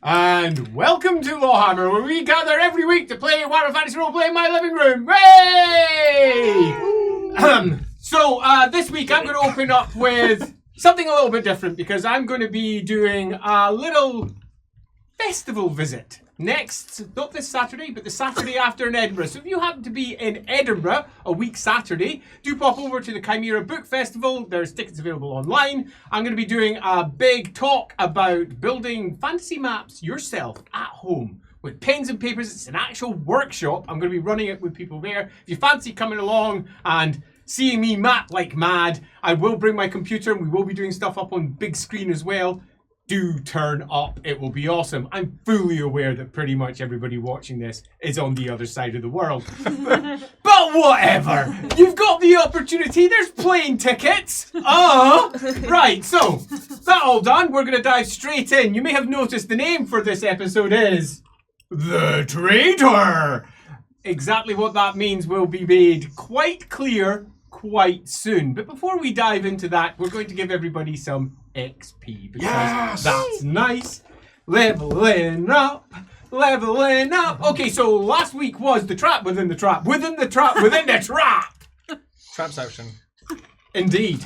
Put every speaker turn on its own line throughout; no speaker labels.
And welcome to LAWhammer, where we gather every week to play Warhammer Fantasy Roleplay in my living room. Hooray! So this week I'm going to open up with something a little bit different because I'm going to be doing a little festival visit. Next, not this Saturday, but the Saturday after in Edinburgh. So if you happen to be in Edinburgh a week Saturday, do pop over to the Chimera Book Festival. There's tickets available online. I'm going to be doing a big talk about building fantasy maps yourself at home with pens and papers. It's an actual workshop. I'm going to be running it with people there. If you fancy coming along and seeing me map like mad, I will bring my computer and we will be doing stuff up on big screen as well. Do turn up. It will be awesome. I'm fully aware that pretty much everybody watching this is on the other side of the world. But whatever. You've got the opportunity. There's plane tickets. Right, so that all done, we're going to dive straight in. You may have noticed the name for this episode is The Traitor. Exactly what that means will be made quite clear quite soon. But before we dive into that, we're going to give everybody some XP because that's nice. Leveling up. Okay, so last week was the trap within the trap within the trap within the trap.
Trapception.
Indeed.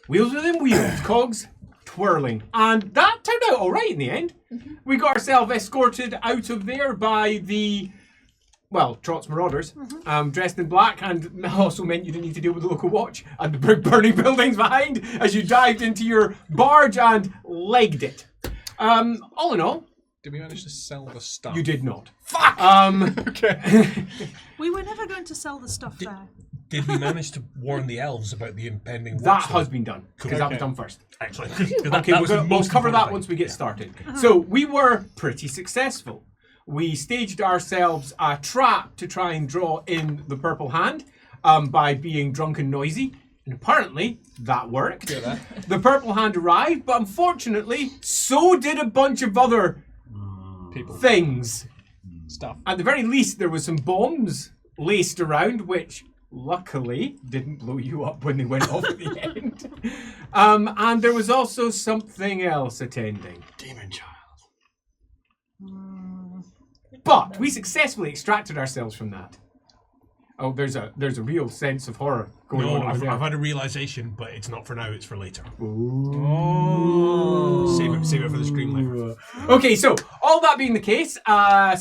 Wheels within wheels, cogs twirling. And that turned out all right in the end. We got ourselves escorted out of there by the Trot's Marauders, dressed in black, and also meant you didn't need to deal with the local watch and the big burning buildings behind as you dived into your barge and legged it. All in all,
did we manage to sell the stuff?
you did not. Fuck!
Okay.
We were never going to sell the stuff there.
Did we manage to warn the elves about the impending war?
That has been done, because that was
Okay.
done first.
Excellent.
Okay, we'll cover that once we get started. So, we were pretty successful. We staged ourselves a trap to try and draw in the Purple Hand by being drunk and noisy. And apparently, that worked. The Purple Hand arrived, but unfortunately, so did a bunch of other things.
Stuff.
At the very least, there was some bombs laced around, which luckily didn't blow you up when they went off at the end. And there was also something else attending.
Demon child.
But we successfully extracted ourselves from that. Oh, there's a real sense of horror going on over there.
I've had a realization, but it's not for now, it's for later.
Ooh.
Save it for the screen later.
Okay, so all that being the case,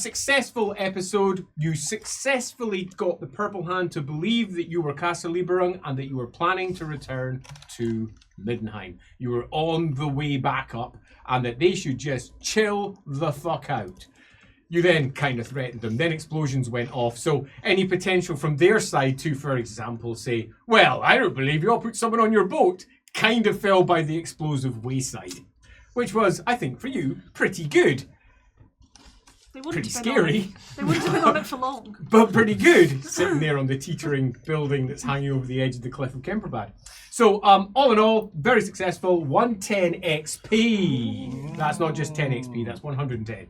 successful episode. You successfully got the Purple Hand to believe that you were Castle Lieberung and that you were planning to return to Middenheim. You were on the way back up and that they should just chill the fuck out. You then kind of threatened them. Then explosions went off. So any potential from their side to, for example, say, well, I don't believe you all put someone on your boat, kind of fell by the explosive wayside. Which was, I think, for you, pretty good.
They wouldn't
Pretty
have been
scary.
They wouldn't have been on it for long.
But pretty good, sitting there on the teetering building that's hanging over the edge of the cliff of Kemperbad. So, all in all, very successful. 110 XP. That's not just 10 XP, that's 110.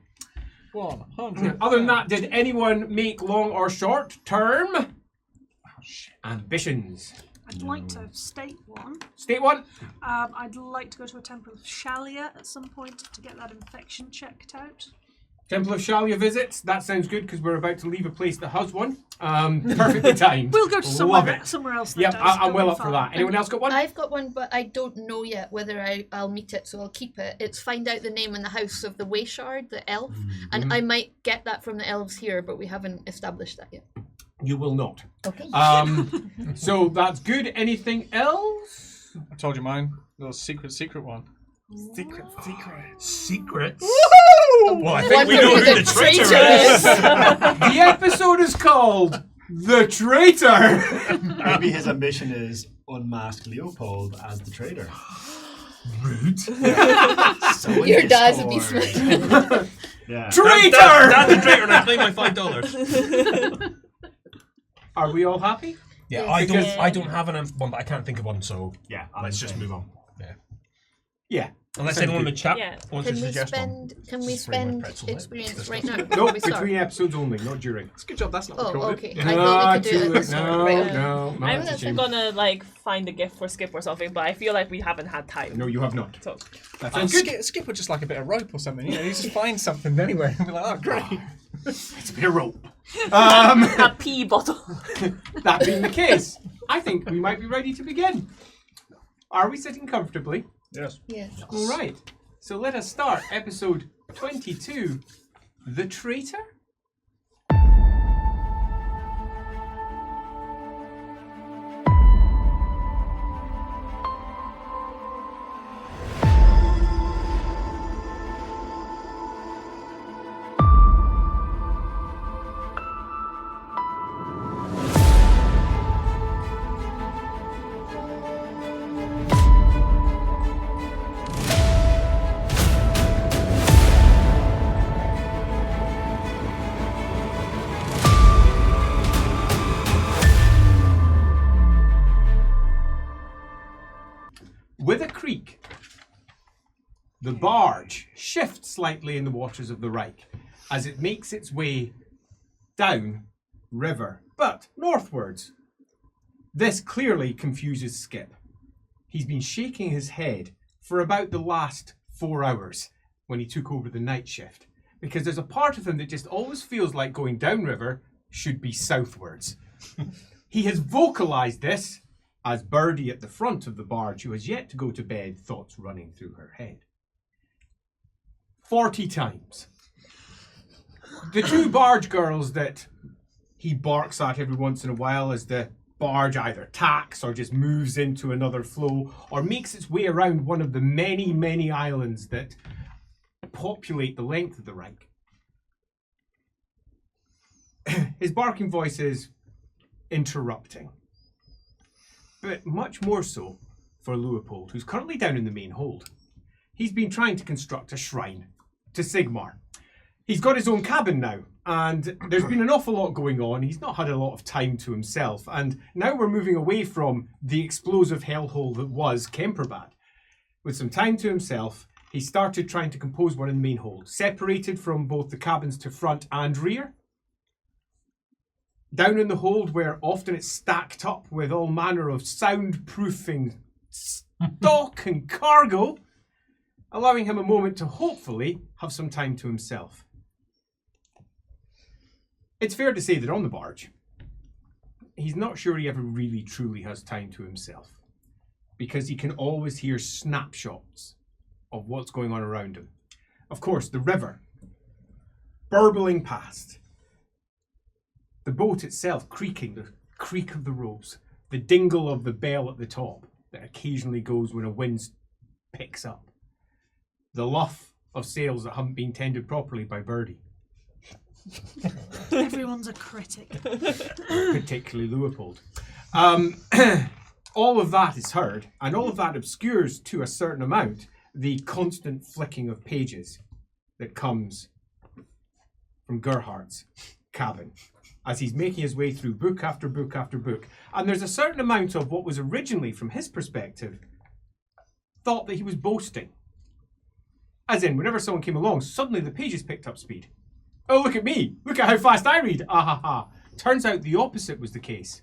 100.
Other than that, did anyone make long or short term ambitions?
I'd like to state one.
State one.
I'd like to go to a Temple of Shalia at some point to get that infection checked out.
Temple of Shalia visits. That sounds good because we're about to leave a place that has one. Perfectly timed.
We'll go to
Love
somewhere else.
Yep,
does.
I'm
It'll
well
be
up for
fun.
that. Anyone else got one?
I've got one, but I don't know yet whether I'll meet it, so I'll keep it. It's find out the name in the house of the Wayshard, the elf, and I might get that from the elves here, but we haven't established that yet.
You will not.
Okay.
So that's good. Anything else?
I told you mine. The secret one.
Secrets?
Well,
I think we know who the traitor is.
The episode is called The Traitor.
Maybe his ambition is unmask Leopold as the traitor.
Rude.
So
Your dad's a
Discord.
beastman.
Yeah.
Traitor!
That's the traitor and I claim my $5.
Are we all happy?
Yeah,
Yes.
I don't have one, but I can't think of one, so
Yeah.
let's just move on. Yeah.
Yeah.
Unless
Sounds
anyone in
good.
the chat
Yeah.
wants to
Can we
suggest one.
spend? Can we
Just bring my
spend
pretzel, mate.
experience right now?
No,
before we start?
between episodes only, not during.
It's a good job that's not
Oh,
recorded.
okay. I thought we could do it at the start.
No,
Right, okay.
no, no.
I'm
that's a
just
shame.
gonna like find a gift for Skip or something, but I feel like we haven't had time.
No, you have not.
So
That
And
sounds good.
Skip would just like a bit of rope or something. You know, you just find something anywhere and be like, oh, great.
It's a bit of rope.
a pee bottle.
That being the case, I think we might be ready to begin. Are we sitting comfortably?
Yes.
Yes.
All right. So let us start episode 22, The Traitor? With a creak, the barge shifts slightly in the waters of the Reich as it makes its way down river, but northwards. This clearly confuses Skip. He's been shaking his head for about the last 4 hours when he took over the night shift, because there's a part of him that just always feels like going downriver should be southwards. He has vocalized this as Birdie at the front of the barge, who has yet to go to bed, thoughts running through her head. 40 times. The two barge girls that he barks at every once in a while as the barge either tacks or just moves into another flow or makes its way around one of the many, many islands that populate the length of the Reich. His barking voice is interrupting. But much more so for Leopold, who's currently down in the main hold. He's been trying to construct a shrine to Sigmar. He's got his own cabin now, and there's been an awful lot going on. He's not had a lot of time to himself, and now we're moving away from the explosive hellhole that was Kemperbad. With some time to himself, he started trying to compose one in the main hold, separated from both the cabins to front and rear. Down in the hold, where often it's stacked up with all manner of soundproofing stock and cargo, allowing him a moment to hopefully have some time to himself. It's fair to say that on the barge, he's not sure he ever really truly has time to himself, because he can always hear snapshots of what's going on around him. Of course, the river, burbling past, the boat itself creaking, the creak of the ropes, the dingle of the bell at the top that occasionally goes when a wind picks up, the luff of sails that haven't been tended properly by Birdie,
Everyone's a critic.
particularly Leopold. All of that is heard, and all of that obscures to a certain amount the constant flicking of pages that comes from Gerhardt's cabin as he's making his way through book after book after book. And there's a certain amount of what was originally, from his perspective, thought that he was boasting. As in, whenever someone came along, suddenly the pages picked up speed. Oh, look at me. Look at how fast I read. Ah ha ha. Turns out the opposite was the case.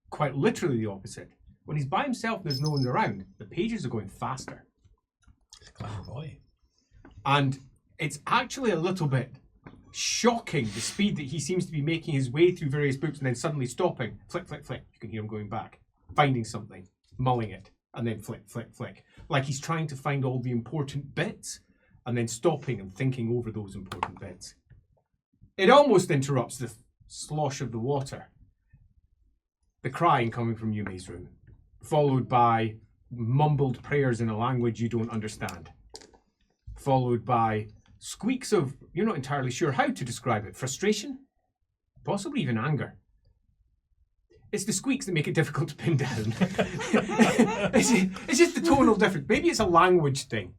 Quite literally the opposite. When he's by himself and there's no one around, the pages are going faster.
Clever boy.
And it's actually a little bit shocking, the speed that he seems to be making his way through various books and then suddenly stopping. Flick, flick, flick. You can hear him going back. Finding something. Mulling it. And then flick, flick, flick. Like he's trying to find all the important bits and then stopping and thinking over those important bits. It almost interrupts the slosh of the water. The crying coming from Yumi's room, followed by mumbled prayers in a language you don't understand, followed by squeaks of, you're not entirely sure how to describe it, frustration, possibly even anger. It's the squeaks that make it difficult to pin down. It's just the tonal difference. Maybe it's a language thing.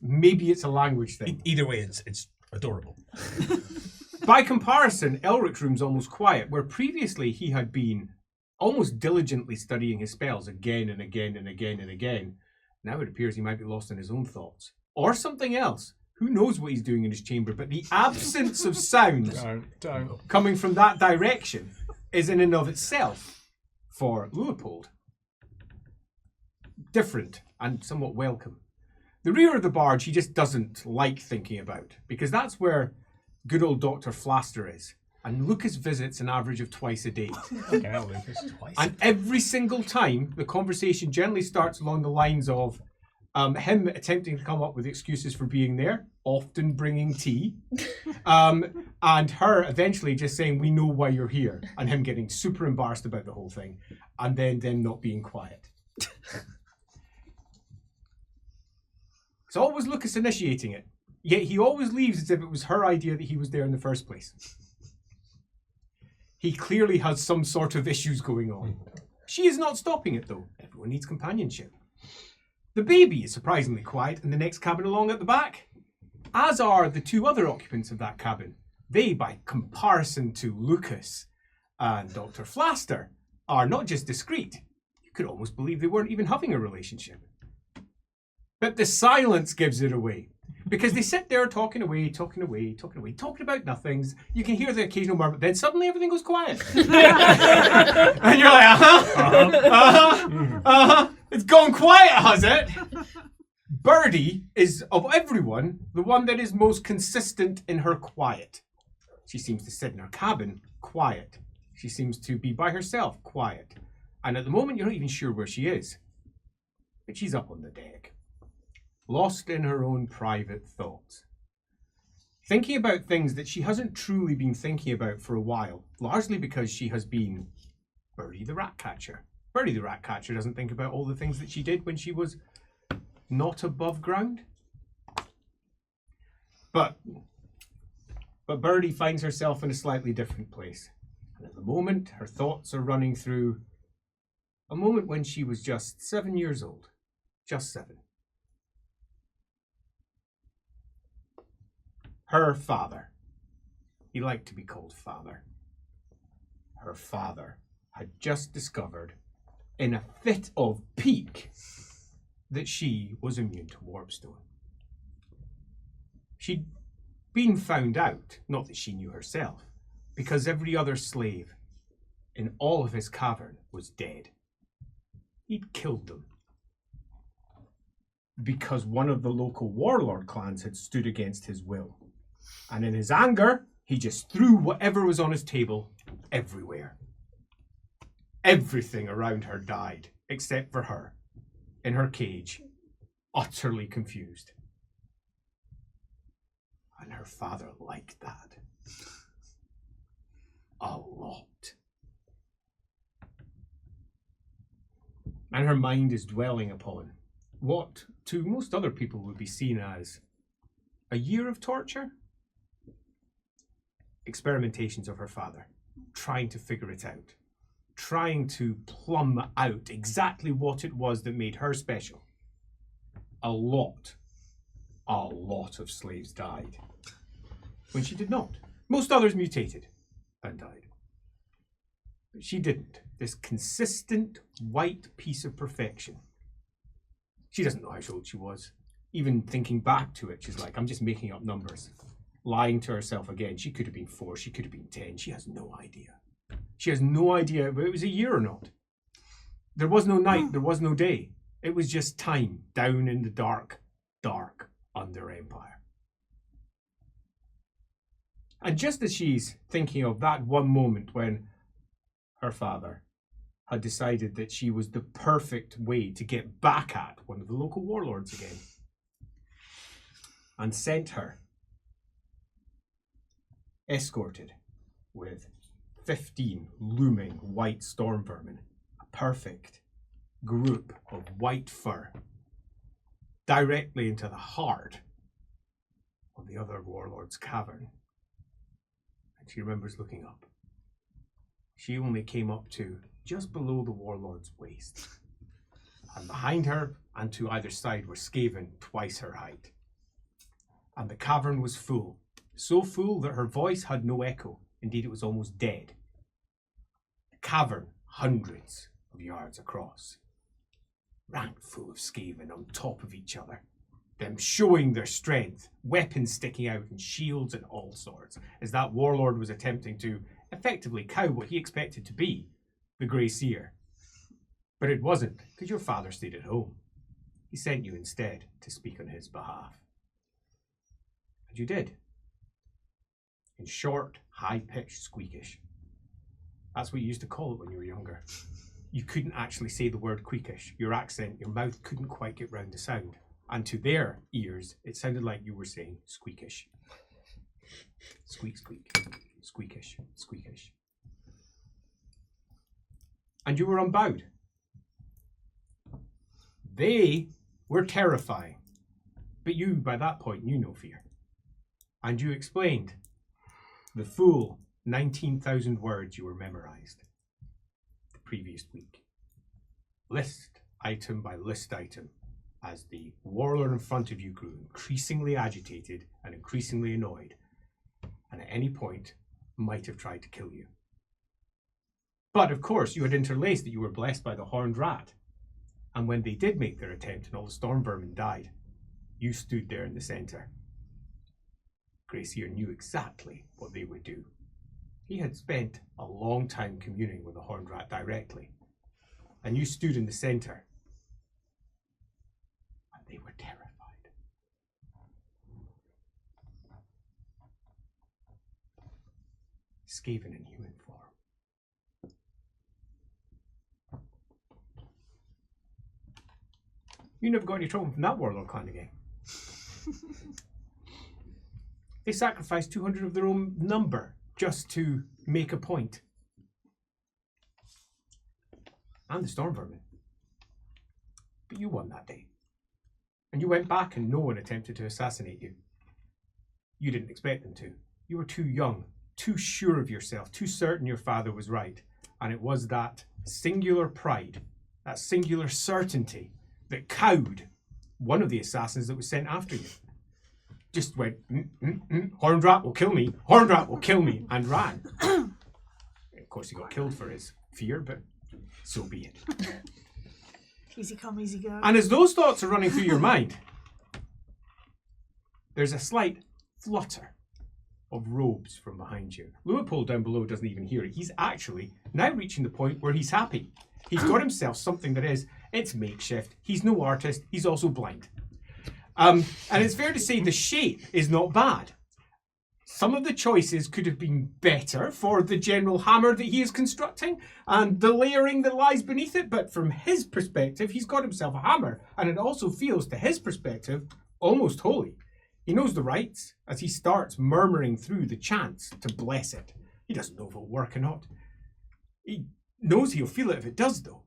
Maybe it's a language thing.
Either way, it's adorable.
By comparison, Elric's room's almost quiet, where previously he had been almost diligently studying his spells again and again and again and again. Now it appears he might be lost in his own thoughts. Or something else. Who knows what he's doing in his chamber, but the absence of sounds
Don't.
coming from that direction is in and of itself, for Leopold, different and somewhat welcome. The rear of the barge he just doesn't like thinking about, because that's where good old Dr. Flaster is. And Lucas visits an average of twice a day.
Okay, hell, Lucas.
And every single time, the conversation generally starts along the lines of him attempting to come up with excuses for being there, often bringing tea, and her eventually just saying, we know why you're here, and him getting super embarrassed about the whole thing, and then them not being quiet. It's always Lucas initiating it, yet he always leaves as if it was her idea that he was there in the first place. He clearly has some sort of issues going on. She is not stopping it though. Everyone needs companionship. The baby is surprisingly quiet in the next cabin along at the back, as are the two other occupants of that cabin. They, by comparison to Lucas and Dr. Flaster, are not just discreet. You could almost believe they weren't even having a relationship. But the silence gives it away. Because they sit there talking away, talking about nothings. You can hear the occasional murmur, then suddenly everything goes quiet. And you're like, it's gone quiet, has it? Birdie is, of everyone, the one that is most consistent in her quiet. She seems to sit in her cabin, quiet. She seems to be by herself, quiet. And at the moment, you're not even sure where she is. But she's up on the deck, lost in her own private thoughts, thinking about things that she hasn't truly been thinking about for a while, largely because she has been Birdie the rat catcher. Birdie the rat catcher doesn't think about all the things that she did when she was not above ground. But Birdie finds herself in a slightly different place. And at the moment, her thoughts are running through a moment when she was just 7 years old. Just 7. Her father. He liked to be called father. Her father had just discovered, in a fit of pique, that she was immune to warpstone. She'd been found out, not that she knew herself, because every other slave in all of his cavern was dead. He'd killed them. Because one of the local warlord clans had stood against his will. And in his anger, he just threw whatever was on his table everywhere. Everything around her died, except for her, in her cage, utterly confused. And her father liked that. A lot. And her mind is dwelling upon what to most other people would be seen as a year of torture. Experimentations of her father, trying to figure it out, trying to plumb out exactly what it was that made her special. A lot of slaves died when she did not. Most others mutated and died. But she didn't. This consistent white piece of perfection. She doesn't know how old she was. Even thinking back to it, she's like, I'm just making up numbers. Lying to herself again. She could have been 4, she could have been 10. She has no idea. She has no idea whether it was a year or not. There was no night, there was no day. It was just time down in the dark under Empire. And just as she's thinking of that one moment when her father had decided that she was the perfect way to get back at one of the local warlords again, and sent her escorted with 15 looming white storm vermin, a perfect group of white fur, directly into the heart of the other warlord's cavern. And she remembers looking up. She only came up to just below the warlord's waist. And behind her and to either side were Skaven twice her height. And the cavern was full, so full that her voice had no echo. Indeed, it was almost dead. The cavern, hundreds of yards across. rank full of Skaven on top of each other. Them showing their strength, weapons sticking out and shields and all sorts, as that warlord was attempting to effectively cow what he expected to be the Grey Seer. But it wasn't, because your father stayed at home. He sent you instead to speak on his behalf. And you did. In short, high-pitched squeakish. That's what you used to call it when you were younger. You couldn't actually say the word queakish. Your accent, your mouth couldn't quite get round the sound. And to their ears, it sounded like you were saying squeakish. Squeak, squeak. Squeakish, squeakish. And you were unbowed. They were terrifying. But you, by that point, knew no fear. And you explained the full 19,000 words you were memorized the previous week. List item by list item, as the warlord in front of you grew increasingly agitated and increasingly annoyed, and at any point might have tried to kill you. But of course you had interlaced that you were blessed by the horned rat, and when they did make their attempt and all the storm vermin died, you stood there in the centre. Grey Seer knew exactly what they would do. He had spent a long time communing with the horned rat directly, and you stood in the centre. They were terrified. Skaven in human form. You never got any trouble from that warlord clan again. They sacrificed 200 of their own number just to make a point. And the storm vermin. But you won that day. And you went back and no one attempted to assassinate you. You didn't expect them to. You were too young, too sure of yourself, too certain your father was right. And it was that singular pride, that singular certainty that cowed one of the assassins that was sent after you. Just went, horned rat will kill me, horned rat will kill me, and ran. Of course he got killed for his fear, but so be it.
Easy come, easy go.
And as those thoughts are running through your mind, there's a slight flutter of robes from behind you. Leopold down below doesn't even hear it. He's actually now reaching the point where he's happy. He's got himself something that it's makeshift. He's no artist. He's also blind. And it's fair to say the shape is not bad. Some of the choices could have been better for the general hammer that he is constructing and the layering that lies beneath it, but from his perspective, he's got himself a hammer, and it also feels, to his perspective, almost holy. He knows the rites as he starts murmuring through the chants to bless it. He doesn't know if it'll work or not. He knows he'll feel it if it does, though.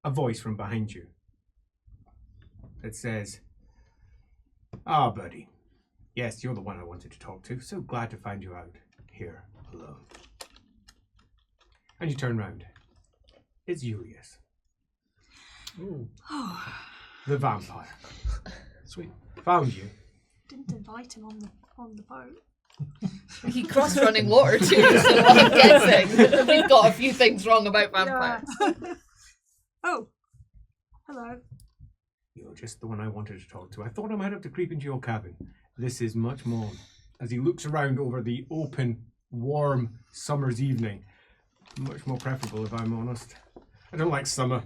A voice from behind you that says, "Ah, buddy. Yes, you're the one I wanted to talk to. So glad to find you out here alone." And you turn round. It's Julius.
Ooh,
The vampire.
sweet.
Found you.
Didn't invite him on the boat.
He crossed running water too, so I'm guessing we've got a few things wrong about vampires.
Yeah. Oh, hello.
You're just the one I wanted to talk to. I thought I might have to creep into your cabin. This is much more, as he looks around over the open, warm summer's evening, much more preferable if I'm honest. I don't like summer.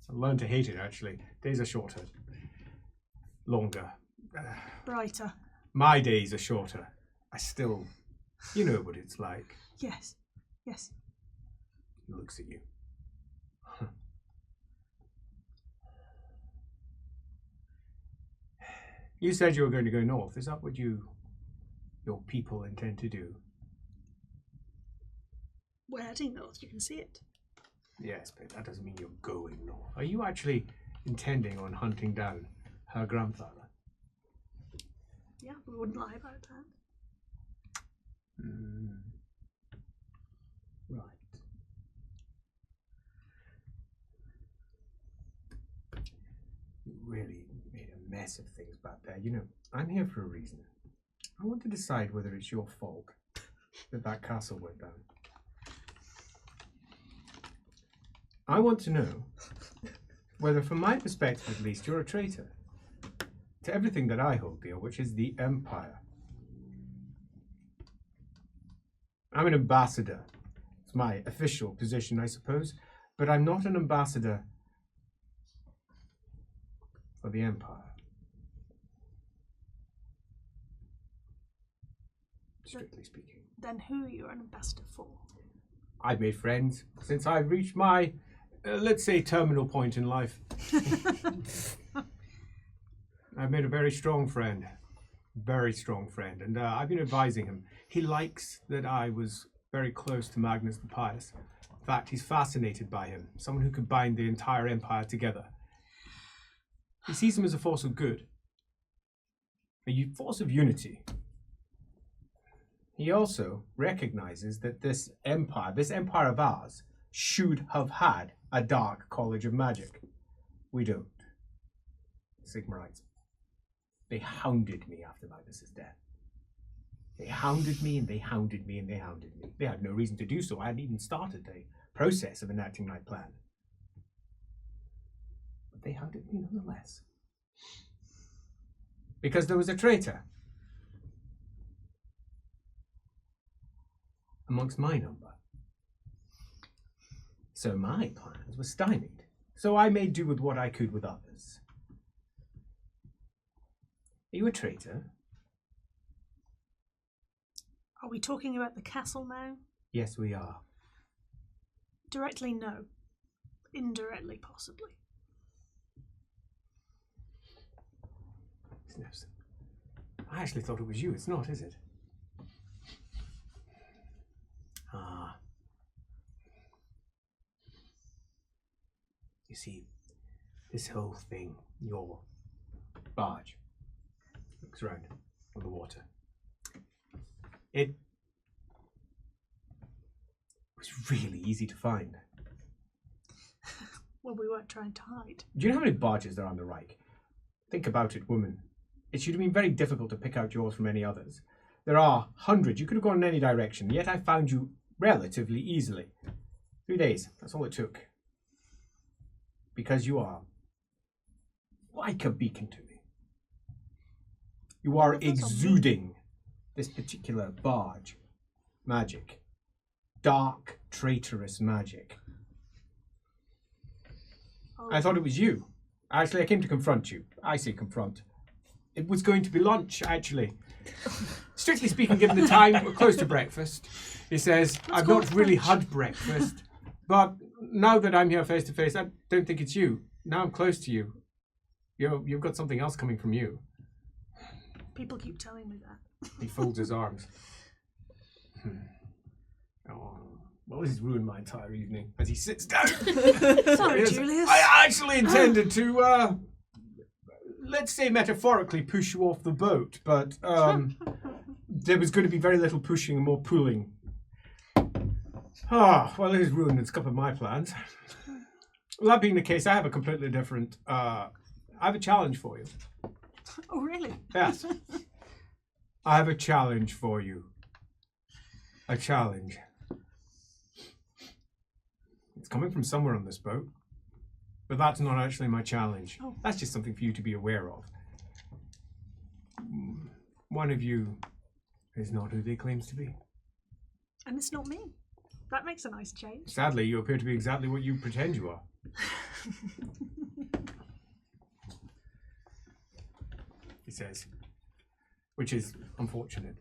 I learned to hate it, actually. Days are shorter. Longer.
Brighter.
My days are shorter. I still, you know what it's like.
Yes. Yes.
He looks at you. You said you were going to go north. Is that what your people intend to do?
We're heading north. You can see it.
Yes, but that doesn't mean you're going north. Are you actually intending on hunting down her grandfather?
Yeah, we wouldn't lie about that.
Right. You really made a mess of things back there. You know, I'm here for a reason. I want to decide whether it's your fault that castle went down. I want to know whether, from my perspective at least, you're a traitor to everything that I hold dear, which is the Empire. I'm an ambassador. It's my official position, I suppose, but I'm not an ambassador for the Empire. Strictly speaking.
Then who are you an ambassador for?
I've made friends since I've reached my, let's say, terminal point in life. I've made a very strong friend, and I've been advising him. He likes that I was very close to Magnus the Pious. In fact, he's fascinated by him, someone who could bind the entire empire together. He sees him as a force of good, a force of unity. He also recognizes that this empire of ours, should have had a dark college of magic. We don't. Sigmarites. They hounded me after Magnus's death. They hounded me and they hounded me and they hounded me. They had no reason to do so. I hadn't even started the process of enacting my plan. But they hounded me nonetheless. Because there was a traitor amongst my number. So my plans were stymied. So I made do with what I could with others. Are you a traitor?
Are we talking about the castle now?
Yes, we are.
Directly, no. Indirectly, possibly.
I actually thought it was you. It's not, is it? Ah. You see, this whole thing, your barge, looks around on the water. It was really easy to find.
Well, we weren't trying to hide.
Do you know how many barges there are on the Reich? Think about it, woman. It should have been very difficult to pick out yours from any others. There are hundreds. You could have gone in any direction, yet I found you relatively easily. 3 days, that's all it took. Because you are like a beacon to me. You are exuding this particular barge magic. Dark, traitorous magic.
Oh.
I thought it was you. Actually, I came to confront you. I say confront. It was going to be lunch, actually. Strictly speaking, given the time, we're close to breakfast. He says, I've not really had breakfast, but now that I'm here face to face, I don't think it's you. Now I'm close to you. You've got something else coming from you.
People keep telling me that.
He folds his arms. Oh, well, this has ruined my entire evening. As he sits down.
Sorry, Julius.
I actually intended to, let's say metaphorically, push you off the boat, but there was going to be very little pushing and more pulling. Ah, well, it has ruined a couple of my plans. Well, that being the case, I have a completely different, I have a challenge for you.
Oh, really?
Yes. I have a challenge for you. A challenge. It's coming from somewhere on this boat, but that's not actually my challenge.
Oh.
That's just something for you to be aware of. One of you is not who they claims to be.
And it's not me. That makes a nice change.
Sadly, you appear to be exactly what you pretend you are. He says, which is unfortunate.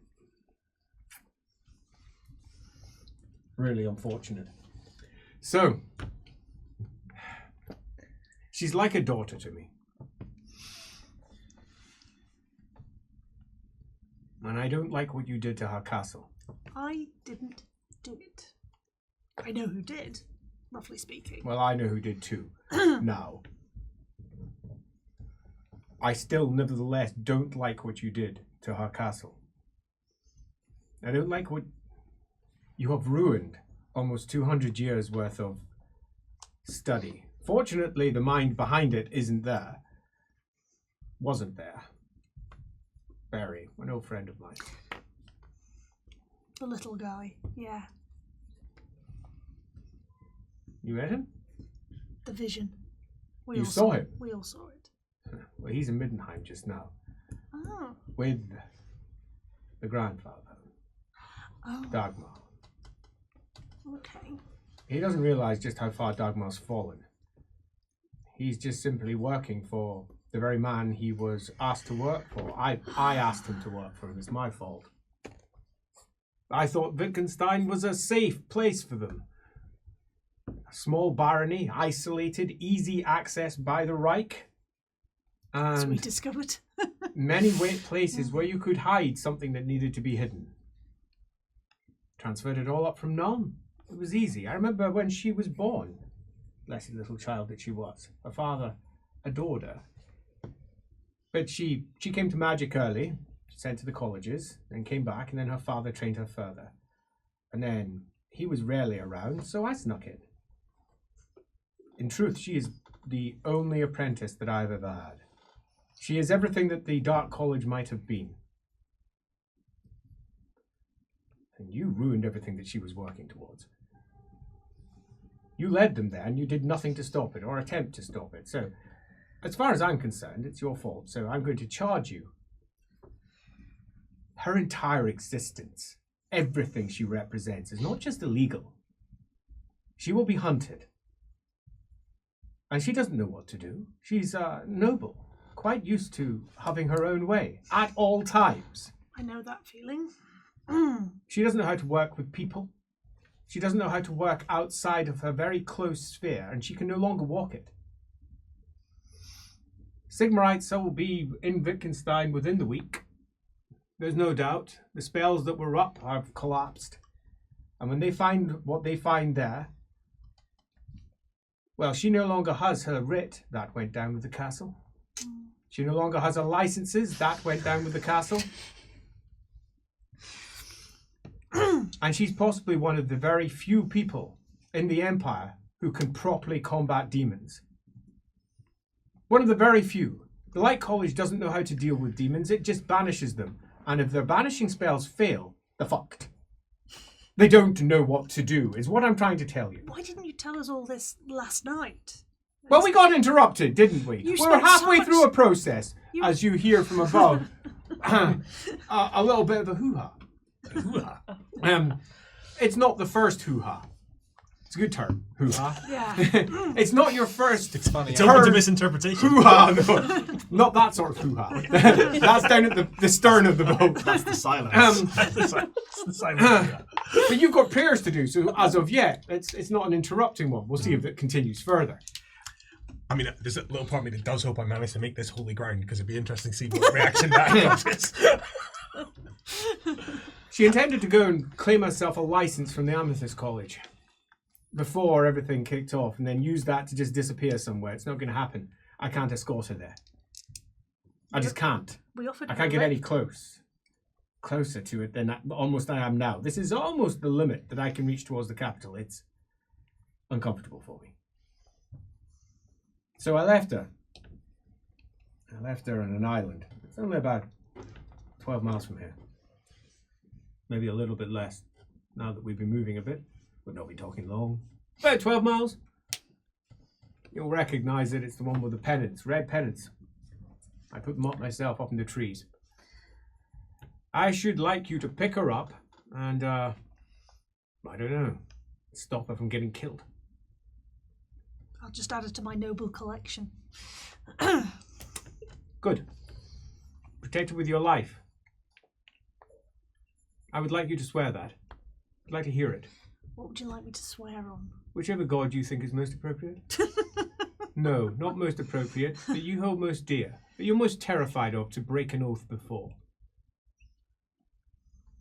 Really unfortunate. So, she's like a daughter to me. And I don't like what you did to her castle.
I didn't do it. I know who did, roughly speaking.
Well, I know who did too. Now. I still, nevertheless, don't like what you did to her castle. I don't like what you have ruined. Almost 200 years worth of study. Fortunately, the mind behind it isn't there. Wasn't there. Barry, an old friend of mine.
The little guy, yeah.
You met him?
The vision.
You saw him?
We all saw it.
Well, he's in Middenheim just now.
Oh.
With the grandfather,
Oh.
Dagmar.
Okay.
He doesn't realise just how far Dagmar's fallen. He's just simply working for the very man he was asked to work for. I asked him to work for him. It's my fault. I thought Wittgenstein was a safe place for them. A small barony, isolated, easy access by the Reich.
As we
And
discovered.
many places where you could hide something that needed to be hidden. Transferred it all up from none. It was easy. I remember when she was born, blessed little child that she was. Her father adored her. But she came to magic early, sent to the colleges, then came back, and then her father trained her further. And then he was rarely around, so I snuck in. In truth, she is the only apprentice that I've ever had. She is everything that the Dark College might have been. And you ruined everything that she was working towards. You led them there, and you did nothing to stop it, or attempt to stop it. So, as far as I'm concerned, it's your fault, so I'm going to charge you. Her entire existence, everything she represents, is not just illegal. She will be hunted. And she doesn't know what to do. She's noble, quite used to having her own way, at all times.
I know that feeling.
She doesn't know how to work with people. She doesn't know how to work outside of her very close sphere, and she can no longer walk it. Sigmarites will be in Wittgenstein within the week. There's no doubt. The spells that were up have collapsed. And when they find what they find there, well, she no longer has her writ. That went down with the castle. She no longer has her licenses. That went down with the castle. And she's possibly one of the very few people in the Empire who can properly combat demons. One of the very few. The Light College doesn't know how to deal with demons. It just banishes them. And if their banishing spells fail, they're fucked. They don't know what to do, is what I'm trying to tell you.
Why didn't you tell us all this last night?
Well, we got interrupted, didn't we?
You
We were
spent so
halfway
much-
through a process,
You-
as you hear from above. A little bit of a hoo-ha. It's not the first hoo-ha. It's a good term, hoo-ha.
Yeah.
It's not your first.
It's funny.
It's open to
Turn-
misinterpretation.
Hoo-ha, no. Not that sort of hoo-ha. That's down at the stern of the boat.
That's the silence.
It's the silent.
But you've got prayers to do, so as of yet, it's not an interrupting one. We'll see if it continues further.
I mean, there's a little part of me that does hope I manage to make this holy ground, because it'd be interesting to see what reaction that gets.
She intended to go and claim herself a license from the Amethyst College before everything kicked off, and then use that to just disappear somewhere. It's not going to happen. I can't escort her there. I just can't.
We offered
I
her
can't get
a
any closer to it than almost I am now. This is almost the limit that I can reach towards the capital. It's uncomfortable for me. So I left her. I left her on an island. It's only about 12 miles from here. Maybe a little bit less. Now that we've been moving a bit, we'll not be talking long. About 12 miles. You'll recognise it. It's the one with the pennants, red pennants. I put them up myself up in the trees. I should like you to pick her up and, I don't know, stop her from getting killed.
I'll just add it to my noble collection.
Good. Protect her with your life. I would like you to swear that. I'd like to hear it.
What would you like me to swear on?
Whichever god you think is most appropriate. No, not most appropriate, that you hold most dear, that you're most terrified of to break an oath before.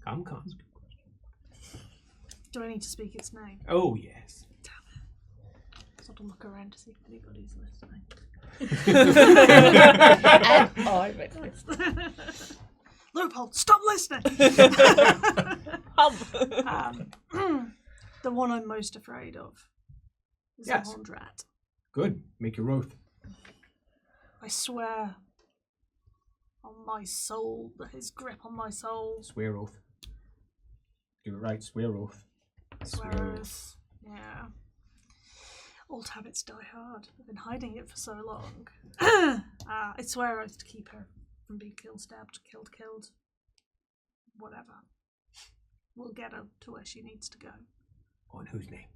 Come.
Do I need to speak its name?
Oh, yes.
Sort of look around to see if anybody's listening. Leopold, stop listening! The one I'm most afraid of is
Yes.
the horned rat.
Good. Make your oath.
I swear on my soul, his grip on my soul.
Swear oath. Do it right. Swear oath.
Swear oath. Yeah. Old habits die hard. I've been hiding it for so long. I swear oath to keep her from being killed, stabbed, killed. Whatever. We'll get her to where she needs to go.
On whose name?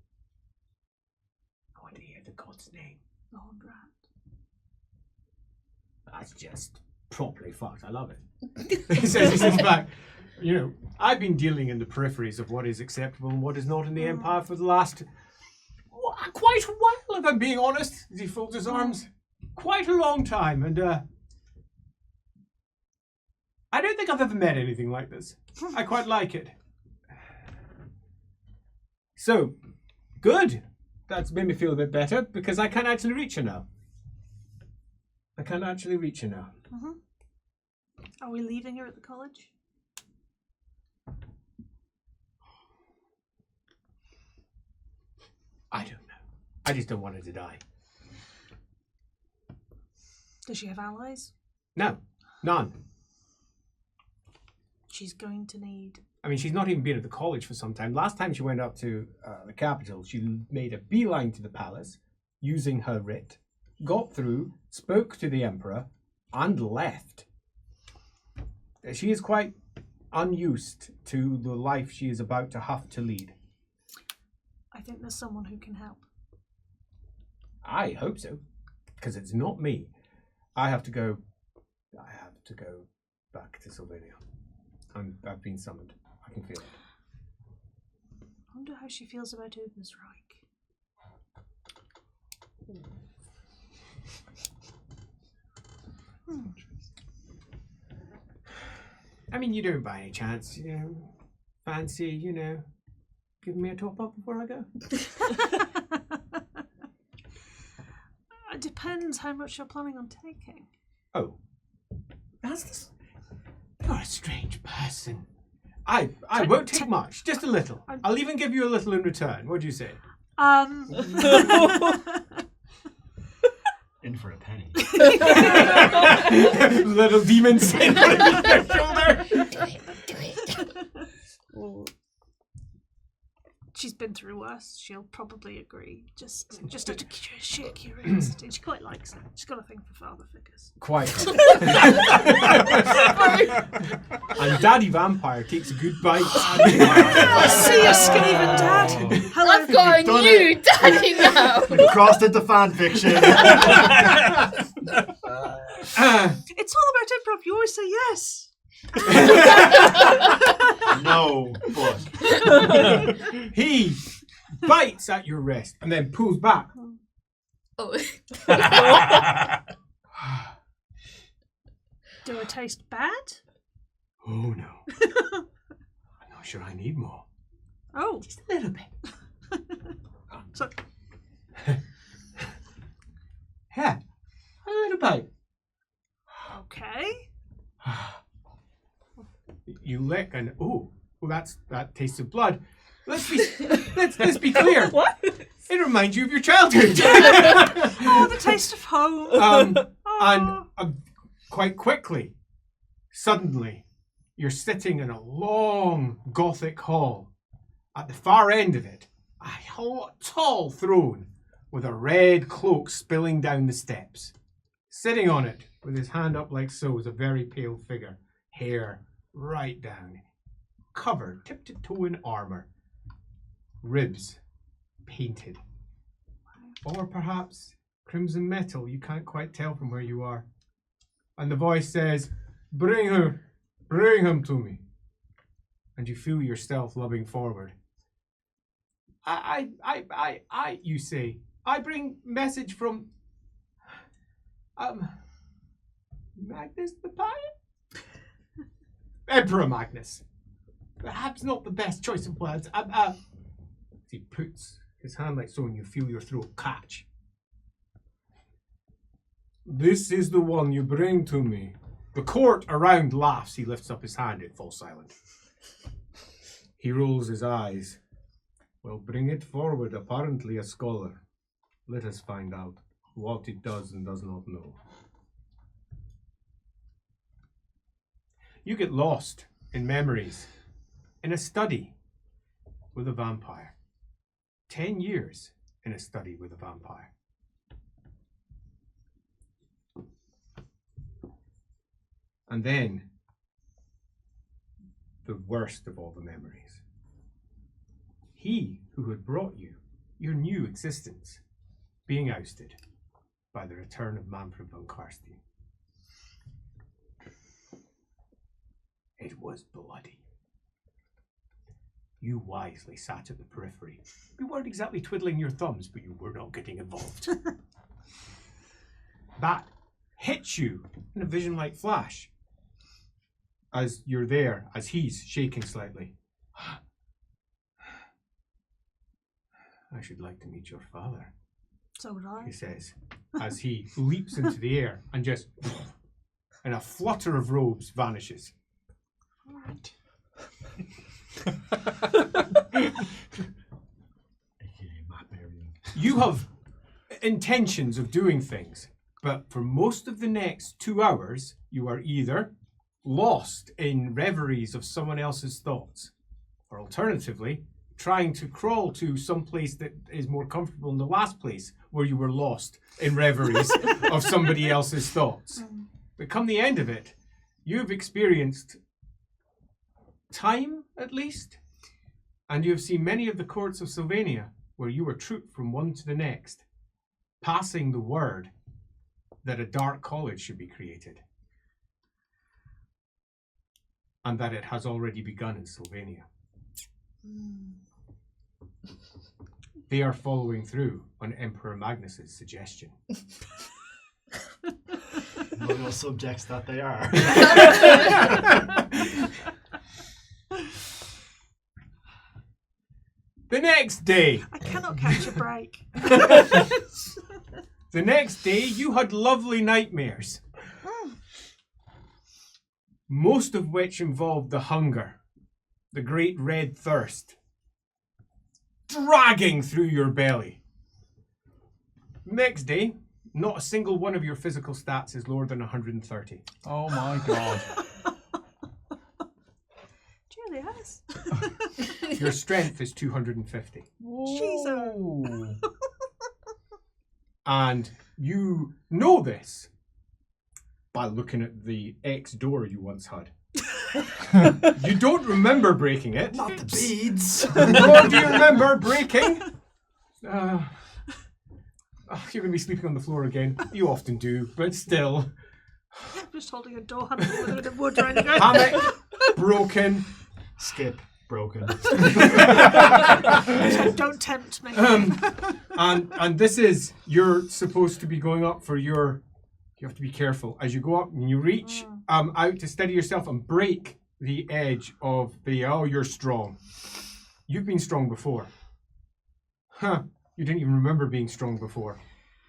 I want to hear the god's name.
The Horned Rat.
That's just properly fucked. I love it. He says back, you know, I've been dealing in the peripheries of what is acceptable and what is not in the Empire for the last quite a while, if I'm being honest. As he folds his arms, quite a long time, and I don't think I've ever met anything like this. I quite like it. So, good. That's made me feel a bit better because I can actually reach her now.
Mm-hmm. Are we leaving her at the college?
I don't know. I just don't want her to die.
Does she have allies?
No, none.
She's going to need...
I mean, she's not even been at the college for some time. Last time she went up to the capital, she made a beeline to the palace using her writ, got through, spoke to the emperor, and left. She is quite unused to the life she is about to have to lead.
I think there's someone who can help.
I hope so, because it's not me. I have to go back to Sylvania. I've been summoned. I can feel it.
I wonder how she feels about Ubersreich.
I mean, you don't by any chance, you know, fancy, you know, giving me a top up before I go?
It depends how much you're planning on taking.
Oh, you're a strange person. I won't take much, just a little. I'll even give you a little in return. What do you say?
In for a penny.
Little demon sitting on your shoulder.
She's been through worse. She'll probably agree. Just out of sheer curiosity. She quite likes it. She's got a thing for father figures.
Quite. And Daddy Vampire takes a good bite.
See you, Skaven Dad. Hello.
I've got a new daddy now.
Crossed into fan fiction.
It's all about improv. You always say yes.
No book.
He bites at your wrist and then pulls back.
Oh.
Do I taste bad?
Oh no. I'm not sure I need more.
Oh.
Just a little bit.
So,
Yeah. A little bite.
okay.
You lick and that tastes of blood. Let's be clear.
What?
It reminds you of your childhood.
Oh, the taste of home.
And quite quickly, suddenly, you're sitting in a long Gothic hall. At the far end of it, a tall throne with a red cloak spilling down the steps. Sitting on it, with his hand up like so, is a very pale figure, hair right down, covered tip to toe in armor, ribs painted, or perhaps crimson metal. You can't quite tell from where you are. And the voice says, bring him to me. And you feel your stealth lubbing forward. You say, I bring message from Magnus the Pirate? Emperor Magnus. Perhaps not the best choice of words. He puts his hand like so and you feel your throat catch. This is the one you bring to me. The court around laughs. He lifts up his hand. It falls silent. He rolls his eyes. Well, bring it forward. Apparently a scholar. Let us find out what it does and does not know. You get lost in memories, in a study with a vampire. 10 years in a study with a vampire. And then, the worst of all the memories. He who had brought you your new existence, being ousted by the return of Manfred von Karstein. It was bloody. You wisely sat at the periphery. You weren't exactly twiddling your thumbs, but you were not getting involved. That hits you in a vision-like flash. As you're there, as he's shaking slightly. I should like to meet your father,
So would I.
he says, as he leaps into the air and just, in a flutter of robes, vanishes.
Alright.
You have intentions of doing things, but for most of the next 2 hours, you are either lost in reveries of someone else's thoughts, or alternatively, trying to crawl to some place that is more comfortable than the last place where you were lost in reveries of somebody else's thoughts. But come the end of it, you've experienced time, at least, and you have seen many of the courts of Sylvania where you were trooped from one to the next, passing the word that a dark college should be created, and that it has already begun in Sylvania. They are following through on Emperor Magnus's suggestion.
Loyal subjects that they are.
The next day,
I cannot catch a break.
the next day, you had lovely nightmares, most of which involved the hunger, the great red thirst, dragging through your belly. Next day, not a single one of your physical stats is lower than 130.
Oh my god.
Julius.
Your strength is 250.
Jesus.
And you know this by looking at the X door you once had. You don't remember breaking it.
Not the beads.
Nor do you remember breaking. You're going to be sleeping on the floor again. You often do, but still.
I'm just holding a door handle with a bit of wood around the go.
Hammock, broken.
Skip, broken.
So don't tempt me.
And this is, you're supposed to be going up for your, you have to be careful. As you go up and you reach out to steady yourself and break the edge of the, oh, you're strong. You've been strong before. Huh. You didn't even remember being strong before.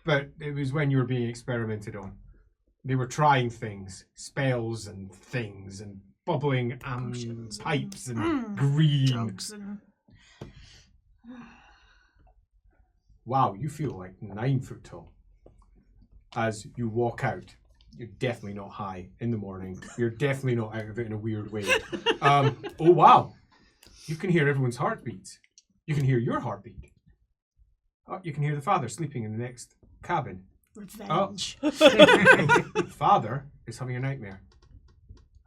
But it was when you were being experimented on. They were trying things, spells and things, and bubbling
Potions
pipes and green.
Drugs and...
Wow, you feel like 9 foot tall. As you walk out, you're definitely not high in the morning. You're definitely not out of it in a weird way. Oh wow, you can hear everyone's heartbeats. You can hear your heartbeat. Oh, you can hear the father sleeping in the next cabin.
Revenge.
Father is having a nightmare.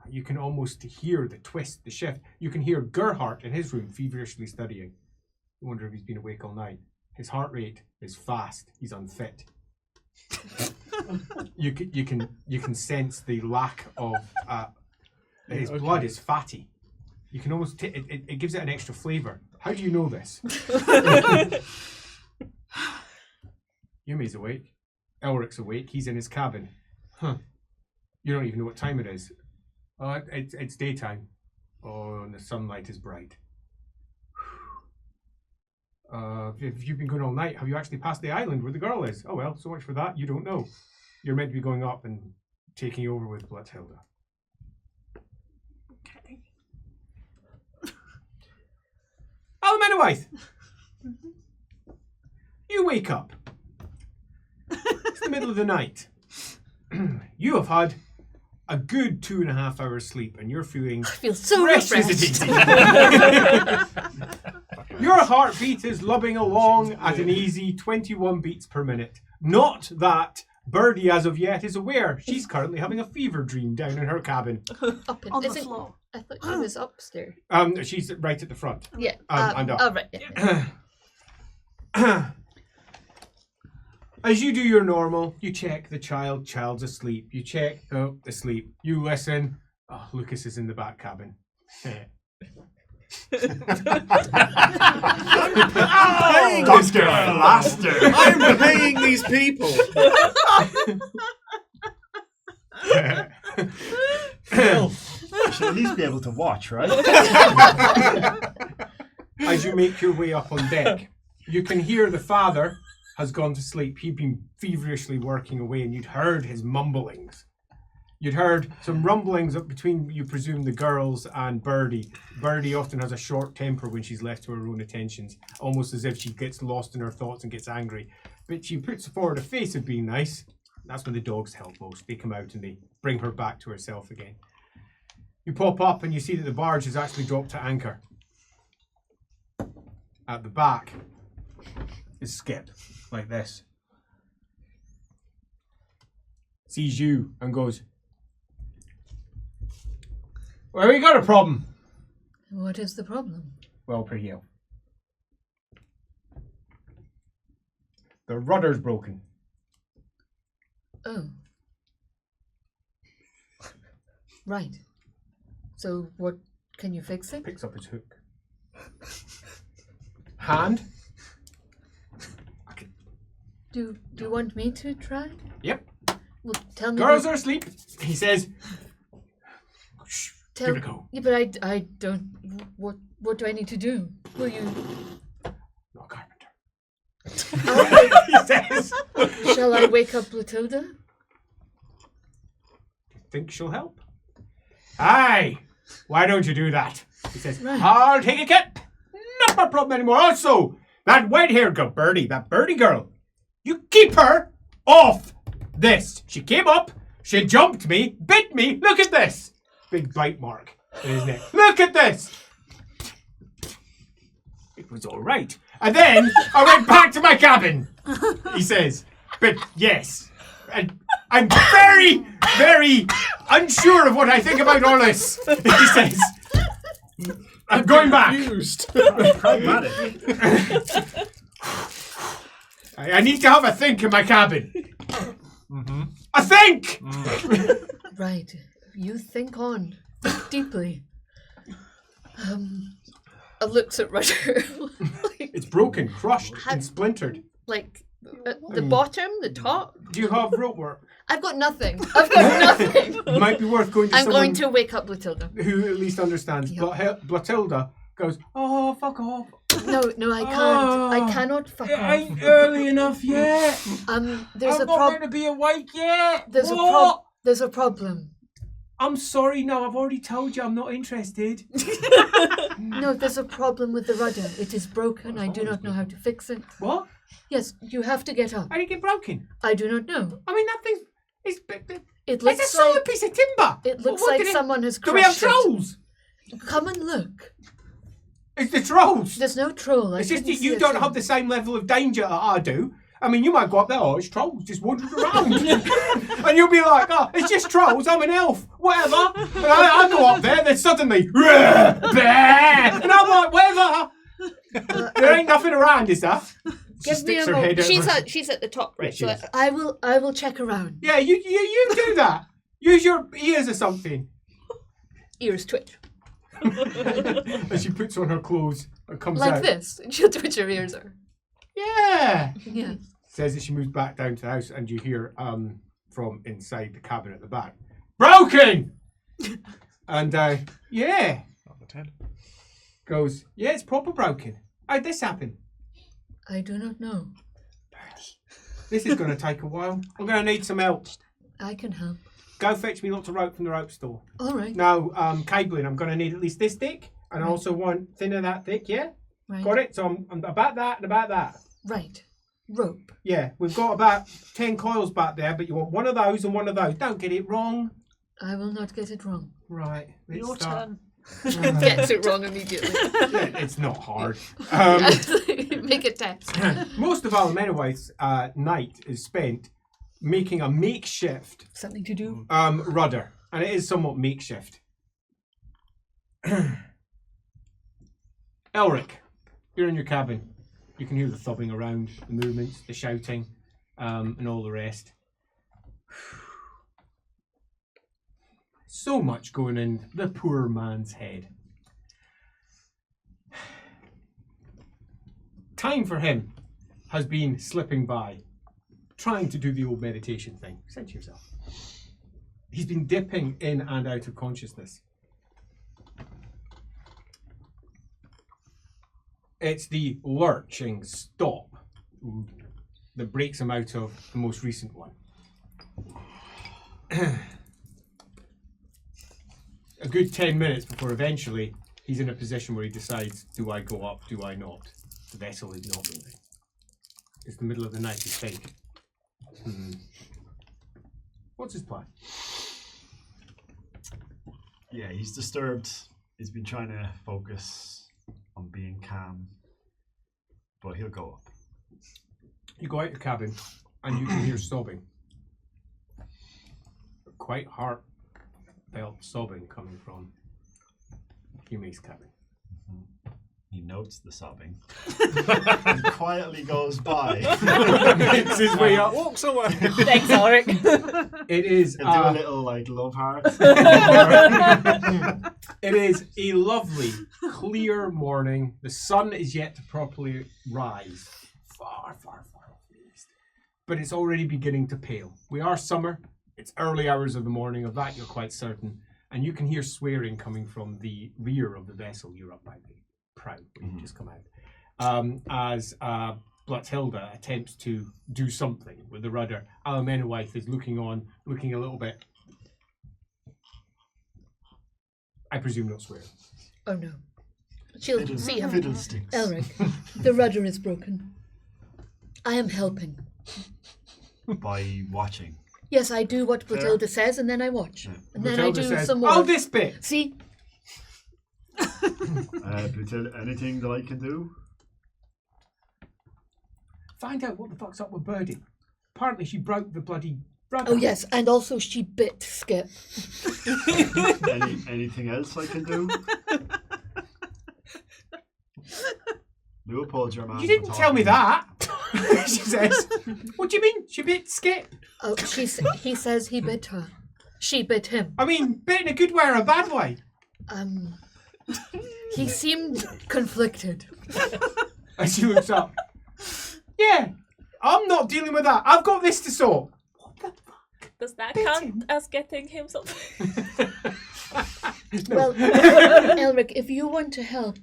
You can almost hear the twist, the shift. You can hear Gerhardt in his room feverishly studying. I wonder if he's been awake all night. His heart rate is fast. He's unfit. You can sense the lack of his blood is fatty. You can almost it gives it an extra flavor. How do you know this? Yumi's awake. Elric's awake. He's in his cabin. Huh. You don't even know what time it is. It's daytime. Oh, and the sunlight is bright. If you've been going all night, have you actually passed the island where the girl is? Oh well, so much for that. You don't know. You're meant to be going up and taking over with Bloodhilda.
Okay.
Almenawith! You wake up. It's the middle of the night. You have had a good 2.5 hours sleep and you're feeling
I feel so
fresh as a
refreshed.
daisy. Your heartbeat is lubbing along at an easy 21 beats per minute. Not that Birdie, as of yet, is aware. She's currently having a fever dream down in her cabin.
Up
On the
is it-
floor.
I thought she was upstairs.
She's right at the front.
Yeah.
And up.
Oh, right. Yeah.
As you do your normal, you check the child's asleep. You check, oh, asleep. You listen. Oh, Lucas is in the back cabin.
Dr. Blaster.
I'm paying these people.
You should at least be able to watch, right?
As you make your way up on deck, you can hear the father has gone to sleep. He'd been feverishly working away, and you'd heard his mumblings. You'd heard some rumblings up between, you presume, the girls and Birdie. Birdie often has a short temper when she's left to her own attentions, almost as if she gets lost in her thoughts and gets angry. But she puts forward a face of being nice. That's when the dogs help most. They come out and they bring her back to herself again. You pop up and you see that the barge has actually dropped to anchor. At the back is Skip, like this. Sees you and goes, "Well, we got a problem."
What is the problem?
Well, per you. The rudder's broken.
Oh. Right. So what, can you fix it?
Picks up his hook. Hand.
Do you want me to try?
Yep.
Well, tell me.
Girls are asleep. He says, "Shh, give it a go."
Yeah, but I don't. What do I need to do? Will you?
Not a carpenter.
Oh,
He says,
shall I wake up Matilda?
"Think she'll help?" "Aye. Why don't you do that?" He says,
Right.
"I'll take a kip. Not my problem anymore. Also, that white-haired girl, Birdie, that Birdie girl, you keep her off this. She came up, she jumped me, bit me. Look at this. Big bite mark in his neck. Look at this. It was all right. And then I went back to my cabin," he says. "But yes, and I'm very, very unsure of what I think about all this," he says. "I'm going back.
Pragmatic.
I need to have a think in my cabin." A think!
Right. You think on deeply. I looked at Roger.
It's broken, crushed,
Had-
and splintered.
Like at the bottom, the top.
Do you have rope work?
I've got nothing. I've got nothing.
It might be worth going to
I'm
someone
going to wake up Matilda.
who at least understands.
Yep.
Blatilda goes, "Oh, fuck off.
No, I can't. I cannot fuck
It
off.
ain't early enough yet.
There's
I'm
a
not
problem.
going to be awake yet.
There's
What?
There's a problem.
I'm sorry, no, I've already told you I'm not interested."
No, there's a problem with the rudder. It is broken. I do not know how to fix it.
What?
Yes, you have to get up.
How did it get broken?
I do not know.
I mean, that thing's... It's
It
a
looks
solid
like
piece of timber.
it looks
What
like
did it-
someone has
Do we have
crushed it.
trolls?
Come and look.
It's the trolls.
There's no troll.
It's just
didn't
that
see
you
a
don't
troll.
have the same level of danger that I do. I mean, you might go up there, "Oh, it's trolls just wandering around." And you'll be like, "Oh, it's just trolls, I'm an elf, whatever." And I go up there, and then suddenly, "Rah, bah," and I'm like, "Whatever." There ain't nothing around, is there? She
Give me
sticks
a
her head
moment.
out.
She's at the top, right?
Yeah, she
So
is.
I will check around.
Yeah, you do that. Use your ears or something.
Ears twitch
And she puts on her clothes and comes
like
out.
this. She'll twitch her ears. Or
Yeah.
yeah.
Says that she moves back down to the house, and you hear from inside the cabin at the back, "Broken!" And yeah,
Not the 10.
goes, "Yeah, it's proper broken. How'd this happen?"
I do not know.
"This is going to take a while. I'm going to need some help.
I can help.
Go fetch me lots of rope from the rope store.
All right.
Now, cabling, I'm going to need at least this thick, and I also want thinner that thick, yeah?
Right.
Got it? So I'm about that and about that.
Right. Rope.
Yeah, we've got about 10 coils back there, but you want one of those and one of those. Don't get it wrong."
I will not get it wrong.
Right, let's
Your
start.
turn.
Gets it wrong immediately.
It's not hard.
Make a test.
Most of Almenowith's night is spent making a makeshift
Something to do.
rudder, and it is somewhat makeshift. Elric, you're in your cabin. You can hear the thumping around, the movements, the shouting, and all the rest. So much going in the poor man's head. Time for him has been slipping by, trying to do the old meditation thing. Center yourself. He's been dipping in and out of consciousness. It's the lurching stop that breaks him out of the most recent one. A good 10 minutes before eventually he's in a position where he decides, do I go up, do I not? The vessel is not moving. It's the middle of the night, he's thinking. What's his plan?
Yeah, he's disturbed. He's been trying to focus on being calm, but he'll go up.
You go out your cabin and you can hear sobbing. Quite heartfelt sobbing coming from Yumi's cabin.
He notes the sobbing and quietly goes by.
Makes his way up.
Walks away.
Thanks, Ulrich.
It is
He'll do a little like love heart.
it is a lovely, clear morning. The sun is yet to properly rise. Far, far, far off the east. But it's already beginning to pale. We are summer. It's early hours of the morning. Of that you're quite certain. And you can hear swearing coming from the rear of the vessel. You're up by the prow where you just come out. As Blathilda attempts to do something with the rudder. Almenowith is looking on, looking a little bit. I presume not swearing.
Oh no. She'll see him.
Fiddlesticks.
Elric, the rudder is broken. I am helping.
By watching.
Yes, I do what Blathilda says, and then I watch.
Yeah.
And then I
Blathilda
do
says,
some more.
oh, this bit!
See?
Blathilda, anything that I can do?
Find out what the fuck's up with Birdie. Apparently she broke the bloody rudder.
Oh yes, and also she bit Skip.
Anything else I can do? Leopold, your man.
You didn't tell me that. She says. What do you mean? She bit Skip?
Oh, he says he bit her. She bit him.
I mean, bit in a good way or a bad way?
He seemed conflicted.
And she looks up. Yeah, I'm not dealing with that. I've got this to sort. What the fuck?
Does that count as getting him something?
Well, Elric, if you want to help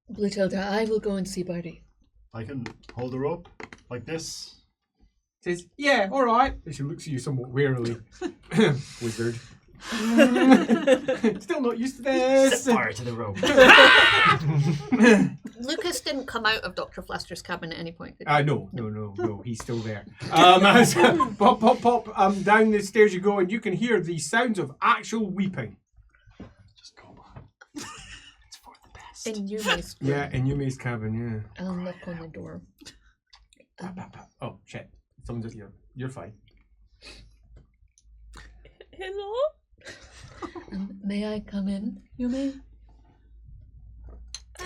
Blathilda, I will go and see Birdie.
I can hold her up like this.
Says, yeah, all right. And she looks at you somewhat wearily. Wizard. Still not used to this.
Set fire to the rope.
Lucas didn't come out of Dr. Flaster's cabin at any point. Did he?
No. He's still there. As pop, down the stairs you go, and you can hear the sounds of actual weeping.
Just go on. It's for the best.
In Yumi's.
Yeah, in Yumi's cabin, yeah.
I'll knock on the door.
Oh, shit. Someone's at you. You're fine.
Hello?
May I come in, Yumi?
2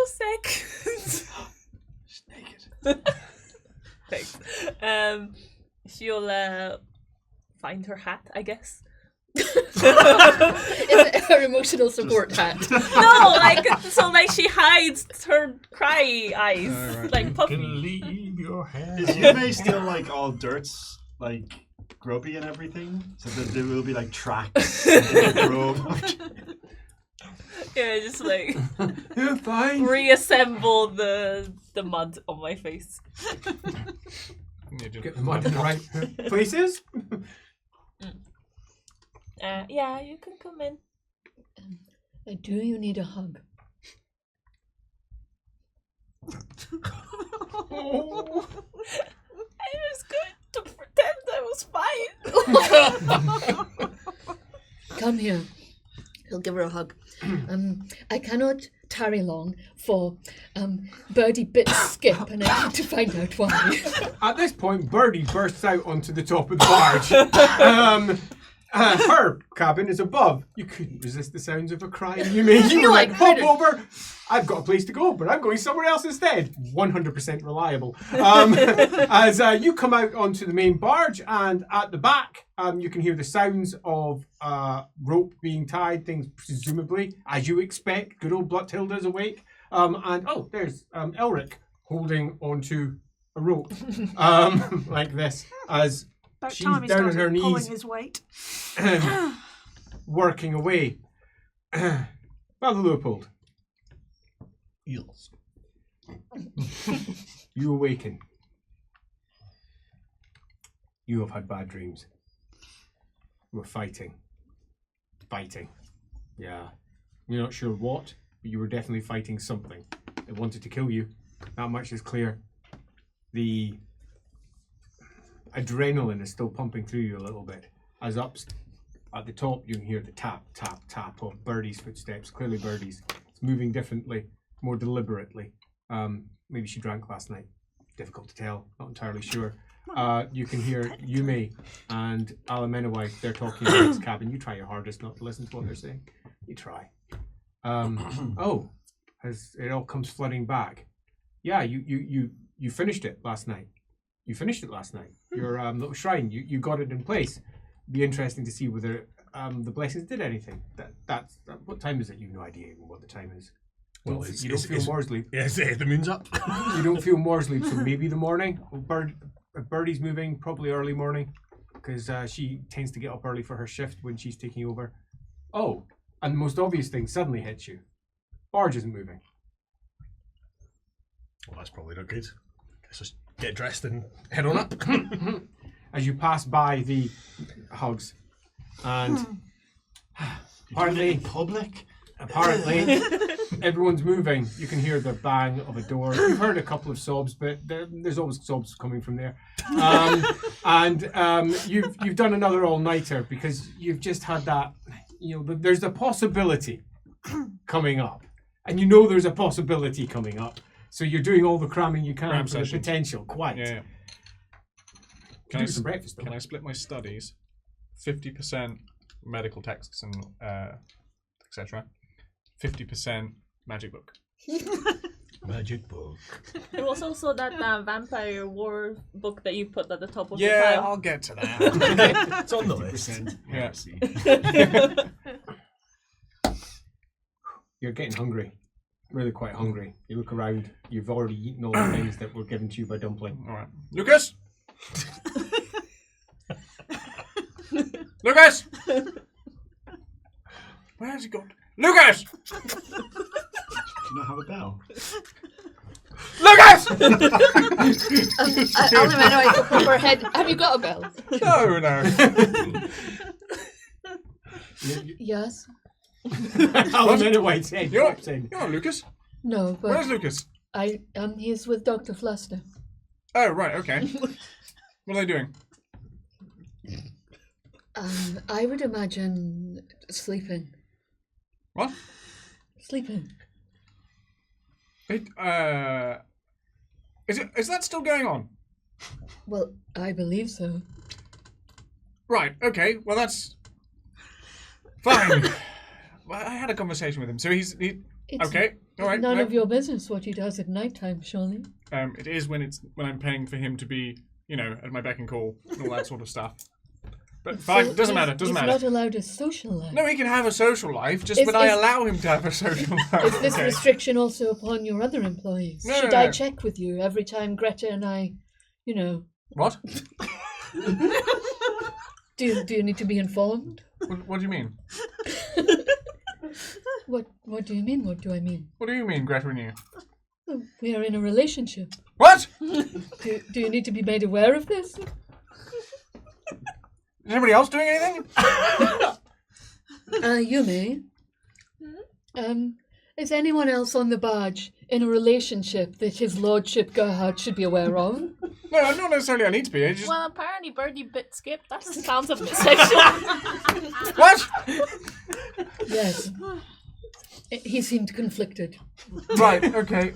seconds.
She's naked.
Thanks. She'll find her hat, I guess.
Is it her emotional support hat?
No, like she hides her cry eyes, like puffy.
Leave your head.
Is Yume still like all dirts, like grubby and everything? So that there will be like tracks in the grove.
Yeah, just like
You're fine.
reassemble the mud on my face.
Get the mud in the right places.
Yeah, you can come in.
Do you need a hug?
Oh.
I was going to pretend I was fine.
Come here. He'll give her a hug. I cannot tarry long, for Birdie bit Skip, and I need to find out why.
At this point, Birdie bursts out onto the top of the barge. Her cabin is above. You couldn't resist the sounds of her crying. You were like, hop over. I've got a place to go, but I'm going somewhere else instead. 100% reliable. As you come out onto the main barge, and at the back, you can hear the sounds of rope being tied, things presumably, as you expect. Good old Bluthilda's awake. There's Elric holding onto a rope like this, as
About
she's
time he
down on
started
her
pulling
knees,
his weight.
working away. Father Leopold,
Eels.
you awaken. You have had bad dreams. You were fighting. Yeah. You're not sure what, but you were definitely fighting something. They wanted to kill you. That much is clear. The adrenaline is still pumping through you a little bit. As up at the top, you can hear the tap, tap, tap of Birdie's footsteps. Clearly Birdie's. It's moving differently, more deliberately. Maybe she drank last night. Difficult to tell. Not entirely sure. You can hear Yume and Alamenawai. They're talking in this cabin. You try your hardest not to listen to what they're saying. You try. As it all comes flooding back. Yeah, you finished it last night. Your little shrine, you got it in place. Be interesting to see whether the blessings did anything. That's what time is it? You've no idea even what the time is.
Well,
You don't feel more asleep.
Yes, the moon's up.
You don't feel more asleep, so maybe the morning. Birdie's moving, probably early morning, because she tends to get up early for her shift when she's taking over. Oh, and the most obvious thing suddenly hits you. Barge isn't moving.
Well, that's probably not good. Let's just get dressed and head on up.
As you pass by the hugs, and
In public?
apparently everyone's moving. You can hear the bang of a door. You've heard a couple of sobs, but there's always sobs coming from there. You've done another all-nighter because you've just had that. There's a possibility coming up, and you know there's a possibility coming up. So you're doing all the cramming you can
Cram
for the
sessions.
potential. Quite.
Yeah.
Do some breakfast.
Can I split my studies? 50% medical texts and etc. 50% magic book.
Magic book.
There was also that vampire war book that you put at the top of the
Yeah,
pile.
I'll get to that.
It's on the list.
50%
Yeah.
heresy.
You're getting hungry. Really quite hungry. You look around. You've already eaten all the things that were given to you by Dumpling.
All right, Lucas. Lucas. Where has he gone? Lucas.
Do you not have a bell?
Lucas.
Alamenawai took up her head. Have you got a bell?
No.
Yes.
Alamenawai's head
You're
pops in.
not Lucas.
No,
Where's
but
Lucas?
he's with Dr. Fluster.
Oh, right. Okay. What are they doing?
I would imagine sleeping.
What?
Sleeping.
Is that still going on?
Well, I believe so.
Right. Okay. Well, that's fine. Well, I had a conversation with him, so he's
It's
okay. All right.
none
no.
of your business what he does at night time, surely.
It is when I'm paying for him to be, at my beck and call and all that sort of stuff. But fine, doesn't matter. Doesn't matter.
He's not allowed a social life.
No, he can have a social life, just
Is-
when I
is-
allow him to have a social life.
Is this
okay?
restriction also upon your other employees?
No,
Should
no,
I
no.
check with you every time Greta and I,
What?
do you need to be informed?
What do you mean?
What do you mean? What do I mean?
What do you mean, Greta and you?
Well, we are in a relationship.
What?
Do you need to be made aware of this?
Is anybody else doing anything?
You may.
Is anyone else on the barge in a relationship that his lordship Gerhard should be aware of?
No, not necessarily I need to be. I just...
Well, apparently Birdie bit Skip. That sounds a bit sexual.
What?
Yes. He seemed conflicted.
Right, okay.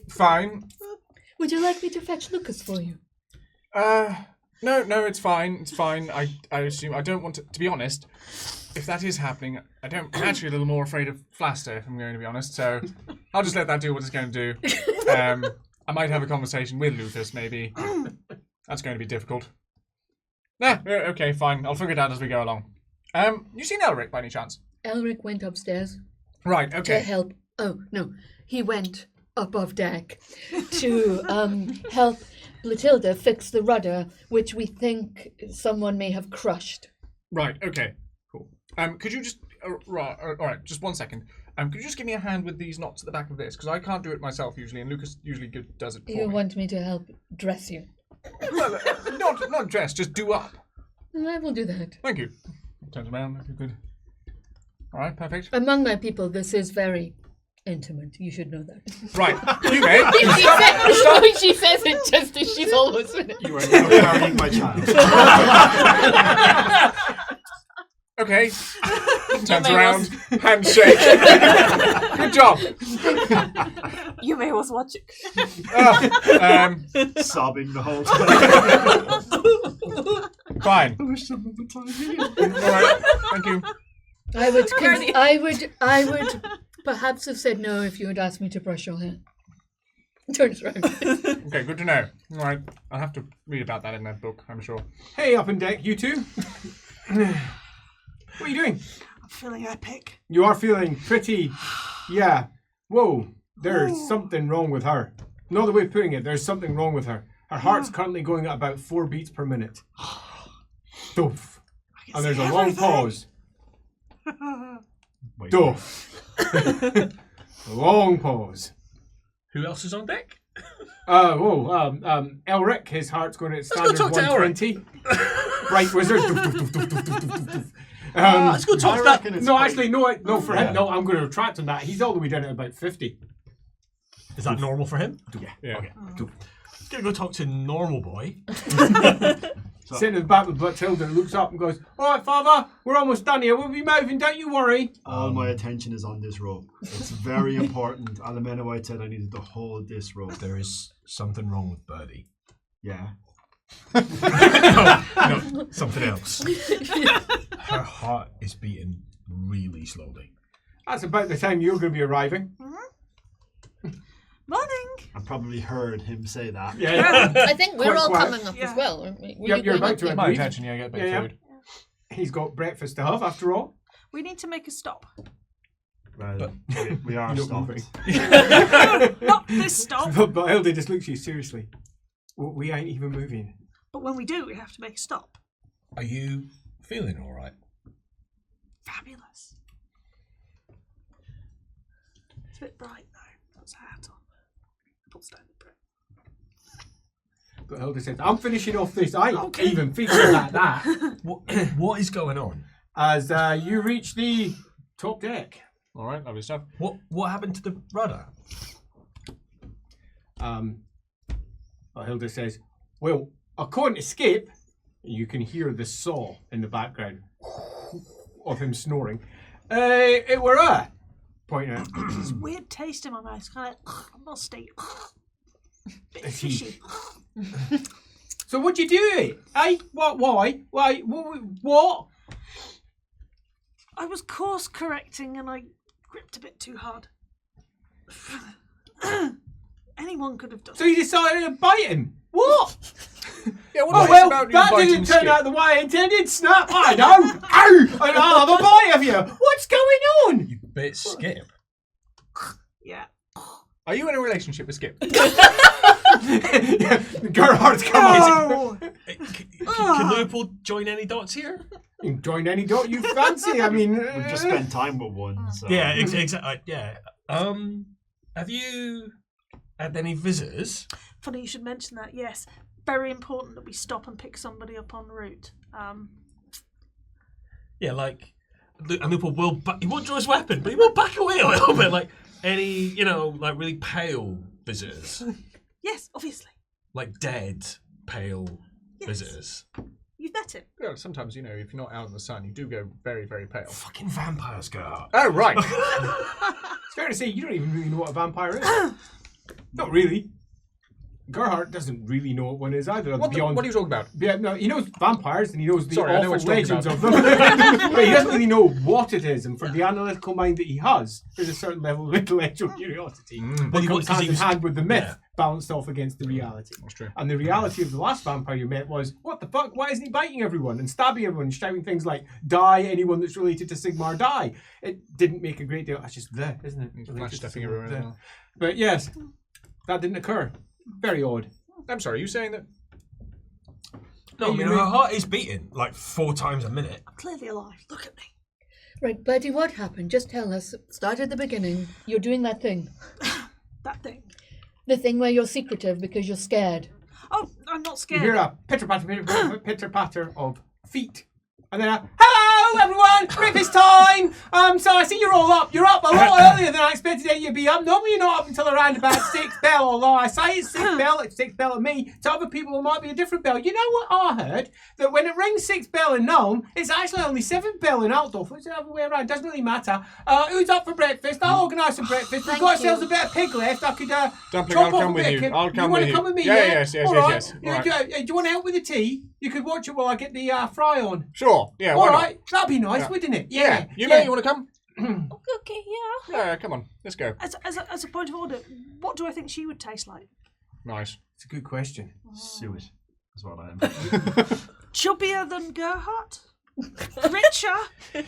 Fine.
Would you like me to fetch Lucas for you?
No, it's fine. It's fine. I assume I don't want to be honest, if that is happening, I'm actually a little more afraid of Flaster, if I'm going to be honest, so I'll just let that do what it's going to do. I might have a conversation with Lucas, maybe. That's going to be difficult. Okay, fine. I'll figure it out as we go along. You seen Elric by any chance?
Elric went upstairs.
Right, okay.
To help. Oh, no. He went above deck to help Blatilda fix the rudder, which we think someone may have crushed.
Right, okay. Cool. Could you just... all right, just 1 second. Could you just give me a hand with these knots at the back of this? Because I can't do it myself usually, and Lucas usually does it for me.
You want me to help dress you?
Well, not dress, just do up.
I will do that.
Thank you. Turns around, if you could. All right, perfect.
Among my people, this is very intimate. You should know that.
Right, you may.
She says it just as she's almost finished.
You are now carrying my child.
Okay. Turns around, handshake. Good job.
You may was watching.
Sobbing the whole time.
Fine.
I wish someone would time me.
All right, thank you.
I would perhaps have said no if you had asked me to brush your hair. Turns around.
Okay, good to know. All right, I'll have to read about that in that book, I'm sure.
Hey, up on deck, you two. What are you doing?
I'm feeling epic.
You are feeling pretty... Yeah. Whoa. There's something wrong with her. No other way of putting it. There's something wrong with her. Her heart's currently going at about 4 beats per minute. Doof. And there's a long pause.
Wait,
Doof. Long pause.
Who else is on deck?
Elric, his heart's going at standard
talk to
120. Bright wizard. Doof, doof, doof, doof, doof, doof, doof.
Let's go talk to that.
No, actually, no, for him, no, I'm going to retract on that. He's all the way down at about 50.
Is that normal for him?
Yeah.
Okay. Cool. Gonna go talk to normal boy.
Sitting in the back with Blatilda, looks up and goes, "All right, Father, we're almost done here. We'll be moving. Don't you worry."
All my attention is on this rope. It's very important. Alamena White said I needed to hold this rope.
There is something wrong with Birdie.
Yeah.
No, something else. Her heart is beating really slowly.
That's about the time you're going to be arriving.
Morning.
I probably heard him say that.
Yeah.
I think we're
Quite
all
quiet.
coming up
Yeah.
as well, aren't we? Were
Yep,
you
you're
going
about
up
to.
yet?
My attention, yeah, get a bit of
Yeah.
food.
He's got breakfast to have, after all.
We need to make a stop.
Well, we are
You're
stopped.
moving.
Not this stop,
But Hilda just looks at you seriously. We ain't even moving.
but when we do, we have to make a stop.
Are you feeling all right?
Fabulous. It's a bit bright though. Puts a hat on. Puts down the brick.
But Hilda says, "I'm finishing off this. I ain't
Okay.
even feeling like that."
What is going on?
As you reach the top deck.
All right, lovely stuff.
What happened to the rudder?
Hilda says, "Well, according to Skip," you can hear the saw in the background of him snoring. It were her. Pointing at
There's a weird taste in my mouth. It's kind of musty. Bit
Is he-
fishy.
So what'd you do? Hey, what? Why? Why? What?
I was course correcting and I gripped a bit too hard. Anyone could have done
So you decided to bite him? What?
Yeah, what
Oh well, that didn't turn out the way I intended. Snap! I know. Ow! And I'll have a bite of you. What's going on?
You bit Skip.
Yeah.
Are you in a relationship with Skip?
Gerhard's come on.
Oh!
Can Leopold join any dots here?
You can join any dot you fancy. I mean,
We've just spent time with one. So.
Yeah, exactly. Yeah. Have you had any visitors?
Funny you should mention that. Yes, very important that we stop and pick somebody up en route.
Yeah, like and Lupo will, he won't draw his weapon, but he will back away a little bit. Like any, like really pale visitors,
Yes, obviously.
like dead pale visitors.
You've met him.
Yeah, sometimes, if you're not out in the sun, you do go very, very pale.
Fucking vampires go out.
Oh, right.
It's fair to say you don't even really know what a vampire is. Not really. Gerhardt doesn't really know what one is either.
What are you talking about?
Yeah, no, he knows vampires and he knows the
Sorry, I know
awful
what you're talking
legends of them. But he doesn't really know what it is. And for the analytical mind that he has, there's a certain level of intellectual curiosity
Well,
that
he
comes
was-
hand in
he was-
hand with the myth
yeah.
balanced off against the reality.
That's true.
And the reality of the last vampire you met was, what the fuck? Why isn't he biting everyone and stabbing everyone, shouting things like, die, anyone that's related to Sigmar, die? It didn't make a great deal. That's just there, isn't it?
He's
Related
flash
to
stepping
Sigmar,
everywhere as
there.
well.
But yes, that didn't occur. Very odd.
I'm sorry, are you saying that?
No, I mean, her heart is beating like 4 times a minute.
I'm clearly alive. Look at me.
Right, Bertie, what happened? Just tell us. Start at the beginning. You're doing that thing.
That thing.
The thing where you're secretive because you're scared.
Oh, I'm not
You
scared.
hear a pitter-patter of feet. And then a, hello everyone, breakfast time! So I see you're all up. You're up a lot earlier than I expected you to be up. Normally you're not up until around about 6 bell, although I say it's 6 bell, it's 6 bell to me. To other people it might be a different bell. You know what I heard? That when it rings 6 bell in Nome, it's actually only 7 bell in Altdorf. It's the other way around, doesn't really matter. Who's up for breakfast? I'll organise some breakfast. We've got ourselves a bit of pig left. I could
Dumpling,
chop
I'll
off
come
a
with
bit
you.
of kid-
I'll come
wanna
with you.
come with me,
Yeah,
yeah?
yes,
All right.
yes. All right.
Do you want to help with the tea? You could watch it while I get the fry on.
Sure, yeah,
All
why
right, that'd be nice,
Yeah.
wouldn't it?
not? You want to come?
Okay, yeah.
Yeah, come on, let's go.
As a point of order, what do I think she would taste like?
Nice.
It's a good question.
Suet is what I am.
Chubbier than Gerhardt? Richer?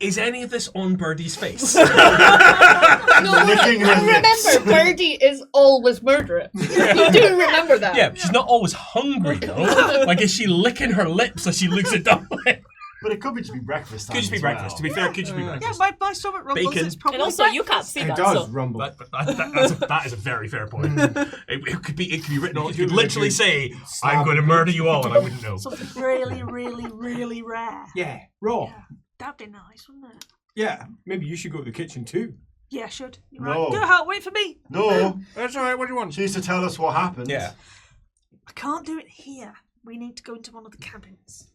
Is any of this on Birdie's face?
No,
Licking her
remember, Birdie is always murderous. You do remember that.
Yeah, she's not always hungry though. Like, is she licking her lips as she looks at Dumpling?
But it could be breakfast time.
Could just be
as
breakfast.
well.
To be fair, could just be
Yeah,
breakfast.
my stomach rumbles.
Bacon.
It's probably
And also, you can't see
It
that.
does
So.
rumble.
That is a very fair point. It could be written. You could
You're
literally
good.
say, "I'm going to murder you all," and I wouldn't know.
something really, really, really rare.
Yeah, raw.
That'd be nice, wouldn't it?
Yeah, maybe you should go to the kitchen too.
Yeah, should. You're
No.
right. Gerhardt, wait for me.
No,
That's all right, what do you want?
she needs to tell us what happened.
Yeah.
I can't do it here. We need to go into one of the cabins.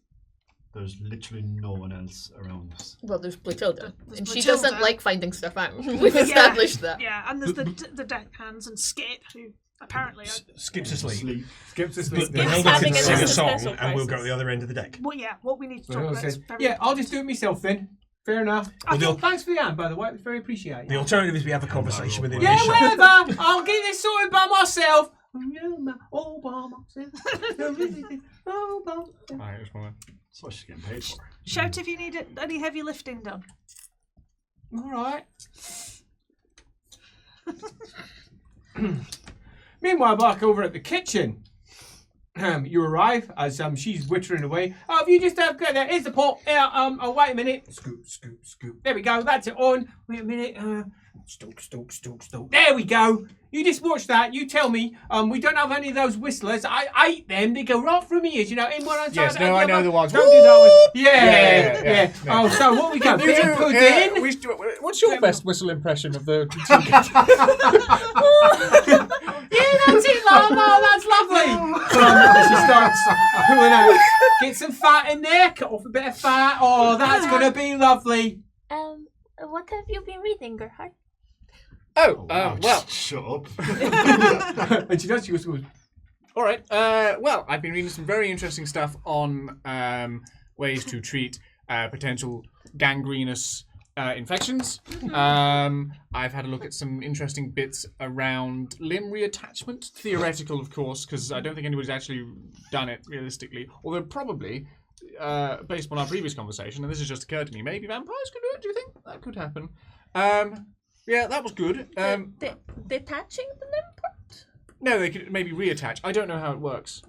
There's literally no one else around us.
Well, there's Blatilda.
There's
And she
Blatilda.
doesn't like finding stuff out. We've established that.
Yeah, and there's the deckhands and Skip, who apparently...
Skips asleep.
Sleep.
Skips to
But
sleep.
Hilda
having
can
an
sing a
existential
song, and we'll go to
crisis.
the other end of the deck.
Well, yeah, what we need to
Well,
talk
Hilda
about is
says,
very
yeah, I'll just do it myself then. Fair enough.
Well,
Thanks for the hand, by the way. It was very appreciated.
The alternative is we have a conversation with the
Yeah,
initial.
whatever. I'll get this sorted by myself. All by myself. All by myself.
Alright, just one.
That's what she's getting paid for.
Shout if you need any heavy lifting done.
All right. Meanwhile, back over at the kitchen, you arrive as she's wittering away. Oh, if you just got there, here's the pot. Yeah, oh, wait a minute. Scoop, scoop, scoop. There we go. That's it on. Wait a minute. Stoke, stoke, stoke, stoke. There we go. You just watch that. You tell me. We don't have any of those whistlers. I ate them. They go right through my ears. You know, in one
Yes,
side,
no,
out
I
the
know
other.
the ones.
Don't do that one. Yeah,
Yeah.
Oh, so what we got? Bit of pudding.
What's your best whistle impression of the...
Yeah, that's it, Llama. That's lovely. She starts pulling out. Get some fat in there. Cut off a bit of fat. Oh, that's gonna be lovely.
What have you been reading, Gerhardt?
well,
Shut up.
And she does. She goes.
all right. Well, I've been reading some very interesting stuff on ways to treat potential gangrenous infections. I've had a look at some interesting bits around limb reattachment. Theoretical, of course, because I don't think anybody's actually done it realistically. Although probably, based on our previous conversation, and this has just occurred to me, maybe vampires could do it. Do you think that could happen? Yeah, that was good.
Detaching the limb part?
No, they could maybe reattach. I don't know how it works,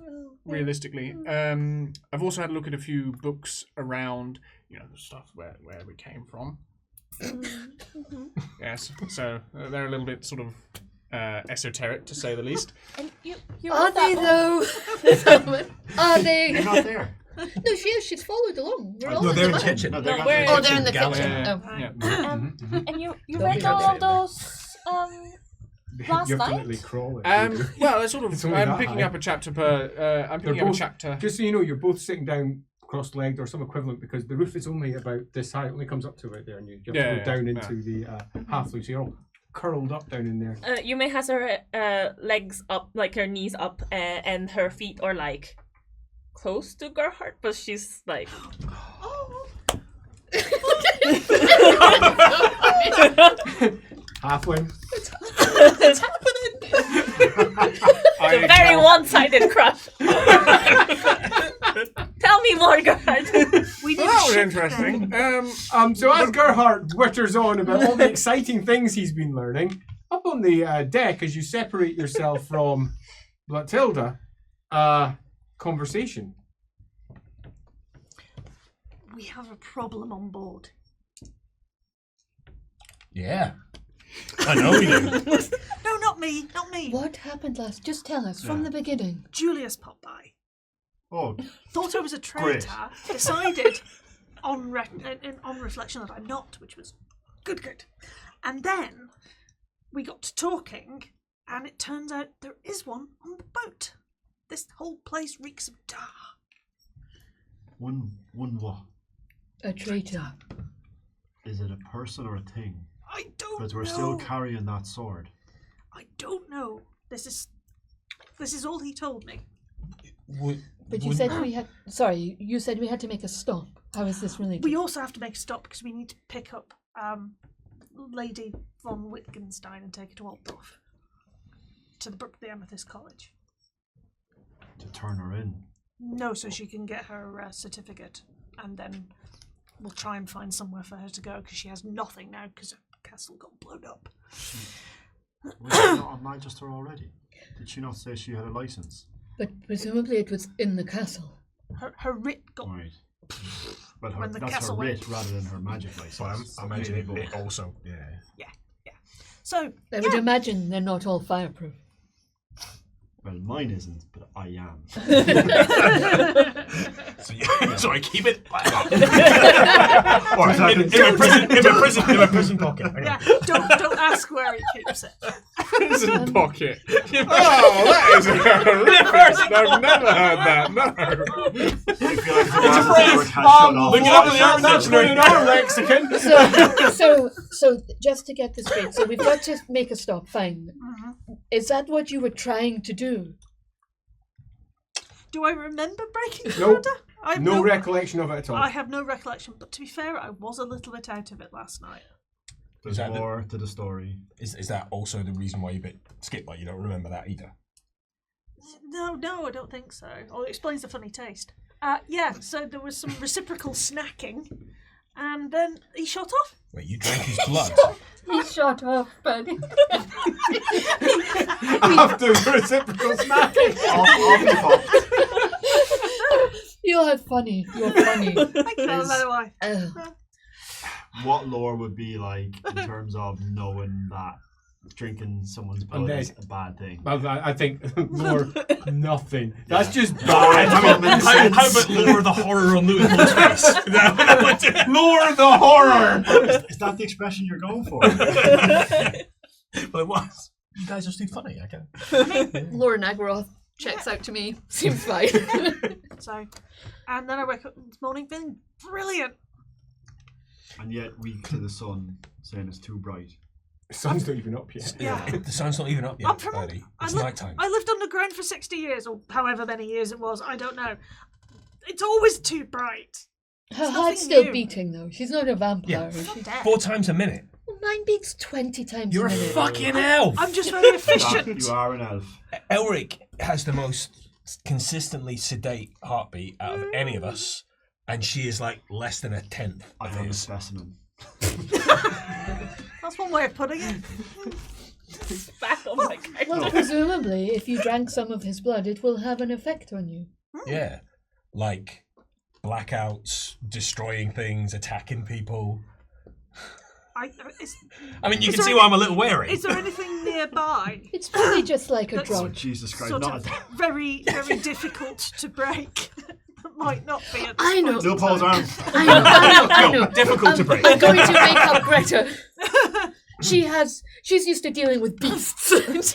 realistically. I've also had a look at a few books around, the stuff where we came from. Yes, so they're a little bit sort of esoteric, to say the least.
And you
Are
read that
they
one?
though? Are they?
You're not there.
No, she is. She's followed along. We're all
No,
in
they're in
the
the
van.
kitchen.
No,
No, we're-
Oh, they're in the
Galley.
kitchen.
Yeah,
Oh.
yeah.
And you
Don't
read
be
all
afraid.
of those last
You have to
night?
literally crawl it.
Well, it's sort of.
It's only
I'm
that
picking
high.
up a chapter per. I'm picking
They're
up a
both-
chapter.
Just so you know, you're both sitting down cross-legged or some equivalent because the roof is only about this high. It only comes up to right there, and you have
Yeah,
to
yeah,
go down
yeah.
into the halfling. So you're all curled up down in there.
Yume has her legs up, like her knees up, and her feet are like close to Gerhardt, but she's like.
Halfling.
It's a very one-sided crush. Tell me more, Gerhardt.
We need
Well, that
to
was
shift
interesting.
So as Gerhardt witters on about all the exciting things he's been learning, up on the deck as you separate yourself from Blatilda, conversation.
We have a problem on board.
Yeah. I know we do.
No, not me, not me.
What happened last? Just tell us from the beginning.
Julius popped by.
Oh,
Thought I was a
Great.
traitor. Decided on reflection that I'm not, which was good. And then we got to talking, and it turns out there is one on the boat. This whole place reeks of tar.
one what?
A traitor.
Is it a person or a thing?
I don't
Because we're
know.
still carrying that sword.
I don't know. This is all he told me.
But you said we had. Sorry, you said we had to make a stop. How is this related?
We also have to make a stop because we need to pick up Lady von Wittgenstein and take her to Altdorf to the Amethyst College.
To turn her in.
No, so she can get her certificate, and then we'll try and find somewhere for her to go because she has nothing now because her castle got blown up.
Was she not on Manchester already? Did she not say she had a license?
But presumably it was in the castle.
Her writ got.
Right. Well,
When the
that's
castle
her writ
went.
rather than her magic license.
So I imagine
Maybe
it
both.
also. Yeah.
So
I would imagine they're not all fireproof.
Well, mine isn't, but I am.
So I keep it
Or
in my prison pocket. Hang on.
yeah, don't ask where he keeps it.
Prison pocket. Oh, that is horrific. I've never heard that. No.
I feel like the
It's a
word
phrase.
has shut off.
Look it up in the Urban Dictionary in our lexicon.
So just to get this straight, so we've got to make a stop. Fine. Is that what you were trying to do?
Do I remember breaking the
Nope.
order? I have
No recollection of it at all.
I have no recollection, but to be fair, I was a little bit out of it last night.
There's
that the-
more to the story.
Is that also the reason why you bit skip? Like you don't remember that either?
No, I don't think so. Oh, it explains the funny taste. Yeah, so there was some reciprocal snacking, and then he shot off.
Wait, you drank his blood?
He shot off, buddy.
After the reciprocal smacking.
Off he popped.
You're funny. You're funny.
I can't know why.
What lore would be like in terms of knowing that drinking someone's blood is a bad thing?
Well, I think more nothing. That's just bad.
I mean,
How about lower the horror on Louis Hall's face?
Lower the horror.
Is that the expression you're going for?
Well, it was. You guys are still funny. I can.
Laura Nagroth checks out to me. Seems fine.
So, and then I wake up this morning feeling brilliant.
And yet weak to the sun, saying it's too bright.
The sun's not even up yet.
Yeah.
The sun's not even up
I'm
yet,
from-
buddy. It's
I li-
night time.
I lived underground for 60 years, or however many years it was. I don't know. It's always too bright.
Her
It's
heart's
nothing
still
new.
beating though. She's not a vampire.
Yeah.
Is she?
Dead.
4 times a minute.
Well, mine beats 20 times
You're
a
a
minute.
fucking elf.
I'm just very efficient.
You are an elf.
Elric has the most consistently sedate heartbeat out of any of us, and she is like less than a tenth
I
of
have a
his.
specimen.
That's one way of putting it.
Back on my character.
Well, presumably, if you drank some of his blood, it will have an effect on you.
Yeah, like blackouts, destroying things, attacking people. I mean, you
Is
can
there
see why I'm a little wary.
Is there anything nearby?
It's probably just like a
That's
Oh,
drug.
Jesus Christ.
Sort
Not
of very, very difficult to break. might not be at this
I know.
point
Still
in
Paul's
time.
arm.
I know.
Difficult to break.
I'm going to make up Greta. She's used to dealing with beasts.
I'm not.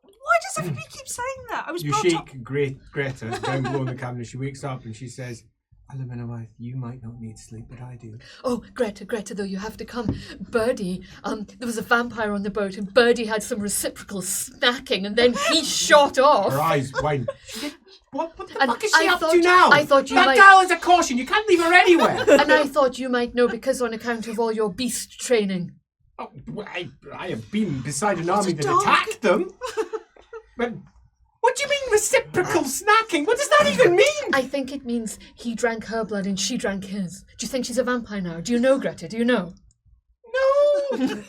Why does everybody keep saying that? I was
You
brought up.
shake Greta down below in the cabinet. She wakes up and she says, "Alumina wife, you might not need sleep, but I do."
Oh, Greta, though, you have to come. Birdie, there was a vampire on the boat, and Birdie had some reciprocal snacking, and then he shot off.
Her eyes widen. What the
And
fuck is she
I
up to
thought-
now?
I thought you
that
might-
girl is a caution. You can't leave her anywhere.
And I thought you might know because on account of all your beast training.
Oh, I have been beside an army that
dog.
attacked them. But what do you mean reciprocal snacking? What does that even mean?
I think it means he drank her blood and she drank his. Do you think she's a vampire now? Do you know, Greta? Do you know?
No.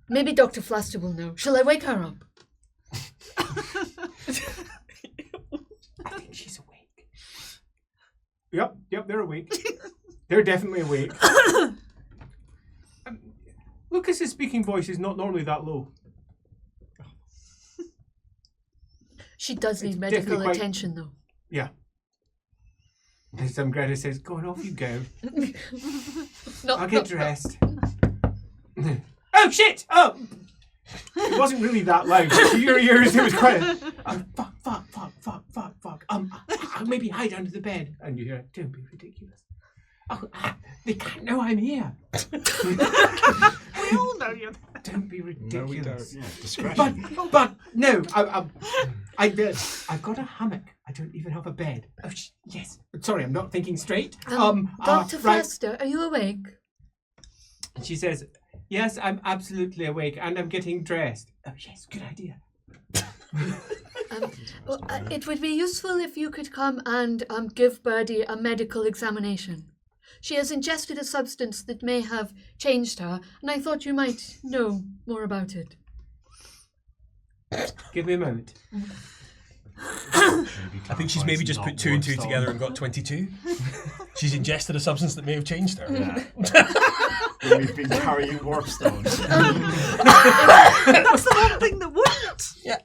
Maybe Dr. Flaster will know. Shall I wake her up?
I think she's awake. Yep, they're awake. They're definitely awake. Lucas's speaking voice is not normally that low.
She does need
It's
medical
definitely quite-
attention, though.
Yeah. And some Greta says, "Go on, off you go. I'll get dressed." Oh shit! Oh, it wasn't really that loud. To your ears, it was quite. Fuck. I'll maybe hide under the bed. And you hear, "Don't be ridiculous." Oh, they can't know I'm here.
We all know you're.
Don't be ridiculous.
No, we don't.
Yeah, discretion.
But no, I've got a hammock. I don't even have a bed. Oh yes. Sorry, I'm not thinking straight.
Dr.
Right.
Flaster, are you awake?
And she says, "Yes, I'm absolutely awake, and I'm getting dressed." Oh yes, good idea.
It would be useful if you could come and give Birdie a medical examination. She has ingested a substance that may have changed her, and I thought you might know more about it.
Give me a moment.
I think she's maybe just put two and two together and got 22. She's ingested a substance that may have changed her.
Yeah. We've been carrying warp stones.
That's the one thing that wouldn't.
Yeah.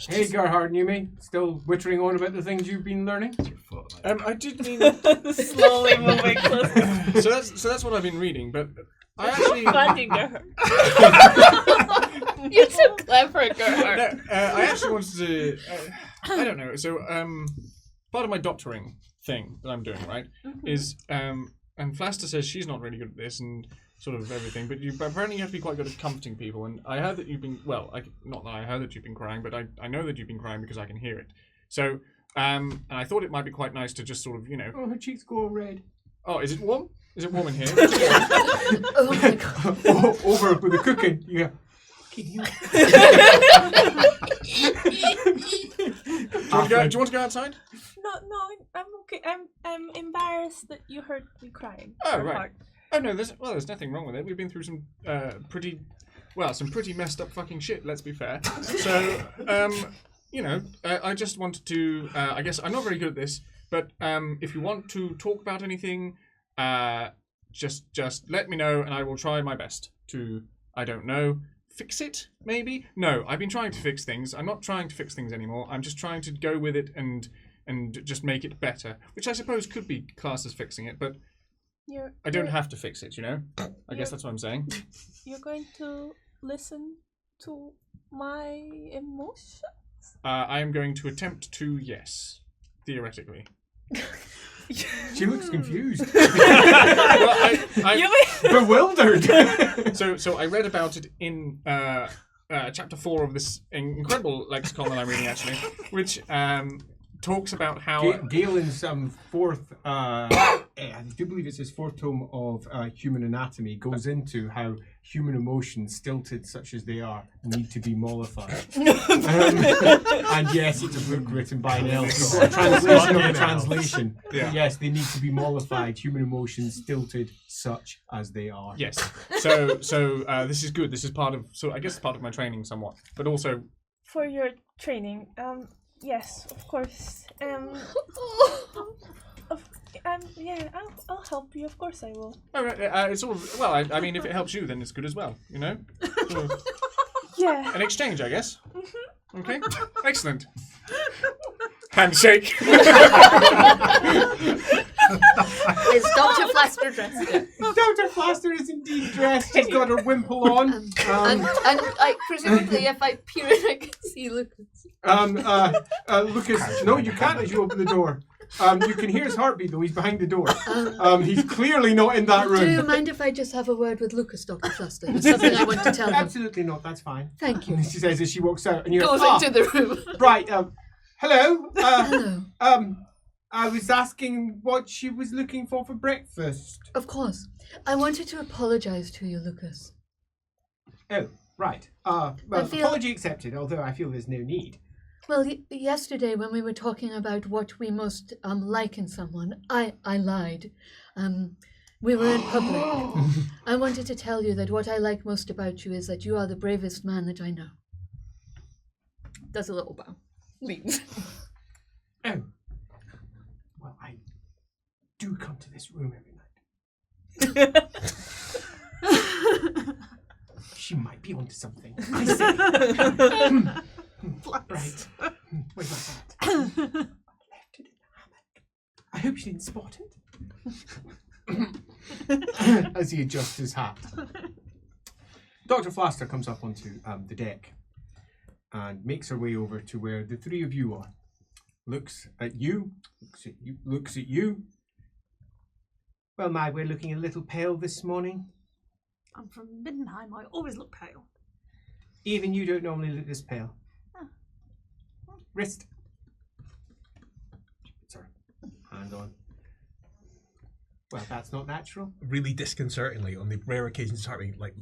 Hey, Gerhard Newman, still wittering on about the things you've been learning?
I did mean.
Slowly moving closer.
so that's what I've been reading, but I actually.
Funny girl.
You're so clever, Gerhard.
No, I actually wanted to. I don't know. So, part of my doctoring thing that I'm doing, right, is and Flaster says she's not really good at this and sort of everything, but apparently you have to be quite good at comforting people. And I heard that you've been not that I heard that you've been crying, but I know that you've been crying because I can hear it. So, and I thought it might be quite nice to just sort of
Oh, her cheeks go all red.
Oh, is it warm? Is it warm in here?
Oh my god.
Over with the cooking. Yeah.
Do you want to go outside?
No, I'm okay. I'm embarrassed that you heard me crying.
Oh,
Or
right.
hard.
Oh no, there's nothing wrong with it. We've been through some pretty messed up fucking shit. Let's be fair. So, I just wanted to. I guess I'm not very good at this, but if you want to talk about anything, just let me know, and I will try my best to. I don't know. Fix it, maybe? No, I've been trying to fix things. I'm not trying to fix things anymore. I'm just trying to go with it and just make it better, which I suppose could be classed as fixing it, but I don't have to fix it, I guess that's what I'm saying.
You're going to listen to my emotions?
I am going to attempt to, yes, theoretically.
She looks confused.
Well,
Bewildered.
So I read about it in chapter 4 of this incredible lexicon that I'm reading, actually, which talks about how
Galen's fourth, I do believe it's his fourth tome of Human Anatomy, goes into how human emotions, stilted such as they are, need to be mollified. And yes, it's a book written by an elf. It's got a translation of a translation.
Yeah.
Yes, they need to be mollified. Human emotions, stilted such as they are.
yes. So this is good. This is part of I guess part of my training somewhat, but also
For your training, yes, of course. Yeah, I'll help you. Of course, I will.
oh, right, it's all well. I mean, if it helps you, then it's good as well. Sort of
Yeah.
an exchange, I guess. Okay, excellent. Handshake.
Is Dr. Flaster dressed yet?
Dr. Flaster is indeed dressed. She's got her wimple on.
And like presumably, if I peer in, I can see Lucas.
Lucas, no, you can't as you open the door. You can hear his heartbeat though. He's behind the door. He's clearly not in that room.
Do you mind if I just have a word with Lucas, Dr. Fluster? There's something I want to tell him.
Absolutely not. That's fine.
Thank you.
She says as she walks out, and you're
Goes into the room.
right. Hello.
Hello.
I was asking what she was looking for breakfast.
Of course. I wanted to apologize to you, Lucas.
Oh, right. Well, apology accepted. Although I feel there's no need.
Well, yesterday when we were talking about what we most like in someone, I lied. We were in public. I wanted to tell you that what I like most about you is that you are the bravest man that I know. Does a little bow. Leaves.
Oh. Well, I do come to this room every night. She might be onto something. I say. Right. Where's my hat? I left it in the hammock. I hope she didn't spot it. As he adjusts his hat. Dr. Flaster comes up onto the deck and makes her way over to where the three of you are. Looks at you, looks at you. Well, we're looking a little pale this morning.
I'm from Middenheim. I always look pale.
Even you don't normally look this pale. Wrist. Sorry. Hand on. Well, that's not natural.
Really disconcertingly, on the rare occasions starting like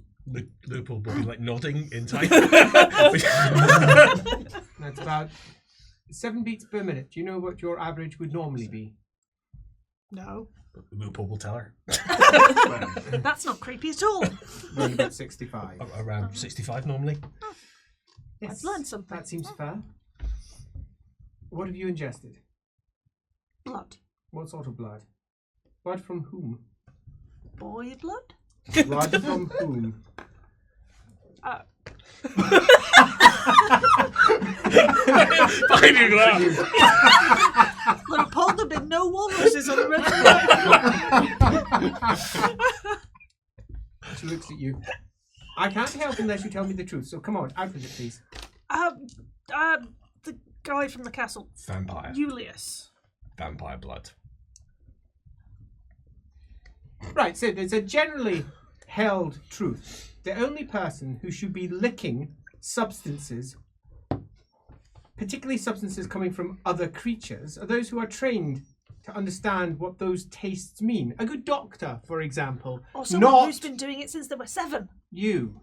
Leopold will be like nodding in time.
That's about 7 beats per minute. Do you know what your average would normally be?
No.
Leopold will tell her.
That's not creepy at all.
Around about 65.
Around 65 normally.
Yes,
I've learned something.
that seems fair. What have you ingested?
Blood.
What sort of blood? Blood from whom?
Boy blood?
Blood from whom?
Finding that.
Leopold, there have been no walruses on the record.
She looks at you. I can't help unless you tell me the truth, so come on, out with it, please.
The guy from the castle.
Vampire.
Julius.
Vampire blood.
Right, so there's a generally held truth. The only person who should be licking substances, particularly substances coming from other creatures, are those who are trained to understand what those tastes mean. A good doctor, for example.
Or someone
not
who's been doing it since they were 7.
you.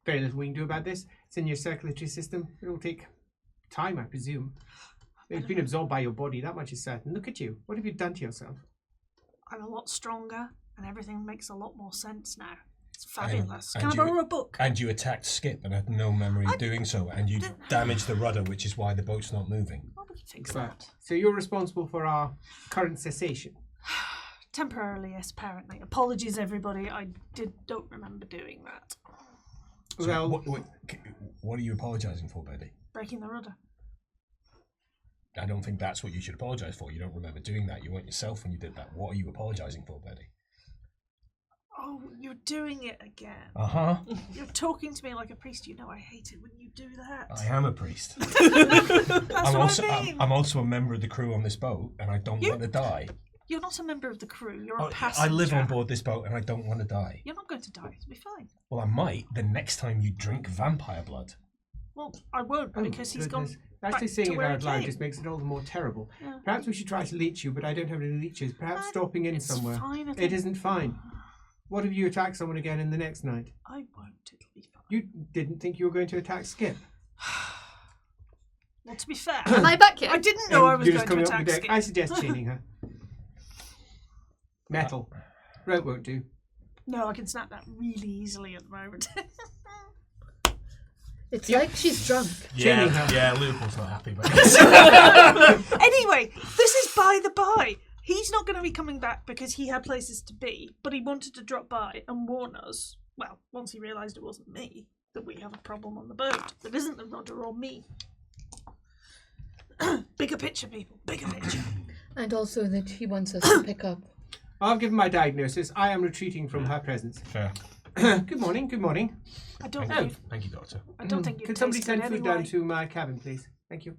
Very little we can do about this. It's in your circulatory system. It'll take time, I presume. It's been absorbed by your body, that much is certain. Look at you. What have you done to yourself?
I'm a lot stronger, and everything makes a lot more sense now. It's fabulous.
And
Can I
you-
borrow a book?
And you attacked Skip and had no memory of doing so, and you damaged the rudder, which is why the boat's not moving.
Well, we can fix
Right.
that.
So you're responsible for our current cessation.
Temporarily, yes, apparently. Apologies, everybody. I don't remember doing that.
So
Well,
what are you apologising for, Betty?
Breaking the rudder.
I don't think that's what you should apologise for. You don't remember doing that. You weren't yourself when you did that. What are you apologising for, Betty?
Oh, you're doing it again.
Uh-huh.
You're talking to me like a priest. You know I hate it when you do that.
I am a priest.
That's
I'm
what
also
I mean.
I'm also a member of the crew on this boat, and I don't want to die.
You're not a member of the crew. You're a
I
passenger.
live on board this boat, and I don't want to die.
You're not going to die. It'll be fine.
Well, I might the next time you drink vampire blood.
Well, I won't because he's
goodness.
gone.
Actually,
back
saying
to
it
where he
out loud
came.
just makes it all the more terrible.
Yeah.
Perhaps we should try to leech you, but I don't have any leeches. Perhaps stopping in
It's
somewhere.
fine, I
It
think.
isn't fine. What if you attack someone again in the next night?
I won't. It'll be fine.
You didn't think you were going to attack Skip.
Well, to be fair,
Am I back yet?
I didn't know I was
You're just
going
coming
to
up
attack
the deck. I
Skip.
suggest chaining her. Metal. Rope won't do.
No, I can snap that really easily at the moment.
It's like she's drunk.
Chaining her.
Yeah, Leopold's not happy about this.
Anyway, this is by the by. He's not going to be coming back because he had places to be, but he wanted to drop by and warn us well, once he realised it wasn't me, that we have a problem on the boat that isn't the rudder or me. Bigger picture, people. Bigger picture.
And also that he wants us to pick up.
I've given my diagnosis. I am retreating from her presence.
Fair.
Good morning. Good morning.
I don't
Oh.
think.
Thank you, Doctor.
I don't think you.
Could somebody send food down to my cabin, please? Thank you.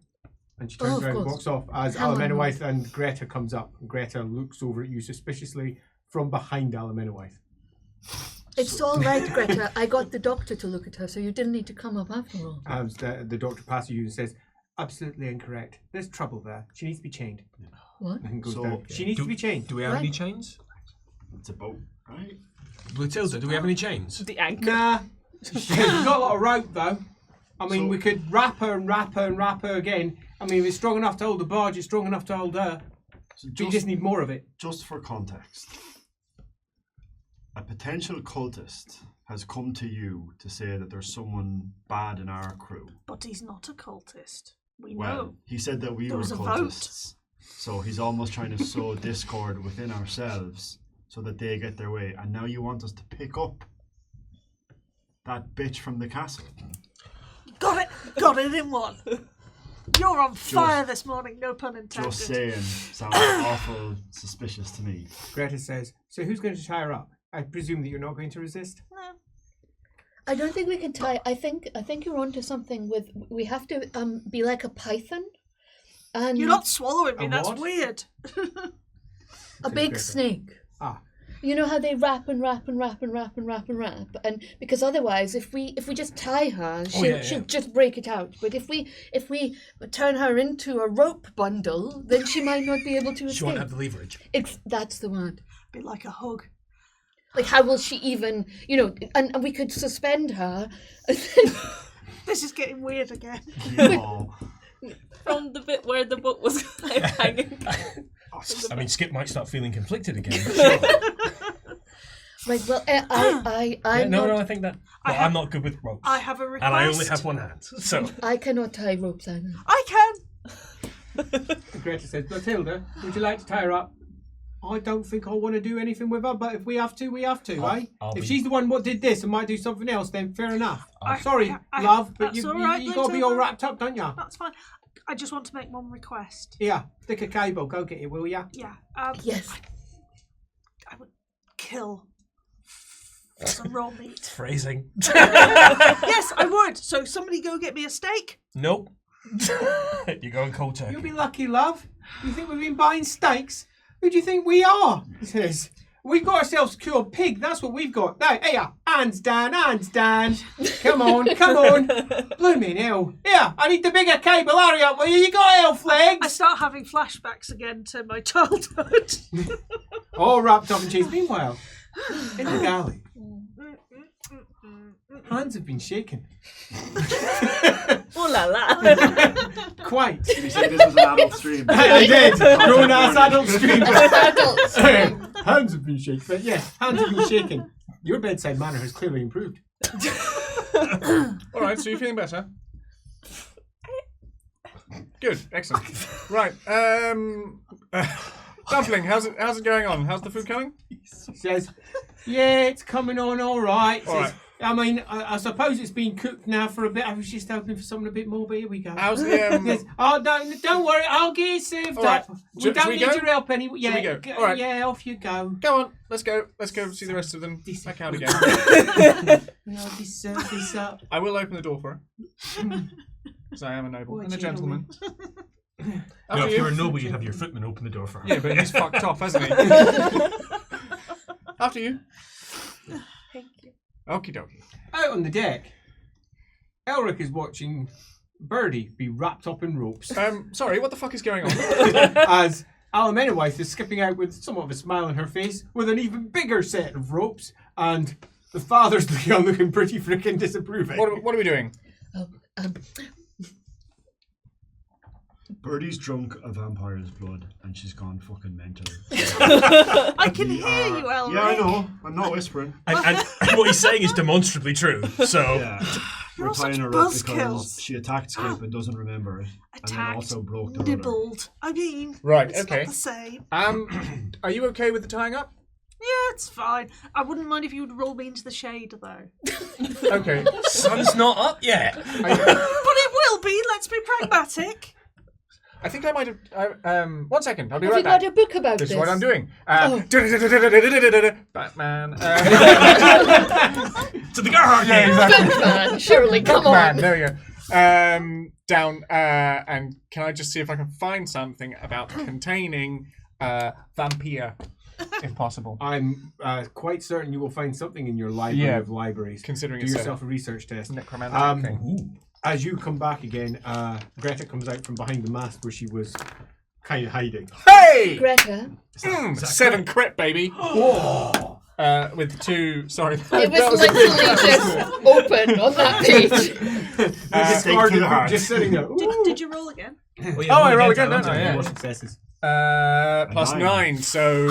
And she turns
of
around and
course.
walks off as
Hang on.
Alamenowithe and Greta comes up. And Greta looks over at you suspiciously from behind Alamenowithe.
It's all right, Greta. I got the doctor to look at her, so you didn't need to come up after all.
As the doctor passes you and says, absolutely incorrect. There's trouble there. She needs to be chained.
What?
And goes
So-
down. She needs to be chained.
Do we have
Right.
any chains?
It's a boat, right?
Matilda, do we have any chains?
The anchor.
Nah. She's got a lot of rope though. I mean,
So-
we could wrap her and wrap her and wrap her again. I mean, if it's strong enough to hold the barge, it's strong enough to hold her.
So
We just need more of it.
just for context, a potential cultist has come to you to say that there's someone bad in our crew.
But he's not a cultist. We
Well,
know.
he said that we
There
were
was a vote.
cultists. So he's almost trying to sow discord within ourselves so that they get their way. And now you want us to pick up that bitch from the castle.
Got it. Got it in one. You're on fire this morning. No pun intended.
Just saying, sounds awful suspicious to me.
Greta says, so who's going to tie her up? I presume that you're not going to resist?
No.
I don't think we can tie. I think you're onto something with. We have to be like a python, and
You're not swallowing me.
A
That's
what?
weird.
a big
Greta.
snake.
Ah.
You know how they wrap and wrap and wrap and wrap and wrap and wrap, and because otherwise, if we just tie her, she'll just break it out. But if we turn her into a rope bundle, then she might not be able to escape.
She won't have the leverage.
That's the word.
Be like a hug.
Like, how will she even, and we could suspend her.
This is getting weird again.
No.
From the bit where the boat was hanging.
I mean, Skip might start feeling conflicted again.
Right, well,
Yeah,
I'm
no,
not,
I think that.
I
Well,
have-
I'm not good with ropes.
I have a request.
and I only have one hand. So.
I cannot tie ropes either.
I can.
And Greta says, Matilda, would you like to tie her up? I don't think I want to do anything with her, but if we have to, we have to, eh?
I'll
If
be-
she's the one what did this and might do something else, then fair enough.
I-
Sorry,
I-
love, but
that's
you
all right,
got to be all
Matilda.
wrapped up, don't you?
That's fine. I just want to make one request.
Yeah, stick a cable, go get it, will ya?
Yeah.
Yes.
I would kill for some raw meat.
Phrasing.
Yes, I would. So somebody go get me a steak.
Nope. You're going cold turkey.
You'll be lucky, love. You think we've been buying steaks? Who do you think we are? He says. We've got ourselves cured pig, that's what we've got. Now, here, hands down. Come on. Blooming hell. Here, I need the bigger cable, hurry up, will you? You got elf
I
legs.
start having flashbacks again to my childhood.
All wrapped up in cheese. Meanwhile, in the galley, hands have been shaken.
Oh la la.
Quite.
You said this was an adult stream.
I did. Grown ass adult scream.
Adults.
Hands have been shaken. But yeah, hands have been shaken. Your bedside manner has clearly improved.
All right, so you're feeling better? Good, excellent. Right, Dumpling, how's it going on? How's the food coming?
Says, yeah, it's coming on all right.
All right.
I mean, I suppose it's been cooked now for a bit. I was just hoping for something a bit more, but here we go.
How's the
Yes. Oh, don't worry, I'll get it served
All right.
up. We
Should
don't
we
need
go?
your help anymore. Yeah,
we go? All right.
Yeah, off you go.
Go on, let's go see the rest of them. Back out again.
I'll be served this up.
I will open the door for her. Because I am a noble and a gentleman.
Well,
After
if
you.
you're a noble, you'd have your footman open the door for her.
Yeah, but he's fucked off, hasn't he? After you.
Thank you.
Okie dokie.
Out on the deck, Elric is watching Birdie be wrapped up in ropes
Sorry, what the fuck is going on?
as Alamenowithe is skipping out with somewhat of a smile on her face with an even bigger set of ropes, and the father's looking pretty freaking disapproving.
What are we doing?
Oh,
Birdie's drunk a vampire's blood and she's gone fucking mental.
I can hear you, Elric.
Yeah, I know. I'm not whispering.
And what he's saying is demonstrably true. So
Yeah.
You're
We're tying
such
her up because
buzzkills.
she attacked Skip and doesn't remember it. And then
Attacked,
also broke the rudder.
nibbled. I mean,
Right,
it's
okay.
not the same.
Are you okay with the tying up?
Yeah, it's fine. I wouldn't mind if you would roll me into the shade, though.
Okay.
Sun's not up yet.
But it will be. Let's be pragmatic.
I think I might have. 1 second. I'll be
Have
right
you
back.
got a book about
This
this?
is what I'm doing. Batman.
To the Gerhardt
Yeah,
game.
exactly.
Bookman, surely, come
Batman.
on.
There we go. Down. And can I just see if I can find something about containing vampire, if possible?
I'm quite certain you will find something in your library
Yeah.
of libraries.
Considering
Do
it's
yourself a research test.
necromantic thing.
As you come back again, Greta comes out from behind the mast where she was kind of hiding.
Hey!
Greta,
7 crit, baby.
Whoa!
With 2. Sorry.
it was literally just open on that page.
Discard to the heart.
Just sitting there.
Did you roll again?
I roll again, don't I? Yeah.
More successes.
Plus 9, so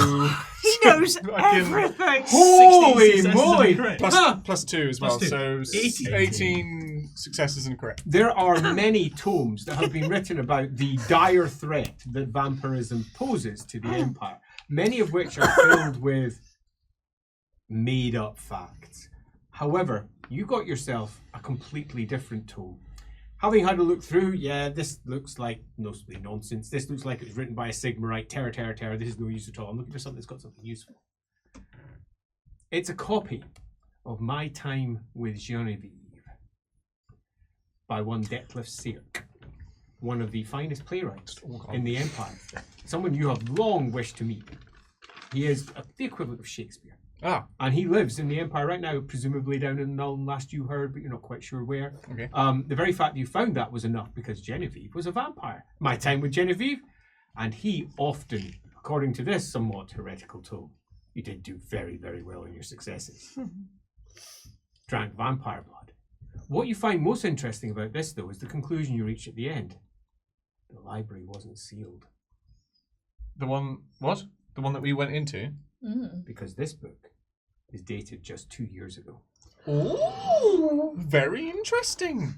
He knows
I can-
everything.
Holy
successes
moly!
and a crit.
plus 2 as well.
Plus 2.
So
18.
18 successes and a crit.
There are many tomes that have been written about the dire threat that vampirism poses to the Empire, many of which are filled with made-up facts. However, you got yourself a completely different tome. Having had a look through, yeah, this looks like mostly nonsense. This looks like it's written by a Sigmarite. Terror. This is no use at all. I'm looking for something that's got something useful. It's a copy of My Time with Genevieve by one Detlef Sierck, one of the finest playwrights in the Empire. Someone you have long wished to meet. He is the equivalent of Shakespeare.
Ah,
And he lives in the Empire right now, presumably down in Nuln, last you heard, but you're not quite sure where.
okay.
The very fact you found that was enough because Genevieve was a vampire. My Time with Genevieve. And he often, according to this somewhat heretical tome, you did do very, very well in your successes. Drank vampire blood. What you find most interesting about this, though, is the conclusion you reach at the end. The library wasn't sealed
The one, what? The one that we went into?
because this book is dated just 2 years ago.
Oh, very interesting.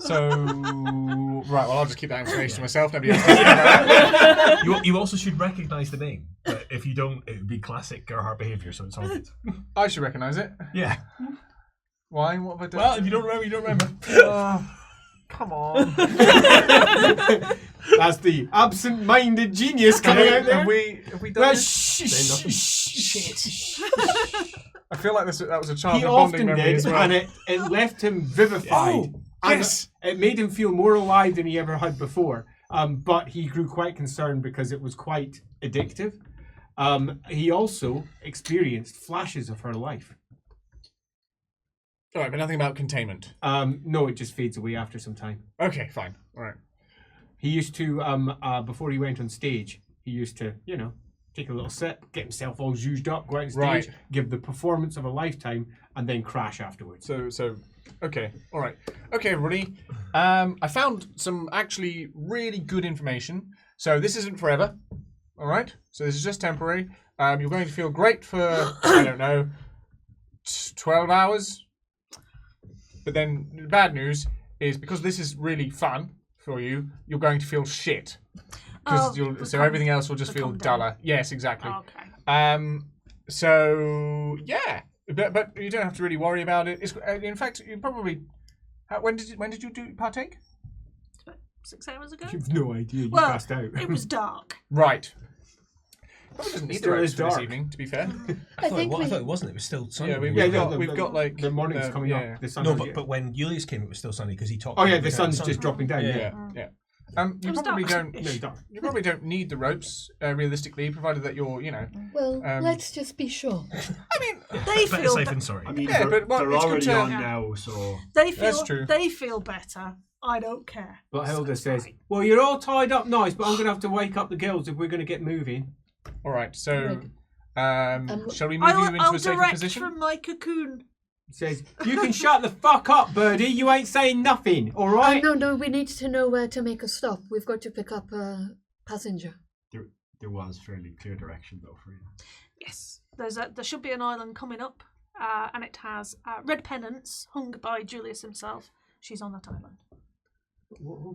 So, right, well, I'll just keep that information to myself. Nobody else has to know that.
You also should recognise the name. But if you don't, it would be classic Gerhardt behaviour, so it's all good.
I should recognise it.
Yeah.
Why? What have I done?
Well, if you don't remember, you don't remember.
Come on.
That's the absent-minded genius coming out there.
Have we done
Well,
this?
shh.
I feel like that was a childhood
He
bonding
often
memory
did,
as well.
and it left him vivified.
Oh,
And
yes.
it made him feel more alive than he ever had before. But he grew quite concerned because it was quite addictive. He also experienced flashes of her life.
All right, but nothing about containment.
No, it just fades away after some time.
Okay, fine. All right.
He used to, before he went on stage, he used to, take a little sip, get himself all zhuzhed up, go out on stage,
Right.
give the performance of a lifetime, and then crash afterwards.
So, okay, all right, okay, everybody. I found some actually really good information. So this isn't forever, all right. So this is just temporary. You're going to feel great for I don't know, 12 hours. But then the bad news is because this is really fun for you, you're going to feel shit. So everything else will just feel duller. Yes, exactly.
Okay.
So yeah, but you don't have to really worry about it. It's, in fact, you probably. When did you partake?
6 hours ago?
You've no idea. You
Well,
passed out.
it was dark.
Right. Probably doesn't need the
Still
ropes
is
for this
dark.
evening. To be fair.
I think
I thought it wasn't. It was still sunny.
Yeah, we've got like
the morning's coming
yeah.
up. The sun
No,
is-
but when Julius came, it was still sunny because he talked.
oh yeah,
about
the sun's just dropping down.
Yeah. You
was
probably
dark.
don't.
No, dark.
You probably don't need the ropes realistically, provided that you're,
Well,
Um,
let's just be sure.
I mean,
They
Better
feel
safe
be-
than sorry.
I mean,
Yeah,
they're,
but, well,
they're
it's good
already
to-
on now, so
they feel
That's true.
They feel better. I don't care.
But Hilda says, "Well, you're all tied up nice, but I'm going to have to wake up the guilds if we're going to get moving."
all right. So,
Right.
shall we move you into
I'll
a safer
direct
position?
from my cocoon.
Says, "You can shut the fuck up, Birdie. You ain't saying nothing. All right."
No, we need to know where to make a stop. We've got to pick up a passenger.
there was fairly clear direction though for you.
Yes, there should be an island coming up, and it has red pennants hung by Julius himself. She's on that island.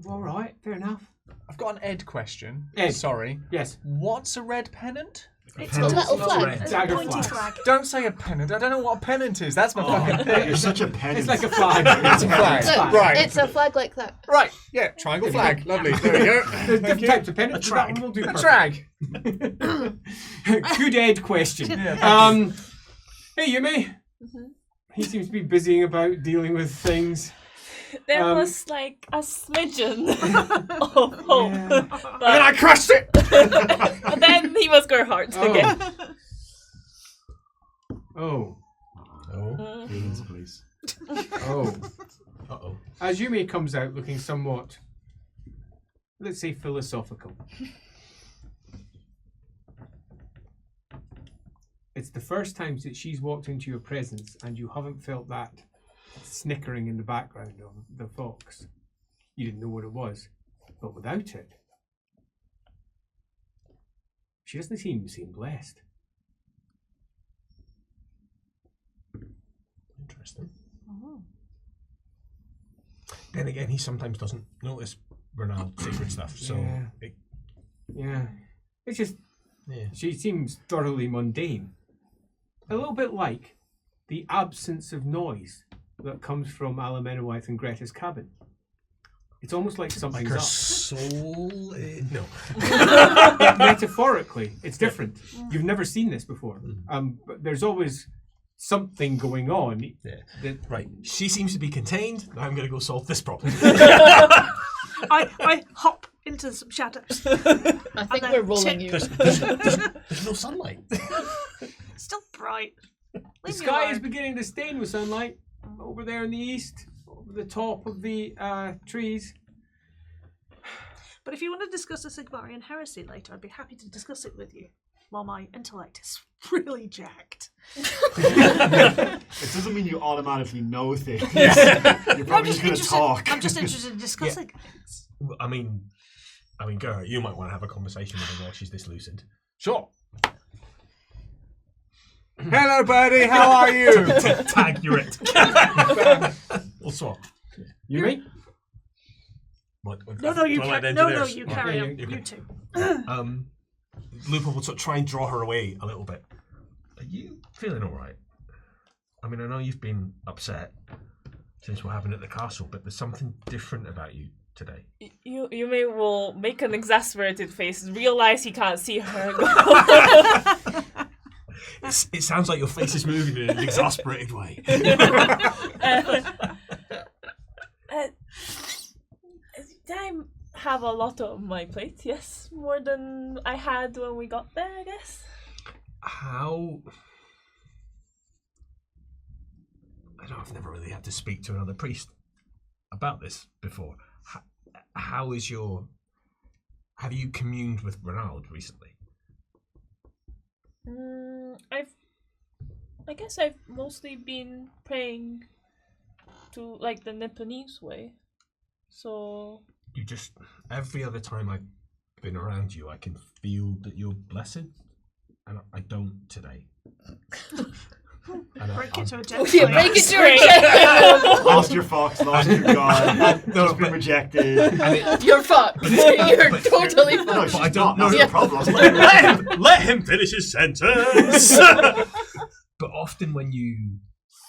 All right, fair enough.
I've got an Ed question.
Ed.
Sorry.
Yes.
What's a red pennant?
It's
A little flag.
red.
Dagger
pointy
flag.
flag.
Don't say a pennant. I don't know what a pennant is. That's my fucking thing.
You're such a pedant.
It's like a flag.
It's a flag.
Look,
Right.
it's a flag like that.
Right. Yeah. Triangle flag. Lovely. There we go.
There's different types of pennants.
A
That
trag.
one will do
A
perfect.
trag.
Good Ed question. Hey, Yumi. He seems to be busying about dealing with things.
There
Um,
was like a smidgen of hope.
Yeah.
And then I crushed it.
But then he was Gerhardt
Oh.
again.
Oh.
Oh.
Beans, please.
Oh.
Uh-oh.
As Yumi comes out looking somewhat, let's say, philosophical. It's the first time that she's walked into your presence and you haven't felt that snickering in the background of the fox. You didn't know what it was, but without it, she doesn't seem blessed.
Interesting. Then again, he sometimes doesn't notice Ronald's secret stuff, so
Yeah. Yeah. It's just,
yeah.
she seems thoroughly mundane. A little bit like the absence of noise that comes from Alamenowithe and Greta's cabin. It's almost like
Like
something's
her
up.
soul. No.
Metaphorically, it's different. You've never seen this before. But there's always something going on.
Yeah.
That,
Right. She seems to be contained. Now I'm going to go solve this problem.
I hop into some shadows.
I think
then
we're rolling
tip.
you.
There's no sunlight.
Still bright.
the
Leave me
sky is
alone.
beginning to stain with sunlight over there in the east, over the top of the trees.
But if you want to discuss the Sigmarian heresy later, I'd be happy to discuss it with you. While my intellect is really jacked.
It doesn't mean you automatically know things. You're
I'm
probably
just
just going to
interested.
talk.
I'm just interested in discussing things.
I mean, Gerhard, you might want to have a conversation with her while she's this lucid.
Sure. Hello, Birdie. How are you?
Tag, you're it. We'll swap.
Yumi?
What,
No, you
do I let
carry. No,
engineers?
you
Right.
carry
Yeah,
on.
you-
You two.
Lupin will sort of try and draw her away a little bit. Are you feeling all right? I mean, I know you've been upset since what happened at the castle, but there's something different about you today.
You may will make an exasperated face, realize he can't see her.
It sounds like your face is moving in an exasperated way.
I have a lot on my plate, yes. More than I had when we got there, I guess.
How? I know I've never really had to speak to another priest about this before. How is your? Have you communed with Ronald recently?
I guess I've mostly been praying to like the Nipponese way. So
You just every other time I've been around you, I can feel that you're blessed, and I don't today.
Break it to a
Oh,
gentle.
yeah, break it to her chest.
Lost your fox, lost your god,
No,
just been
but-
rejected.
You're fucked. You're
but-
totally
No,
fucked.
she's
I don't
not.
know.
That's the problem.
let him finish his sentence. But often when you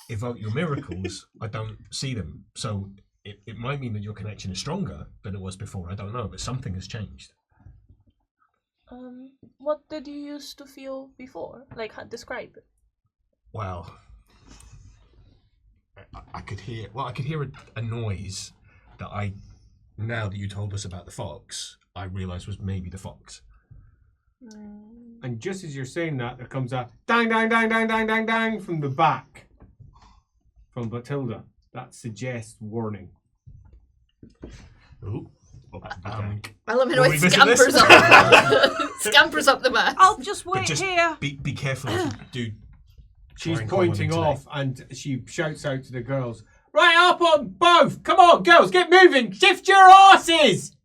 evoke your miracles, I don't see them. So it might mean that your connection is stronger than it was before. I don't know, but something has changed.
what did you used to feel before? Like, describe it.
Well, I could hear. Well, I could hear a noise that now that you told us about the fox, I realised was maybe the fox.
And just as you're saying that, there comes a dang, dang, dang, dang, dang, dang, dang from the back. From Batilda. That suggests warning.
Ooh.
Eleminoid
revisit
scampers
this?
up. Scampers up the mast.
I'll just wait
But just
here.
be careful if you do.
She's
try and call on him
pointing
today.
off and she shouts out to the girls, right up on both! Come on, girls, get moving! Shift your horses!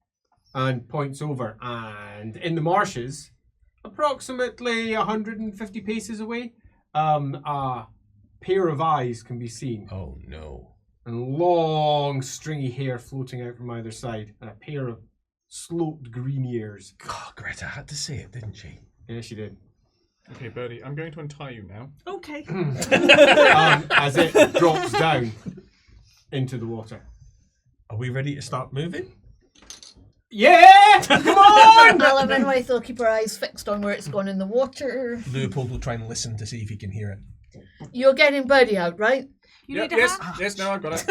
And points over. And in the marshes, approximately 150 paces away, a pair of eyes can be seen.
Oh no.
And long stringy hair floating out from either side. And a pair of sloped green ears.
God, Greta had to see it, didn't she?
Yeah, she did.
Okay, Birdie, I'm going to untie you now.
Okay.
As it drops down into the water.
Are we ready to start moving?
Yeah! Come on!
I'll have anyway, they'll keep our eyes fixed on where it's gone in the water.
Leopold will try and listen to see if he can hear it.
You're getting Birdie out, right?
You need a
yes,
hat?
yes, no, I've got it.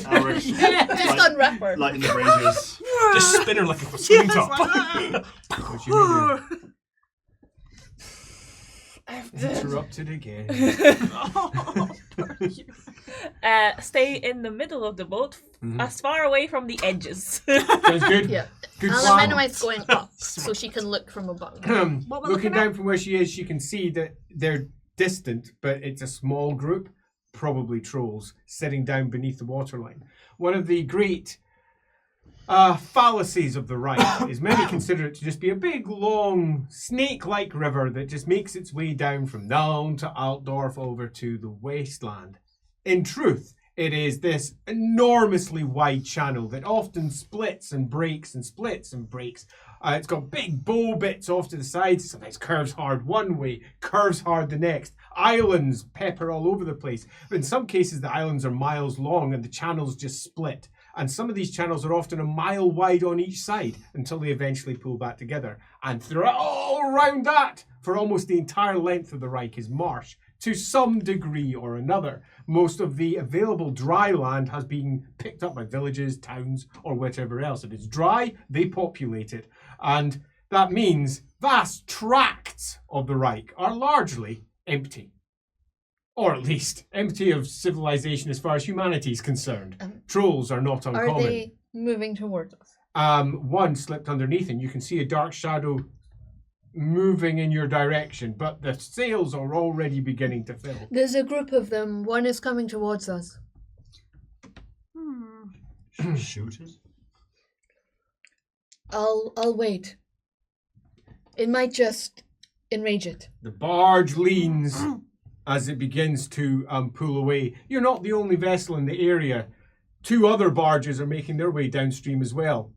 Alex,
Just unwrap her.
lighting the branches.
Just spin her like a swing top.
Which you may do. Interrupted again.
Stay in the middle of the boat, as far away from the edges.
Sounds good.
Yeah.
Good
I'll
plan.
have anyway's going up so she can look from above.
What we're
Looking
looking
down
at?
from where she is, she can see that they're distant, but it's a small group, probably trolls, sitting down beneath the waterline. One of the great fallacies of the rite is many consider it to just be a big, long, snake-like river that just makes its way down from Nuln to Altdorf over to the wasteland. In truth, it is this enormously wide channel that often splits and breaks and splits and breaks. It's got big bow bits off to the sides, sometimes curves hard one way, curves hard the next. Islands pepper all over the place. But in some cases, the islands are miles long and the channels just split. And some of these channels are often a mile wide on each side until they eventually pull back together. And throughout all around that, for almost the entire length of the Reich, is marsh to some degree or another. Most of the available dry land has been picked up by villages, towns, or whatever else. If it's dry, they populate it. And that means vast tracts of the Reich are largely empty. Or at least empty of civilization as far as humanity is concerned. Trolls are not uncommon.
Are they moving towards us?
One slipped underneath and you can see a dark shadow moving in your direction, but the sails are already beginning to fill.
There's a group of them. One is coming towards us.
Shoot it.
I'll wait. It might just enrage it.
The barge leans as it begins to pull away. You're not the only vessel in the area. 2 other barges are making their way downstream as well.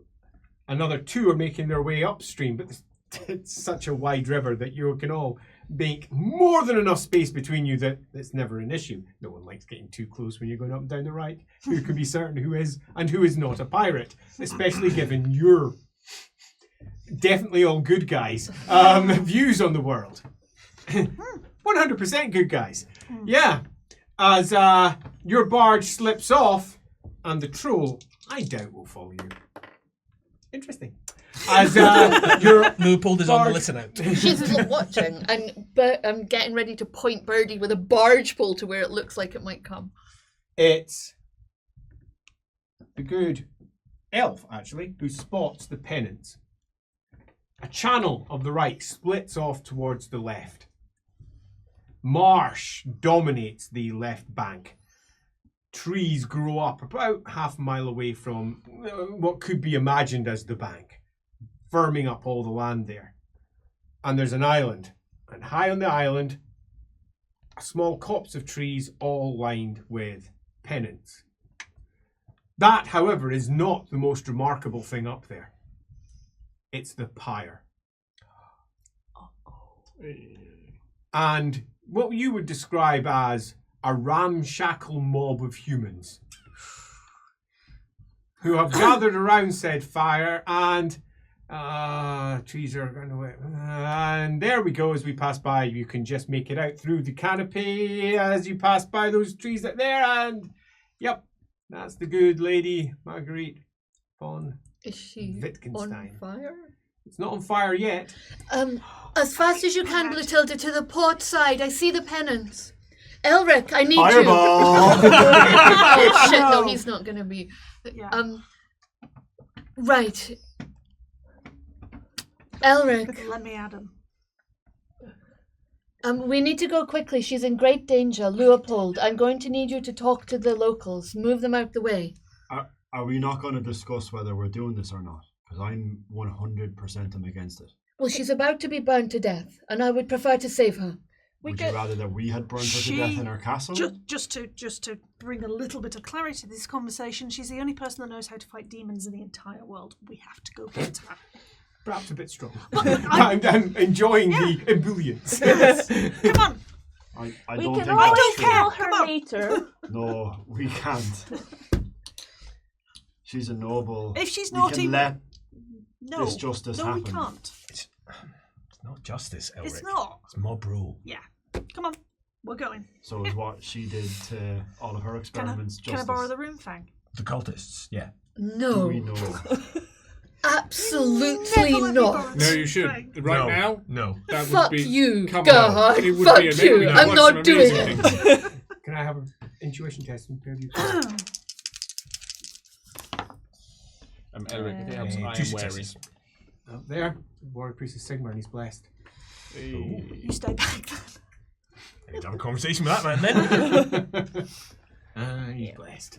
Another 2 are making their way upstream, but it's such a wide river that you can all make more than enough space between you that it's never an issue. No one likes getting too close when you're going up and down the right. Who can be certain who is and who is not a pirate, especially given your definitely all good guys views on the world. 100% good guys. Yeah. As your barge slips off and the troll, I doubt, will follow you. Interesting. As your
Leopold is on the
barge-
listen out.
She's watching, and I'm getting ready to point Birdie with a barge pole to where it looks like it might come.
It's the good elf, actually, who spots the pennants. A channel of the right splits off towards the left. Marsh dominates the left bank. Trees grow up about half a mile away from what could be imagined as the bank, firming up all the land there. And there's an island, and high on the island, a small copse of trees all lined with pennants. That, however, is not the most remarkable thing up there. It's the pyre. And what you would describe as a ramshackle mob of humans who have gathered around said fire and trees are going away. And there we go. As we pass by, you can just make it out through the canopy as you pass by those trees that there. And yep, that's the good lady Marguerite von
Is she
Wittgenstein.
on fire?
It's not on fire yet.
As fast as you can, Blatilda, to the port side. I see the pennants. Elric, I need you.
Fireball!
Oh shit! No, he's not gonna be.
Yeah.
Right. Elric,
Let me at him.
we need to go quickly. She's in great danger. Leopold, I'm going to need you to talk to the locals. Move them out the way.
Are we not going to discuss whether we're doing this or not? Because I'm 100% am against it.
Well, she's about to be burned to death, and I would prefer to save her.
Would you rather that we had burnt her to death in our castle?
Just to bring a little bit of clarity to this conversation, she's the only person that knows how to fight demons in the entire world. We have to go get her.
perhaps a bit strong. I'm enjoying the ebullience.
Come on.
I
We
don't
can
think
I
always
don't
that's
care.
tell
Come
her
on.
later.
No, we can't. She's a noble.
If she's
we
naughty,
can let
no,
this justice
no,
happen.
we can't.
It's not justice, Elric.
It's not.
It's mob rule.
Yeah. Come on, we're going.
So is what she did to all of her experiments
Can I
justice?
borrow the room, Fang?
The cultists, yeah.
Do
No,
we know?
absolutely
Never let me
not.
borrow
No,
the
you should.
Fang.
Right
No.
now,
No.
that would
Fuck
be.
you,
Come
Gerhard.
on. It would
Fuck
be amazing.
you.
We
I'm
watch
not
some
doing
amazing
it.
things.
Can I have an intuition test from pair of you?
Elric, if it helps,
Uh,
I am
2
wary.
successes.
Up there, Warrior Priest is Sigmar and he's blessed.
You stay back then.
I need to have a conversation with that man then.
He's blessed.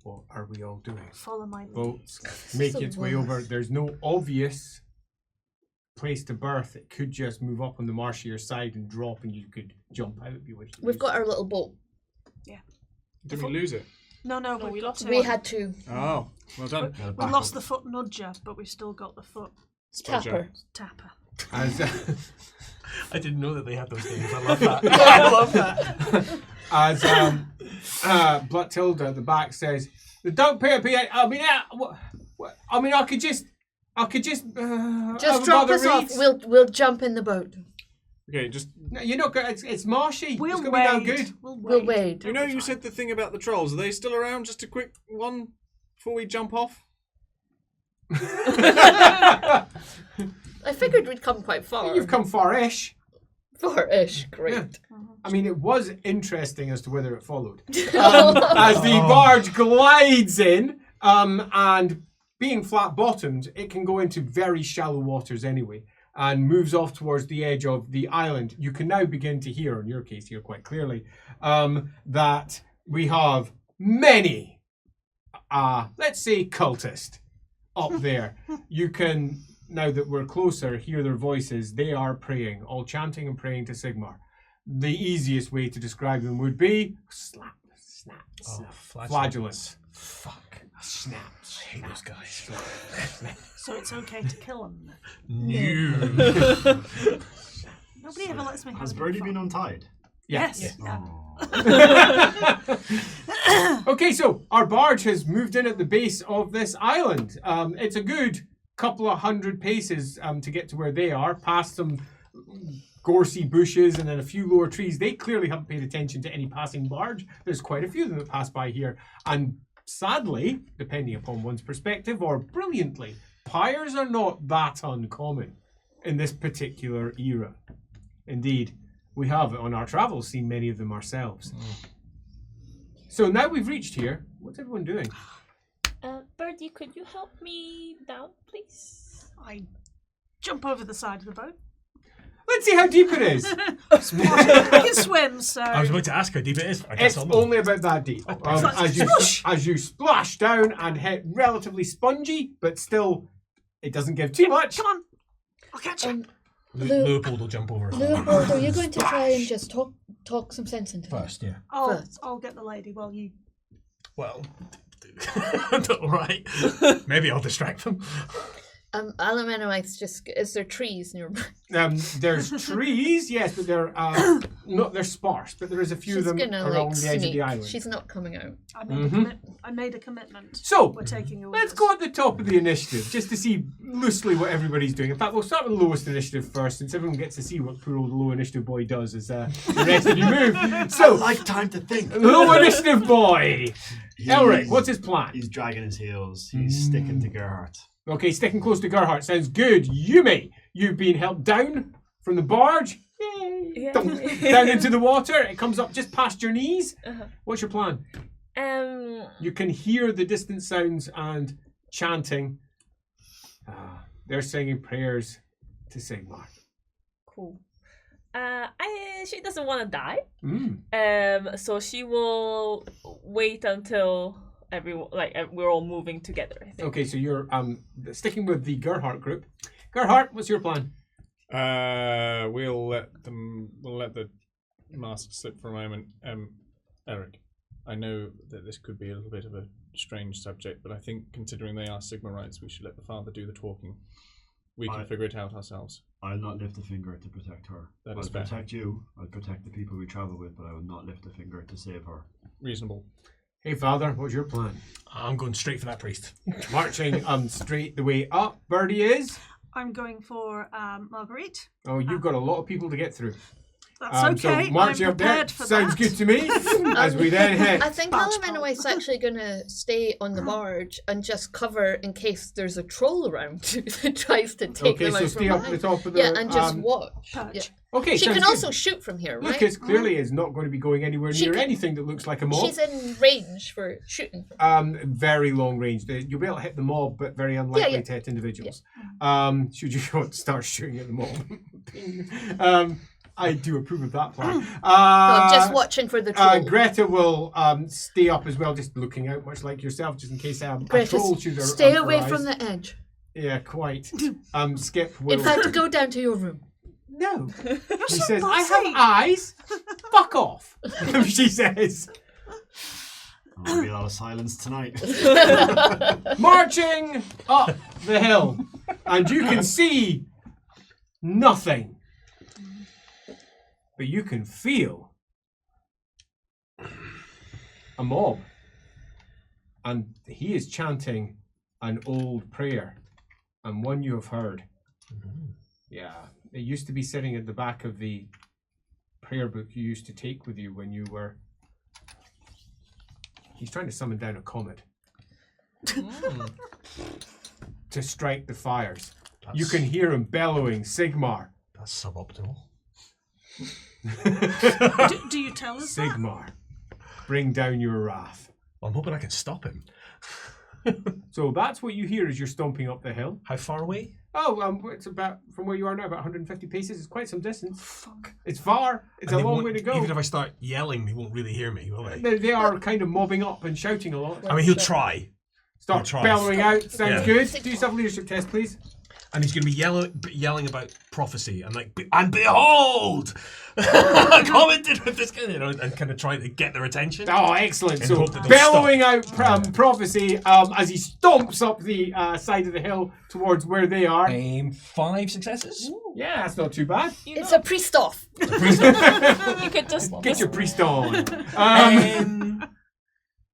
What are we all doing?
Follow my lead.
Boats make
the
its way over.
worst.
There's no obvious place to berth. It could just move up on the marshier side and drop, and you could jump out if you wish.
We've got our little boat.
Did we lose it?
No,
we
we
lost
lost
We had to
Oh, well done.
We lost the foot nudger, but we've still got the foot
tap her.
tapper.
As,
I didn't know that they had those things. I love that. I love that.
as Bloodtilda at the back says, "Don't pay a PA. I mean, I could just
Just
have
drop
another
us off.
read.
We'll jump in the boat.
Okay, just.
No, you're not good. It's marshy.
We'll
it's gonna
wade.
be no good.
We'll wade.
You know, you said the thing about the trolls. Are they still around? Just a quick one before we jump off.
I figured we'd come quite far.
You've come far-ish.
Far-ish. Great.
Yeah. I mean, it was interesting as to whether it followed. As the barge glides in, and being flat-bottomed, it can go into very shallow waters anyway, and moves off towards the edge of the island. You can now begin to hear, in your case here quite clearly, that we have many, let's say, cultists up there. You can, now that we're closer, hear their voices. They are praying, all chanting and praying to Sigmar. The easiest way to describe them would be slap, snap, snap, flatulence.
Fuck.
Snap.
I hate those guys.
So it's okay to kill them.
New.
Nobody ever lets me have
Has
any
Birdie
fun.
been untied?
Yes.
Okay, so our barge has moved in at the base of this island. It's a good couple of 100 paces to get to where they are, past some gorsy bushes and then a few lower trees. They clearly haven't paid attention to any passing barge. There's quite a few of them that pass by here. And sadly, depending upon one's perspective, or brilliantly, pyres are not that uncommon in this particular era. Indeed, we have on our travels seen many of them ourselves. So now we've reached here, what's everyone doing?
Birdie, could you help me down, please?
I jump over the side of the boat.
Let's see how deep it is.
I can swim, so
I was about to ask how deep it is. I guess
It's
I'll know.
only about that deep. As you splash down and hit relatively spongy, but still, it doesn't give too much.
come on. I'll catch you.
Leopold will jump over
Leopold, are you going to try and just talk some sense into him?
first, yeah.
I'll get the lady while you.
Well, all right. Maybe I'll distract them.
Alamenoites just, is there trees nearby?
There's trees, yes, but they're they're sparse. But there is a few
She's
of them
gonna
around
like
the edge of
sneak.
the island.
She's not coming out.
I made a commitment.
So
We're taking your
let's
orders.
go at the top of the initiative just to see loosely what everybody's doing. In fact, we'll start with the lowest initiative first, since everyone gets to see what poor old low initiative boy does as the rest of you move. So,
Like time to think.
low initiative boy, Elric, what's his plan?
He's dragging his heels. He's sticking to Gerhardt.
Okay, sticking close to Gerhardt sounds good. Yumi, you've been helped down from the barge. Yay.
Yeah.
Down into the water. It comes up just past your knees. What's your plan? You can hear the distant sounds and chanting. They're singing prayers to Sigmar.
Cool. She doesn't want to die.
Mm.
So she will wait until everyone, we're all moving together, I think.
Okay, so you're sticking with the Gerhardt group. Gerhardt, what's your plan?
We'll let the mask slip for a moment. Eric. I know that this could be a little bit of a strange subject, but I think considering they are Sigma rights, we should let the father do the talking. We can figure it out ourselves.
I'll not lift a finger to protect her.
That
I'll
is fair.
protect you. I'll protect the people we travel with, but I will not lift a finger to save her.
Reasonable.
Hey, Father, what's your plan?
I'm going straight for that priest.
Marching straight the way up. Birdie is?
I'm going for Marguerite.
Oh, you've got a lot of people to get through.
That's okay.
So marching
I'm
up there
prepared for
sounds
that.
good to me. As we then head.
I think
Barge
Aluminoway's actually going to stay on the barge and just cover in case there's a troll around that tries to take
Okay,
them
so
out
stay
from
up at the
behind.
top of the.
Yeah, and just watch.
Perch.
Yeah.
Okay,
She
sounds
can
good.
also shoot from here, right?
Lucas clearly is not going to be going anywhere
She
near
can-
anything that looks like a mob.
She's in range for shooting. From.
Very long range. You'll be able to hit the mob, but very unlikely
Yeah.
to hit individuals. Should you want to start shooting at the mob? I do approve of that plan.
No, I'm just watching for the troll.
Greta will stay up as well, just looking out, much like yourself, just in case a
Greta,
troll should
stay away
arise.
from the edge.
Yeah, quite. Skip will.
In fact, go down to your room.
no.
You're
She
so
says,
bossy.
"I have eyes. Fuck off." She says.
There'll be a lot of silence tonight.
Marching up the hill, and you can see nothing, but you can feel a mob, and he is chanting an old prayer, and one you have heard. Yeah, it used to be sitting at the back of the prayer book you used to take with you when you were. He's trying to summon down a comet to strike the fires. You can hear him bellowing, Sigmar.
That's suboptimal.
Do you tell us that?
Sigmar, bring down your wrath.
Well, I'm hoping I can stop him.
So that's what you hear as you're stomping up the hill.
How far away?
Oh, it's about, from where you are now, about 150 paces. It's quite some distance. Fuck. It's far. It's
And
a
they
long
won't-
way to go.
Even if I start yelling, they won't really hear me, will they?
They are kind of mobbing up and shouting a lot.
I mean, he'll try.
Start
He'll try.
bellowing out. Sounds
Yeah.
good. Do yourself a leadership test, please.
And he's going to be yelling about prophecy and like, and behold, I commented with this guy, and kind of trying to get their attention.
Oh, excellent.
In
So,
hope that they'll
bellowing out prophecy as he stomps up the side of the hill towards where they are.
5 successes.
Yeah, that's not too bad.
It's a priest off.
You could just
Get your priest on.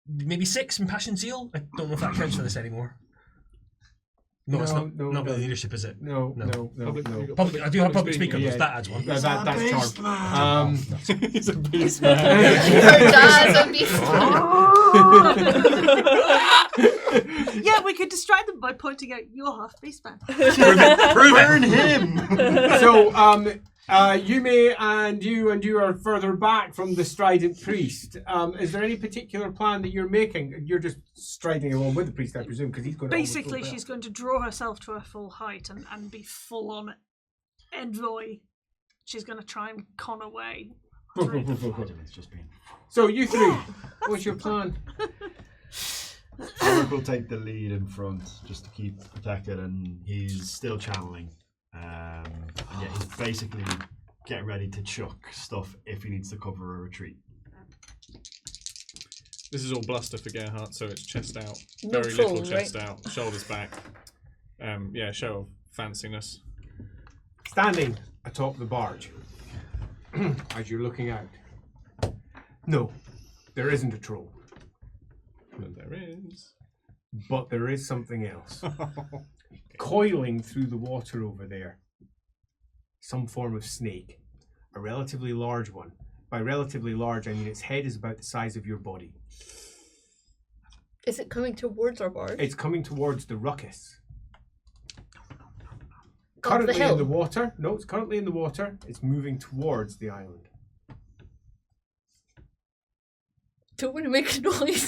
Maybe 6 in Passion Zeal. I don't know if that counts for this anymore. No, it's not.
no,
Not
no.
really leadership, is it?
No.
Public, I do have public speaking,
yeah.
but that adds one.
That's charm.
He's a beast.
Her dad's a beast.
Yeah, we could distract them by pointing out you're half beastman.
Burn him!
So, Yume and you are further back from the strident priest. Is there any particular plan that you're making? You're just striding along with the priest, I presume, because he's going to.
Basically, she's going to draw herself to her full height and be full on envoy. She's going to try and con away.
It's just been.
So you three, what's your plan?
Eric will take the lead in front just to keep protected, and he's still channeling. Yeah, he's basically getting ready to chuck stuff if he needs to cover a retreat.
This is all bluster for Gerhardt, so it's chest out.
No
Very
troll,
little chest
right?
out, shoulders back. Yeah, show of fanciness.
Standing atop the barge, as you're looking out. No, there isn't a troll,
But there is.
but there is something else. Coiling through the water over there. Some form of snake. A relatively large one. By relatively large, I mean its head is about the size of your body.
Is it coming towards our barge?
It's coming towards the ruckus.
Up the
Currently
hill.
in the water. No, it's currently in the water. It's moving towards the island.
Don't want to make a noise.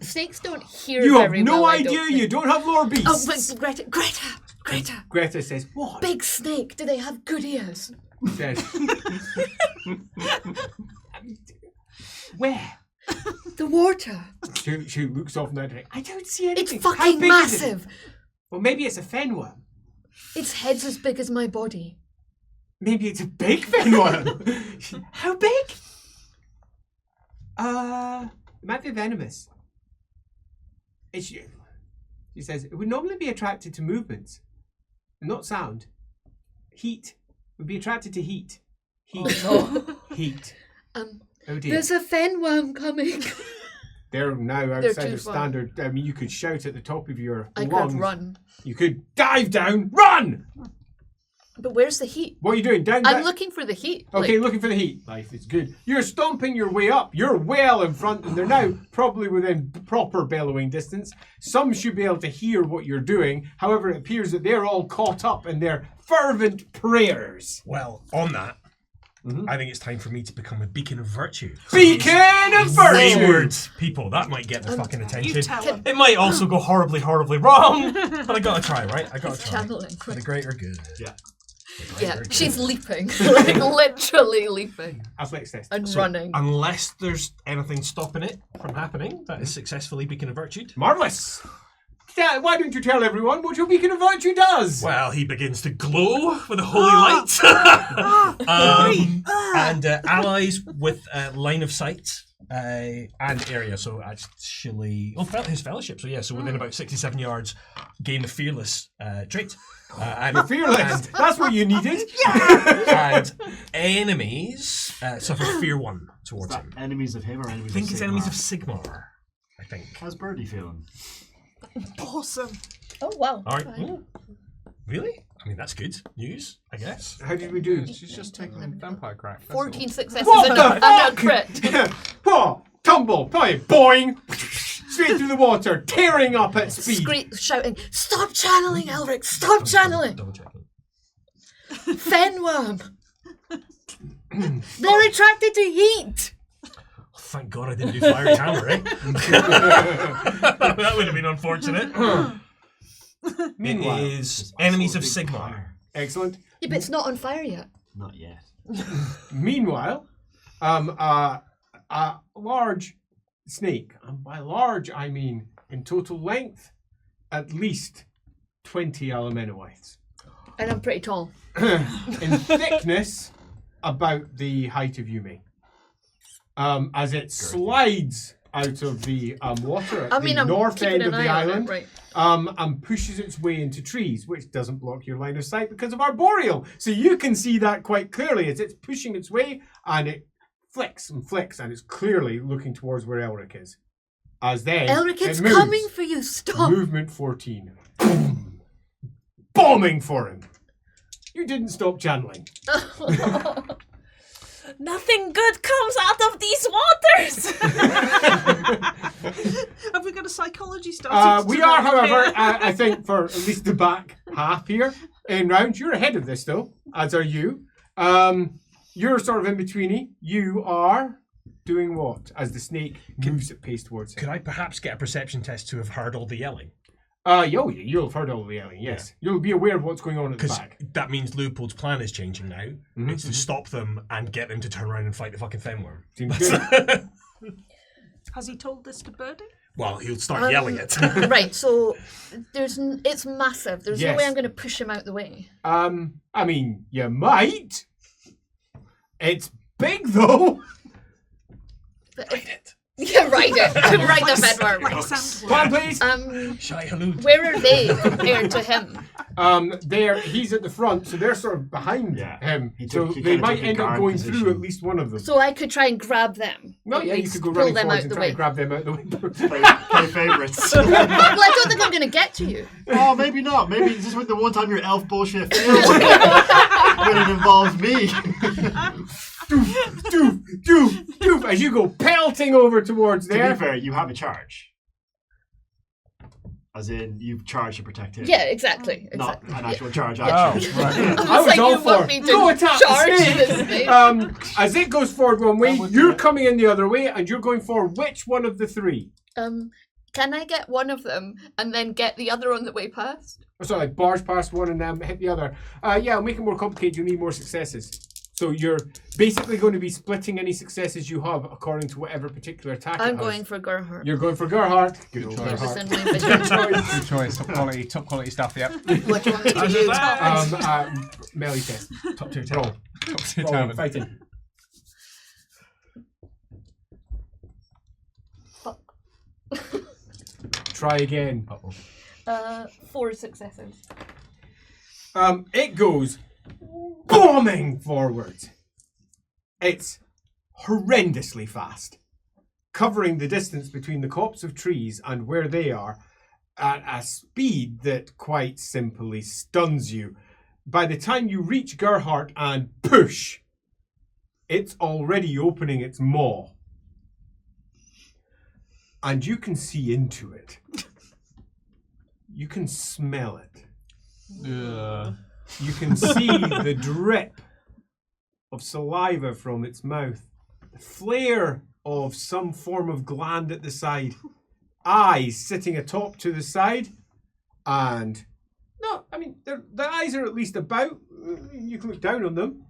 Snakes don't hear
You have
very
no
well, I
idea.
don't
You
think.
don't have lore
Oh,
beasts.
but Greta.
Greta says, "What?"
Big snake. Do they have good ears?
Says, "Where?"
The water.
She looks off in that direction. I don't see anything.
It's
How
fucking
big is it?
massive.
Well, maybe it's a fenworm.
Its head's as big as my body.
Maybe it's a big fenworm. How big? It might be venomous. She says, it would normally be attracted to movements, not sound. Heat. Would be attracted to heat. Heat. Heat. Oh dear.
There's a fen worm coming.
They're now
They're
outside
too
of
far.
standard. I mean, you could shout at the top of your
I
lungs.
could run.
You could dive down. Run!
But where's the heat?
What are you doing? Down.
I'm looking for the heat.
Okay, looking for the heat. Life is good. You're stomping your way up. You're well in front, and they're now probably within proper bellowing distance. Some should be able to hear what you're doing. However, it appears that they're all caught up in their fervent prayers.
Well, on that, I think it's time for me to become a beacon of virtue.
Beacon of virtue!
Wayward people, that might get their fucking
You
attention.
tell him.
It might also go horribly, horribly wrong, but I gotta try, right? I gotta try.
channeling.
For the greater good.
Yeah.
Yeah, she's leaping. Like, literally leaping.
Athletics test.
And
So,
running.
unless there's anything stopping it from happening, that is successfully beacon of virtued.
Marvellous! Why don't you tell everyone what your beacon of virtue does?
Well, he begins to glow with a holy light. And allies with line of sight and area. So actually, his fellowship. So yeah, so within about 67 yards, gain the fearless trait. And
Fearless. That's what you needed.
and enemies suffer fear 1 towards him.
Enemies of him or enemies
I think
of
it's
Sigmar?
enemies of Sigmar. I think.
How's Birdie feeling?
Awesome.
Oh wow.
All right. Really? I mean, that's good news, I guess.
How did we do?
She's just taking a vampire crack. that's
14 successes
What
and
the
a
fuck?
crit.
Oh, tumble, probably boing, straight through the water, tearing up at speed.
Shouting, stop channeling, Elric! Stop channeling!
Double checking.
Fenworm! They're attracted to heat!
Oh, thank God I didn't do fire hammer, eh? That would have been unfortunate.
Meanwhile,
it is enemies of Sigmar.
excellent.
Yeah, but it's not on fire yet.
Not yet.
Meanwhile, a large snake, and by large I mean in total length, at least 20 Alamenoites.
And I'm pretty tall.
In thickness, about the height of Yumi. As it slides out of the water at the
I'm
north
keeping
end of
an
the
eye on it,
island,
right.
and pushes its way into trees, which doesn't block your line of sight because of arboreal. So you can see that quite clearly as it's pushing its way, and it flicks, and it's clearly looking towards where Elric is. As then
Elric, it's
it moves.
coming for you, stop!
Movement 14. Boom. Bombing for him. You didn't stop channeling.
Nothing good comes out of these waters.
Have we got a psychology starting?
We are, however, I think for at least the back half here in round. You're ahead of this though, as are you. You're sort of in betweeny. You are doing what as the snake moves at pace towards
Could
him?
I perhaps get a perception test to have heard all the yelling?
You'll have heard all the yelling. Yes, you'll be aware of what's going on at the
Because
back.
that means Leopold's plan is changing now. It's to stop them and get them to turn around and fight the fucking Fenworm.
Seems good.
Has he told this to Birdie?
Well, he'll start yelling it.
Right, so it's massive. There's
Yes.
no way I'm going to push him out the way.
I mean, you might. It's big though.
But yeah, ride it. Ride the Fenworm.
Like a sandworm.
Come on, please.
Shai Halud.
Where are they compared to him?
He's at the front, so they're sort of behind him.
He
So
took- he
they
kinda
might
took a
end up
guard
going
position.
through at least one of them.
So I could try and grab them.
No,
At
yeah, you
least
could go
pull
running
them
forward
out
and
the
try
way.
to grab them out the window.
Play favourites.
Well, I don't think I'm going to get to you.
Oh, maybe not. Maybe this is the one time your elf bullshit fails when it involves me.
Doof, as you go pelting over towards
To
there.
be fair, you have a charge. As in, you've charged to protect him.
Yeah, exactly.
Not
exactly.
an actual charge
Oh,
action.
right.
I was
like
all
you want
for
me to
go attack
charge
the snake.
this snake.
As it goes forward one way,
would do
you're
it.
coming in the other way, and you're going for which one of the three?
Can I get one of them and then get the other on the way past?
So like barge past one and then hit the other. Yeah, I'll make it more complicated. You need more successes. So you're basically going to be splitting any successes you have according to whatever particular attack it
I'm
has.
going for Gerhardt.
You're going for Gerhardt. Good old
choice.
It was
Gerhardt.
in my vision.
Good choice. Top quality stuff. Yep.
What do you want me to use?
Melee test.
Top 2
Roll.
Top
Rolling, fighting. Try again.
4 successes.
It goes bombing forward. It's horrendously fast, covering the distance between the copse of trees and where they are at a speed that quite simply stuns you. By the time you reach Gerhardt and push, it's already opening its maw. And you can see into it. You can smell it. You can see the drip of saliva from its mouth. The flare of some form of gland at the side. Eyes sitting atop to the side. And, no, I mean, the eyes are at least about. You can look down on them.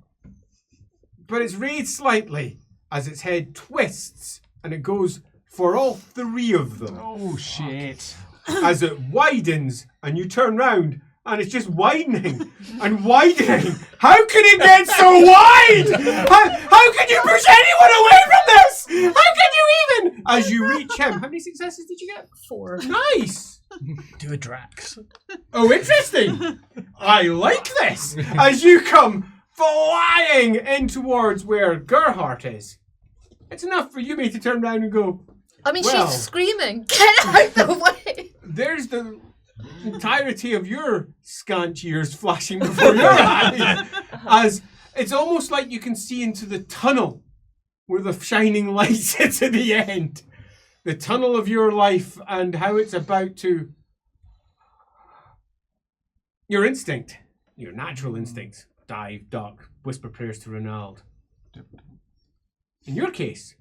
But it's raised slightly as its head twists and it goes for all 3 of them.
Oh, shit.
As it widens and you turn round and it's just widening and widening. How can it get so wide? How can you push anyone away from this? How can you even? As you reach him. How many successes did you get?
4.
Nice.
Do a Drax.
Oh, interesting. I like this. As you come flying in towards where Gerhardt is. It's enough for you, mate, to turn around and go,
I mean,
well,
she's screaming. Get out the way.
there's the entirety of your scant years flashing before your eyes. As it's almost like you can see into the tunnel where the shining light sits at the end. The tunnel of your life and how it's about to... Your instinct, your natural instincts. Dive, duck, whisper prayers to Ronald. In your case,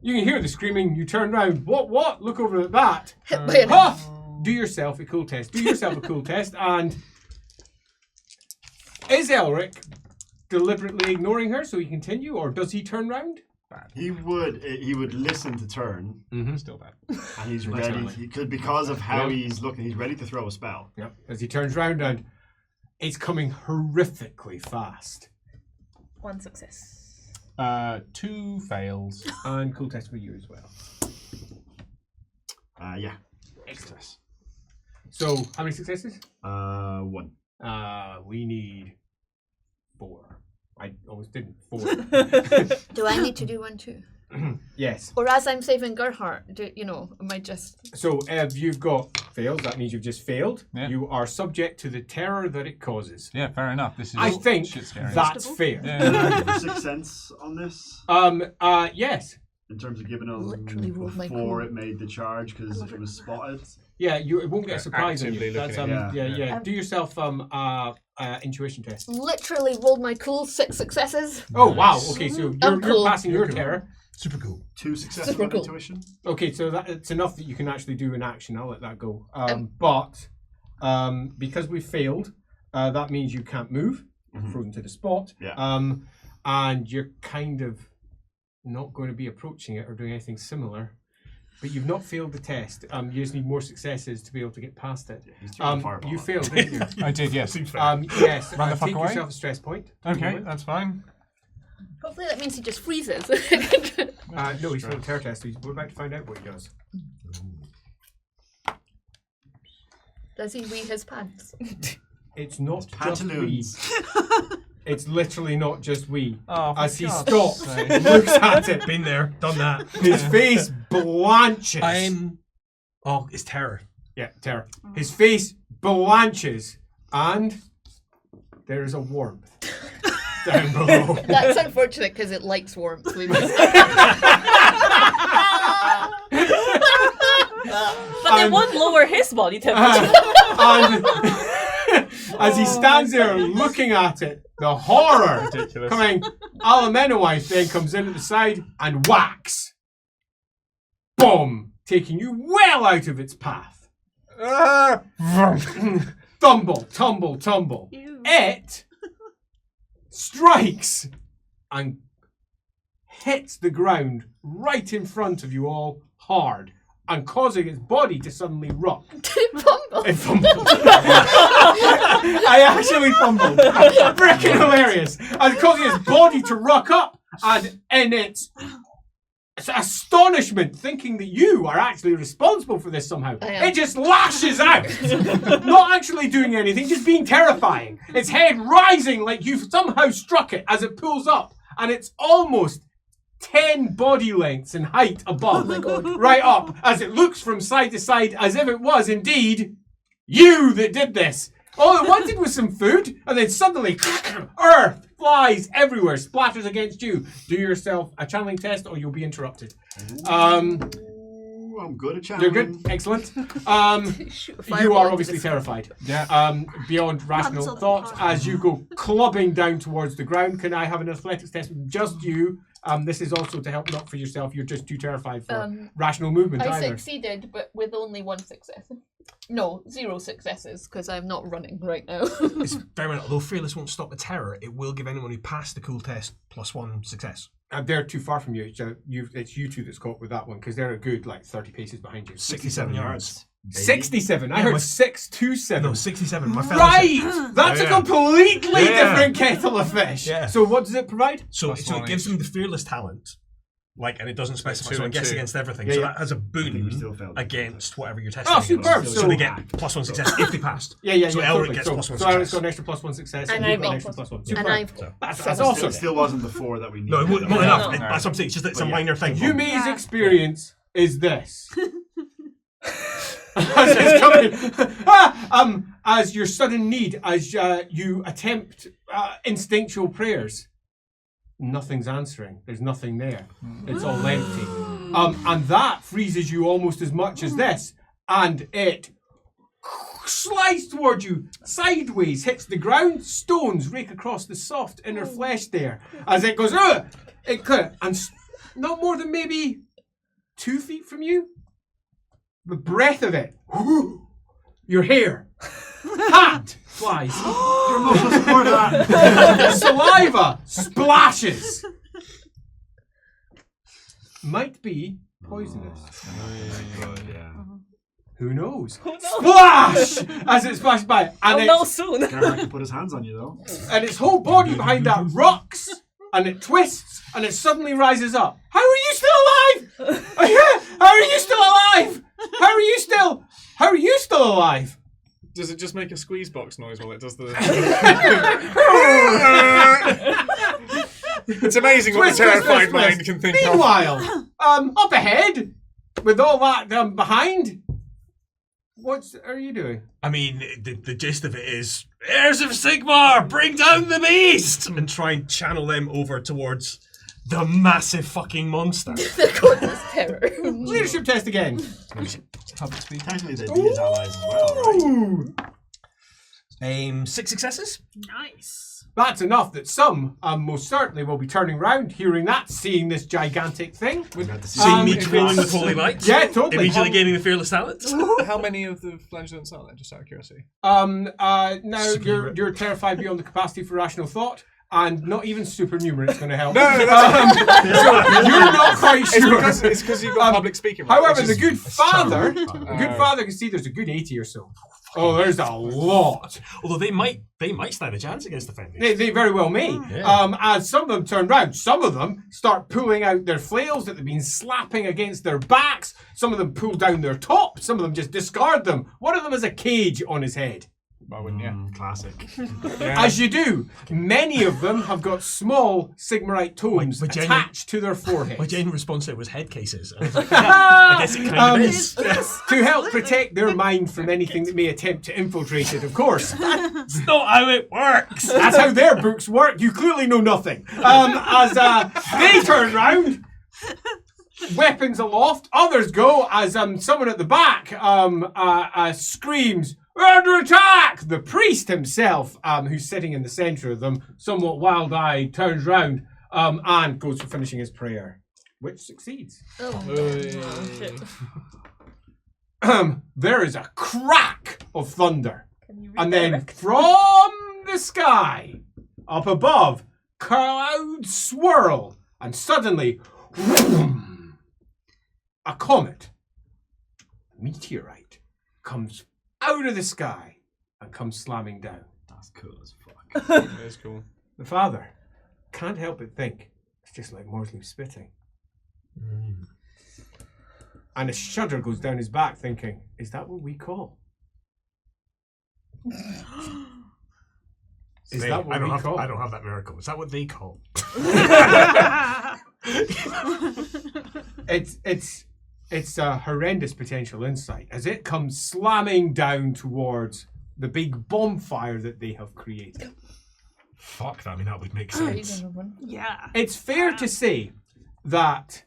you can hear the screaming, you turn round, what? Look over at that.
Hit by an
Ha! Do yourself a cool test. And is Elric deliberately ignoring her so he continue, or does he turn round?
He would listen to turn,
Still bad.
and he's ready. He could, because of how he's looking, he's ready to throw a spell.
Yep. As he turns round and it's coming horrifically fast.
1 success.
2 fails.
And cool test for you as well.
Yeah.
Success. So, how many successes?
1.
We need 4. I almost didn't. 4.
Do I need to do one too?
Yes.
Or as I'm saving Gerhardt, am I just...
So, if you've got fails, that means you've just failed.
Yeah.
You are subject to the terror that it causes.
Yeah, fair enough. This is
I think
shit scary.
that's fair.
Yeah.
6 sense on this,
Yes.
in terms of giving them
Literally rolled my
before
cool.
it made the charge because it was spotted.
Yeah, it won't get a surprise on
Actively
you. That's
looking at
yeah. Do yourself intuition test.
Literally rolled my cool 6 successes.
Oh wow. Okay, so you're
cool.
passing your terror.
Super cool.
2 successes
Super
on
cool.
intuition.
Okay, so it's enough that you can actually do an action. I'll let that go. But because we failed, that means you can't move. Frozen to the spot.
Yeah.
And you're kind of not going to be approaching it or doing anything similar. But you've not failed the test. You just need more successes to be able to get past it.
He's throwing a fireball
You
at
failed, didn't you?
I did, yes.
Yes.
Run the fuck
take
away?
yourself a stress point.
Okay, that's fine.
Hopefully that means he just freezes.
No, he's failed the terror test. We're about to find out what he does.
Does he wee his pants?
It's not just we.
Pantaloons.
It's literally not just we.
Oh, for
As he
God's
stops,
sake.
looks at it,
Been there, done that.
his face blanches.
Oh, it's terror.
Yeah, terror. His face blanches, and there is a warmth down below.
That's unfortunate because it likes warmth. We must-
But it won't lower his body temperature.
And as he stands there looking at it, the horror
Ridiculous.
coming, Alamenowite then comes in at the side and whacks. Boom! Taking you well out of its path. Tumble, tumble, tumble.
Ew.
It strikes and hits the ground right in front of you all hard and causing its body to suddenly rock.
Fumble.
It fumbled. I actually fumbled. Freaking hilarious. And causing its body to rock up and in its astonishment, thinking that you are actually responsible for this somehow.
I am.
It just lashes out, not actually doing anything, just being terrifying. Its head rising like you've somehow struck it as it pulls up, and it's almost 10 body lengths in height above, right up, as it looks from side to side as if it was indeed you that did this. All it wanted was some food, and then suddenly, earth flies everywhere, splatters against you. Do yourself a channeling test, or you'll be interrupted.
Ooh, I'm good at
You're
channeling.
good, excellent.
Shoot a
You
fireball
are
into
obviously
the-
terrified.
Yeah.
Beyond rational
Cancel the
thought,
party.
as you go clubbing down towards the ground. Can I have an athletics test with just you? This is also to help not for yourself. You're just too terrified for rational movement
I
either.
succeeded, but with only 1 success. No, 0 successes, because I'm not running right now.
It's very well. Although Fearless won't stop the terror, it will give anyone who passed the cool test +1 success.
They're too far from you. So it's you two that's caught with that one, because they're a good 30 paces behind you.
67 yards.
Baby.
67. I
Yeah,
heard
my-
627.
No, 67. My fellowship.
Right! That's
Yeah.
a completely
Yeah.
different kettle of fish.
Yeah.
So what does it provide?
So
+1
it gives
each.
them the Fearless talent. And it doesn't specify,
2
so it
and
gets
2.
against everything.
Yeah,
so
yeah.
that has a
You
boon
still failed.
against whatever you're testing.
Oh,
against.
superb.
So,
So-
they get +1 success if they passed.
Yeah,
So
yeah,
Elric
totally.
gets
so,
+1
so
success.
Elric's got an extra +1 success.
And
you've
I've
got an
got
extra
+1.
+1.
And
Superb.
I've
So-
That's
Still
awesome.
Still wasn't the 4 that we needed.
No, it wouldn't
No,
enough.
no.
That's what I'm saying. It's just it's a
But yeah.
minor thing.
Yumi's
Yeah.
experience is this. As it's coming, as your sudden need, as you attempt instinctual prayers, nothing's answering. There's nothing there. It's all empty. And that freezes you almost as much as this. And it slides towards you, sideways, hits the ground, stones rake across the soft inner flesh there. As it goes, it kind of, and not more than maybe 2 feet from you, the breath of it, your hair, hat flies,
Your emotional support that.
saliva splashes. Might be poisonous.
Yeah.
Who knows?
Who knows?
Splash! As it splashes by, and
I'll
it
know soon.
Garrett can put his hands on you though.
and its whole body behind that rocks, and it twists, and it suddenly rises up. How are you still alive? How are you still alive? How are you still alive?
Does it just make a squeeze box noise while it does the? It's amazing what
Twist,
the
twist,
terrified
twist,
mind
twist.
can think of.
Meanwhile, up ahead, with all that behind, what are you doing?
I mean, the gist of it is, heirs of Sigmar, bring down the beast! And try and channel them over towards the massive fucking monster.
The causes terror.
Leadership test again.
Public speaking.
Technically they'd be his allies as well, right?
Ooh.
6 successes?
Nice.
That's enough that some most certainly will be turning round, hearing that, seeing this gigantic thing.
We got to see
Seeing me
if
glowing
it's-
with holy lights?
Yeah, totally.
Immediately gaining the fearless talent?
How many of the flagellants are there? Just out of curiosity.
Now
Super-
you're terrified beyond the capacity for rational thought, and not even supernumerate going to help.
No, that's
So you're not quite sure.
it's because you've got public speaking. Right,
However,
which
the
is-
good father,
Oh.
can see there's a good 80 or so. Oh, there's a lot.
Although they might stand a chance against the Fenris.
They very well may.
Yeah.
As some of them turn round, some of them start pulling out their flails that they've been slapping against their backs. Some of them pull down their top. Some of them just discard them. One of them has a cage on his head.
Why wouldn't you?
Classic.
Yeah.
As you do, many of them have got small Sigmarite tomes
My genuine-
attached to their foreheads.
My genuine response to it was head cases. And I was like, I guess it kind of is.
To help protect their mind from anything that may attempt to infiltrate it, of course.
That's not how it works.
That's how their books work. You clearly know nothing. As they turn round, weapons aloft. Others go as someone at the back screams, "We're under attack!" The priest himself, who's sitting in the centre of them, somewhat wild-eyed, turns round and goes for finishing his prayer, which succeeds.
Shit.
There is a crack of thunder.
Can you
And then
redirect?
from the sky, up above, clouds swirl, and suddenly, a comet, a meteorite, comes out of the sky and comes slamming down.
That's cool as fuck.
It is cool.
The father can't help but think, it's just like Morsley spitting. And a shudder goes down his back, thinking, is that what we call? Is
Hey,
that what we call?
I don't have that miracle. Is that what they call?
It's a horrendous potential insight as it comes slamming down towards the big bonfire that they have created.
Fuck that. I mean, that would make
Are you
sense.
gonna run?
Yeah.
It's fair to say that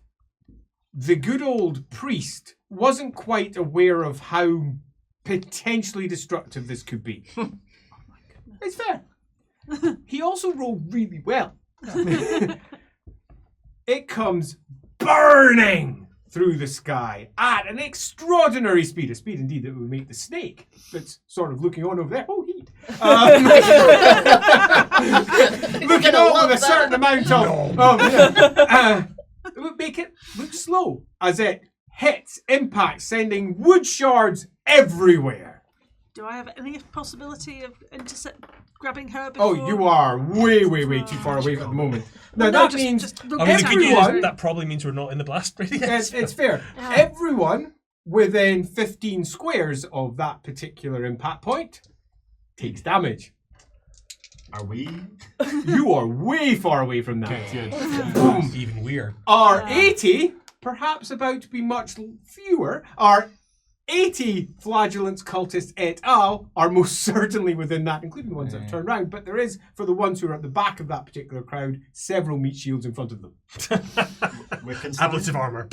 the good old priest wasn't quite aware of how potentially destructive this could be. It's fair. He also rolled really well. It comes burning through the sky at an extraordinary speed, a speed indeed that would make the snake that's sort of looking on over there. Oh, heat. Looking on with a certain amount of it would make it look slow as it hits, impacts, sending wood shards everywhere.
Do I have any possibility of grabbing her before?
Oh, you are way, way, way too far away at the moment. Now
Well, no,
that means
look
I mean, the good news
everyone.
is that probably means we're not in the blast radius.
It's fair. Everyone within 15 squares of that particular impact point takes damage.
Are we?
You are way far away from that.
Good.
Boom.
Even weird.
Our 80, perhaps about to be much fewer, our 80 flagellants cultists et al. Are most certainly within that, including the ones that have turned round. But there is, for the ones who are at the back of that particular crowd, several meat shields in front of them.
Ablative armor.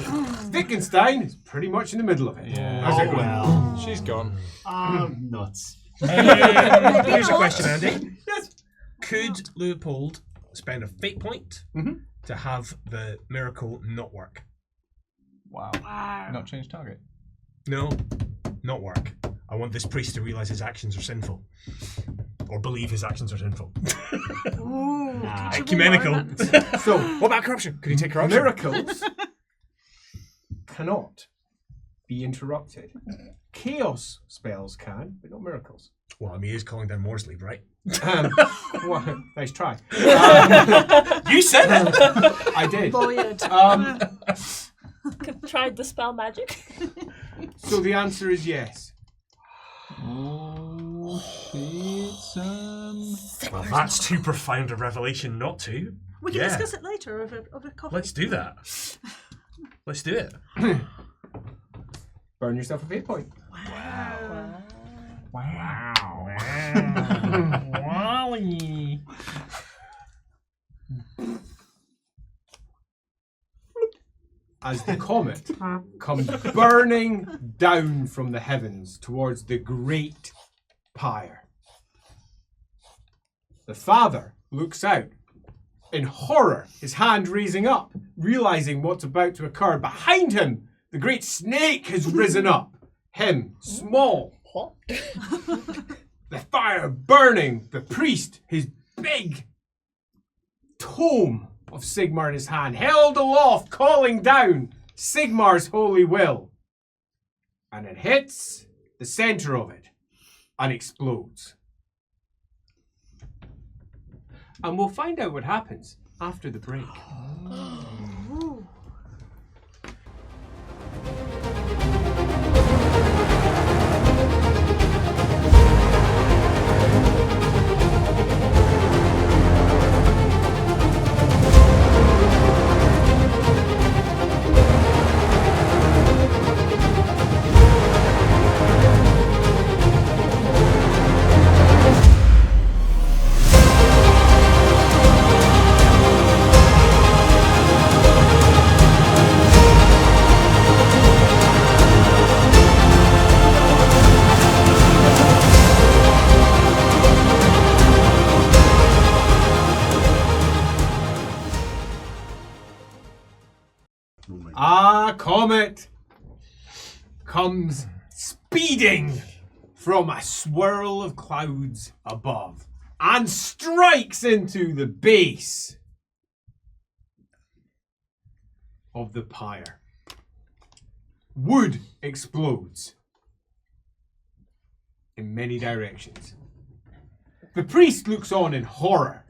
Wittgenstein is pretty much in the middle of it.
Yeah.
How's it
Oh
going?
well.
She's gone.
Nuts.
Here's a question, Andy.
Yes.
Could Leopold spend a fate point to have the miracle not work?
Wow.
Wow.
Not change target.
No, not work. I want this priest to realise his actions are sinful. Or believe his actions are sinful.
Ooh,
Nah.
teachable
Ecumenical.
moment.
So,
What about corruption? Could he take corruption?
miracles cannot be interrupted. Chaos spells can, but not miracles.
Well, I mean, he is calling down Moore's leave, right?
Well, nice try.
You said it!
I did.
Voyage.
Tried the spell magic.
So the answer is yes.
Oh, shit,
Well, that's too profound a revelation not to.
We can
Yeah.
discuss it later over coffee.
Let's do that. Let's do it.
Burn yourself a fate point.
Wow.
Wally.
As the comet comes burning down from the heavens towards the great pyre. The father looks out in horror, his hand raising up, realizing what's about to occur. Behind him, the great snake has risen up. Him, small.
What?
The fire burning, the priest, his big tome of Sigmar in his hand, held aloft, calling down Sigmar's holy will. And it hits the center of it and explodes. And we'll find out what happens after the break.
Ooh.
A comet comes speeding from a swirl of clouds above and strikes into the base of the pyre. Wood explodes in many directions. The priest looks on in horror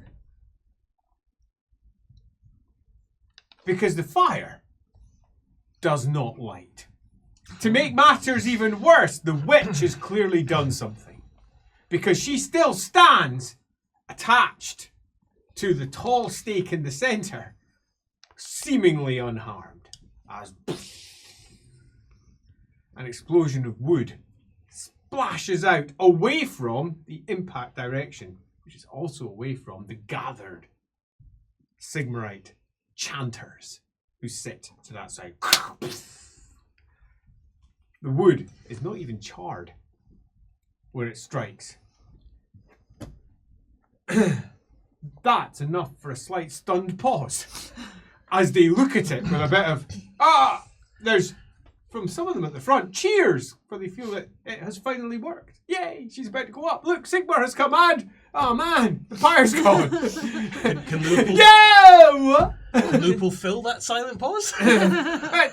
because the fire does not light. To make matters even worse, the witch has clearly done something, because she still stands attached to the tall stake in the centre, seemingly unharmed, as an explosion of wood splashes out away from the impact direction, which is also away from the gathered Sigmarite chanters who sit to that side. The wood is not even charred where it strikes. That's enough for a slight stunned pause as they look at it with a bit of, there's, from some of them at the front, cheers, for they feel that it has finally worked. Yay, she's about to go up. Look, Sigmar has come and, oh man, the fire's gone.
Can Lupul,
Yeah!
can Lupul fill that silent pause?
Right,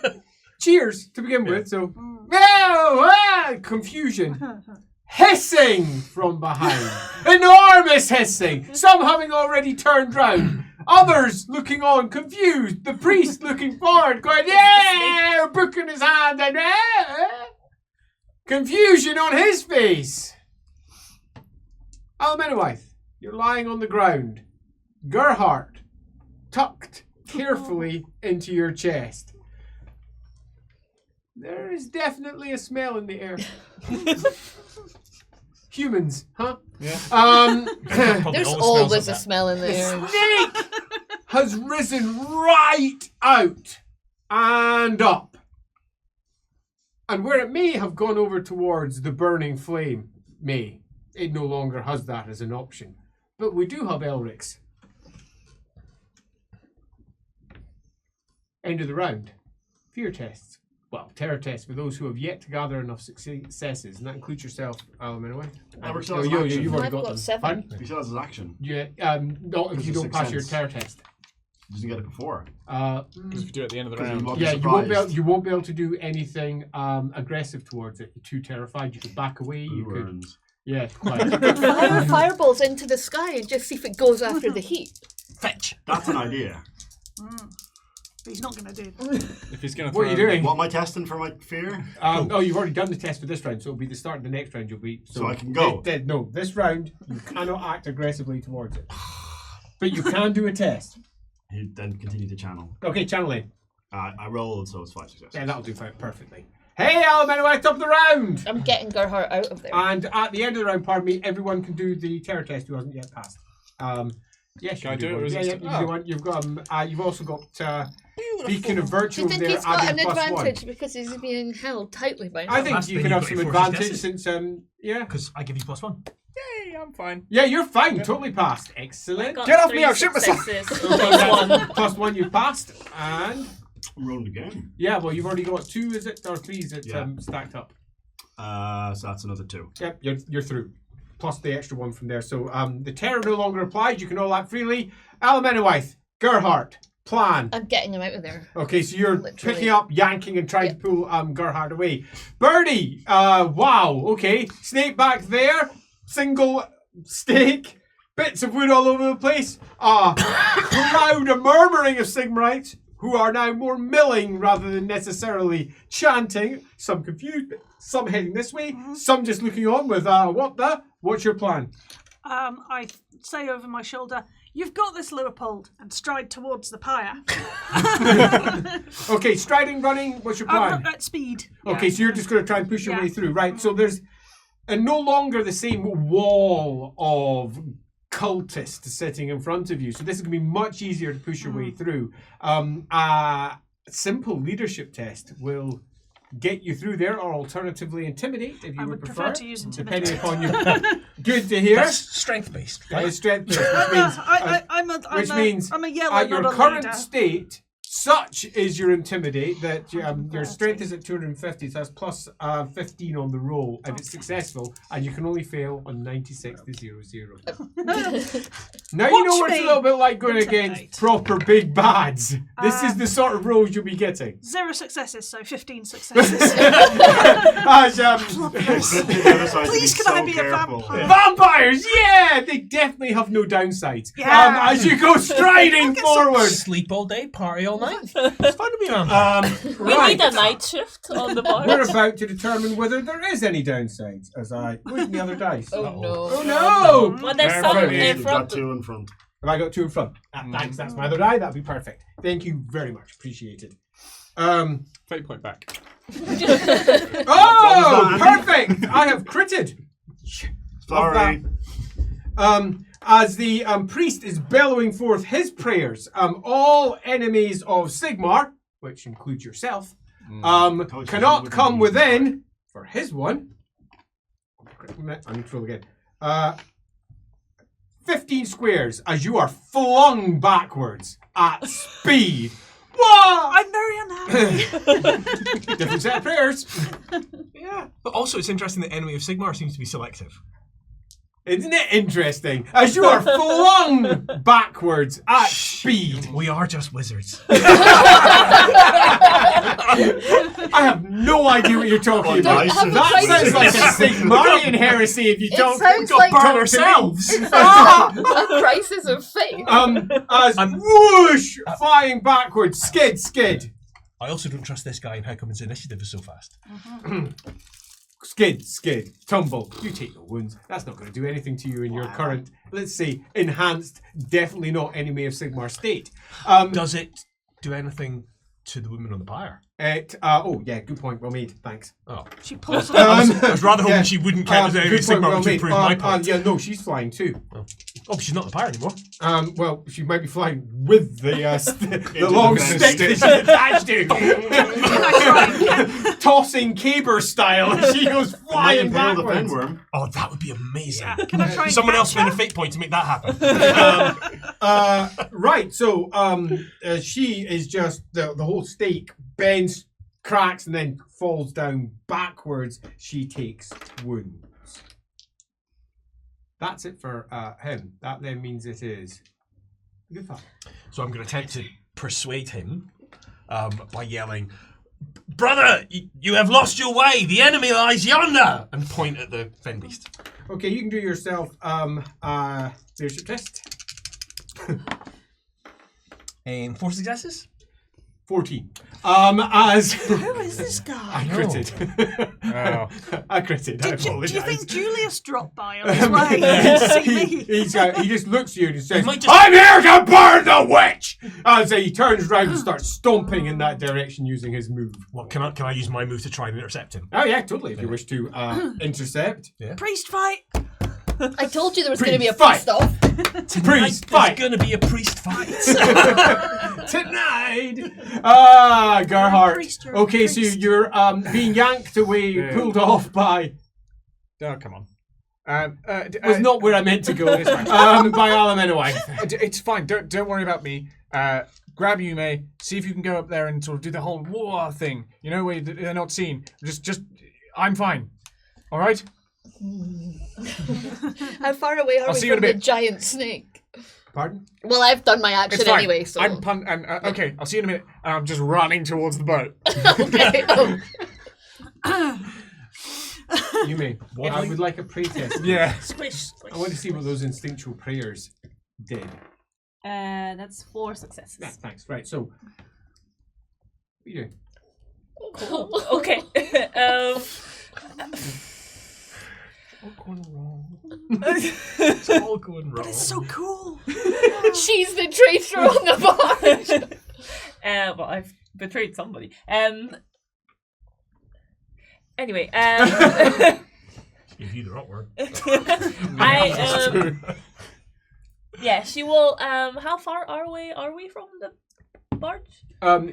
cheers to begin with, so, confusion. Hissing from behind. Enormous hissing. Some having already turned round. Others looking on, confused. The priest looking forward, going, yeah! Book in his hand and confusion on his face. Almenowith, you're lying on the ground. Gerhardt, tucked carefully into your chest. There is definitely a smell in the air. Humans, huh?
Yeah.
There's always a smell in the air.
Snake has risen right out and up. And where it may have gone over towards the burning flame, it no longer has that as an option. But we do have Elric's. End of the round. Fear tests. Well, terror tests for those who have yet to gather enough successes, and that includes yourself, anyway.
Albert
No,
still has an action.
you've already
I've
got
got
them.
7.
Pardon?
He still has his action.
Yeah, not if you
Because
don't
of
pass your
Sixth
terror test.
Doesn't get it before.
Because if you do it at the end of the
Because
round.
you
Yeah,
surprised.
you won't be able to do anything aggressive towards it. You're too terrified. You could back away. You
Who
could,
earns?
yeah, quite.
Fire fireballs into the sky and just see if it goes after the heat.
Fetch.
That's an idea.
But he's not going to do.
If he's going to
What are you doing?
What am I testing for my fear?
Oh, you've already done the test for this round, so it'll be the start of the next round. You'll be
So I can go?
No, this round you cannot act aggressively towards it, but you can do a test.
He then continue to channel.
Okay, channeling.
I rolled, so it's 5 successes.
Yeah, that'll do perfectly. Hey, Almenowith, top of the round.
I'm getting Gerhardt out of there.
And at the end of the round, pardon me, everyone can do the terror test who hasn't yet passed. Yes,
Can I
you
do it,
one.
or is
Yeah,
it
yeah,
still-
you can do one. You've got you've also got Beacon of Virtue
Do you think
there
he's got an
adding +1.
advantage because he's being held tightly by
I
now?
think
That's
you
been
can have
you've
some
got your 4
advantage
successes.
since yeah.
Because I give you +1.
Yay, I'm fine.
Yeah, you're fine. Totally passed. Excellent.
Got
Get off
3
me, I'll shoot myself.
successes.
Okay,
Plus 1.
+1 you've passed, and
I'm rolling again.
yeah, well you've already got 2, is it, or 3? Is it
Yeah.
stacked up?
So that's another 2.
Yep, you're through. Plus the extra 1 from there. So the terror no longer applies. You can all act freely. Almenowith, Gerhardt, plan.
I'm getting him out of there.
Okay, so you're
Literally.
picking up, yanking, and trying to pull Gerhardt away. Birdie, wow, okay. Snake back there, single stake, bits of wood all over the place. Crowd, a murmuring of Sigmarites, who are now more milling rather than necessarily chanting. Some confused, but some heading this way, some just looking on with, what's your plan?
I say over my shoulder, "You've got this, Leopold," and stride towards the pyre.
Okay, striding, running, what's your plan?
At speed.
Okay, so you're just going to try and push your
Yeah.
way through, right? So there's no longer the same wall of cultists sitting in front of you. So this is going to be much easier to push your way through. A simple leadership test will get you through there, or alternatively intimidate, if you
I
would
would prefer
prefer.
to use
Depending
intimidate.
upon your... Good to hear.
That's strength-based, right?
Strength based, which means...
I'm a yellow,
at your
not a
current
leader.
state, such is your intimidate that your strength is at 250, so that's plus 15 on the roll if it's successful, and you can only fail on 96 to 0-0. Now you know
Watch
what it's a
me
little bit like going against
intimidate.
proper big bads. This is the sort of rolls you'll be getting.
0 successes, so 15 successes.
As
Please, can I be a vampire?
vampires, yeah, they definitely have no downsides.
Yeah.
As you go striding forward.
Sleep all day, party all night. It's fun to be vampire.
We
Right.
need a night shift on the bar.
We're about to determine whether there is any downsides. As I where's the other dice?
Oh no.
Oh no!
Well, there's
Very
some
funny.
in
Got
front.
2 in front.
Have I got 2 in front? Thanks, that's my other die. That'd be perfect. Thank you very much. Appreciated.
Fate point back.
Oh, perfect! I have critted.
Sorry.
As the priest is bellowing forth his prayers, all enemies of Sigmar, which includes yourself, cannot come within, for his one, I need to roll again, 15 squares as you are flung backwards at speed. Whoa!
I'm very unhappy.
Different set of prayers.
Yeah. But also, it's interesting that enemy of Sigmar seems to be selective.
Isn't it interesting? As you are flung backwards at speed.
We are just wizards.
I have no idea what you're talking about.
Don't have a
That
crisis.
sounds like a Sigmarian heresy if you
It
don't
sounds
don't
like
talk
burn
to
ourselves.
me.
A crisis of faith.
As whoosh, flying backwards, skid.
I also don't trust this guy and how come his initiative is so fast.
Skid, tumble. You take the wounds. That's not going to do anything to you in your current, let's say, enhanced, definitely not enemy of Sigmar state.
Does it do anything to the woman on the pyre?
Oh yeah, good point. Well made. Thanks.
Oh.
She pulls
I was rather hoping
yeah.
she wouldn't count as enemy of
Good point,
Sigmar,
well
which would
made.
prove my point.
Yeah, no, she's flying too.
Oh, but she's not the pyre anymore.
Well, she might be flying with the the
Into
long
the
stick that she's attached to, tossing caber style. As she goes flying
Impale the
backwards.
penworm.
Oh, that would be amazing.
Can I try and
Someone else
catch
spend a
her?
fate point to make that happen.
Right. So, she is just the whole stake bends, cracks, and then falls down backwards. She takes wounds. That's it for him. That then means it is good fun.
So I'm going to attempt to persuade him by yelling, "Brother, you have lost your way. The enemy lies yonder," and point at the fen beast.
Okay, you can do yourself leadership test.
4 successes.
14. As
Who is this
I
guy?
critted.
Oh.
I critted. I
Do
apologise.
you think Julius dropped by on his way to see me?
he just looks at you and says,
might just-
"I'm here to burn the witch!" As he turns around and starts stomping in that direction using his move.
Well, can I use my move to try and intercept him?
Oh yeah, totally. If you wish to intercept.
Priest fight.
I told you there was going to be a
Priest
priest off.
Priest fight.
There's going to be a priest fight.
Tonight. Gerhardt.
Priest, you're a
Okay, so
priest.
you're being yanked away,
Yeah.
pulled off by.
Oh, come on.
Was not where I meant to go. By Alamanawai.
It's fine. Don't worry about me. Grab Yume. See if you can go up there and sort of do the whole war thing. You know, where they're not seen. Just. I'm fine. All right.
How far away are
I'll
we
see you in
from
a
the
bit.
giant snake?
Pardon?
Well, I've done my action
It's fine.
anyway, so.
I'm okay. I'll see you in a minute. And I'm just running towards the boat.
Okay. Oh.
You may. I would like a pray test.
Yeah.
Squish.
I want to see what those instinctual prayers did.
That's 4 successes.
Yeah, thanks. Right, so. What are you doing?
Cool. Okay.
It's all going wrong. It's all going wrong.
But it's so cool.
She's the traitor on the bar.
Well, I've betrayed somebody. Anyway,
If you the right word.
yeah, she will. How far are we from the barge?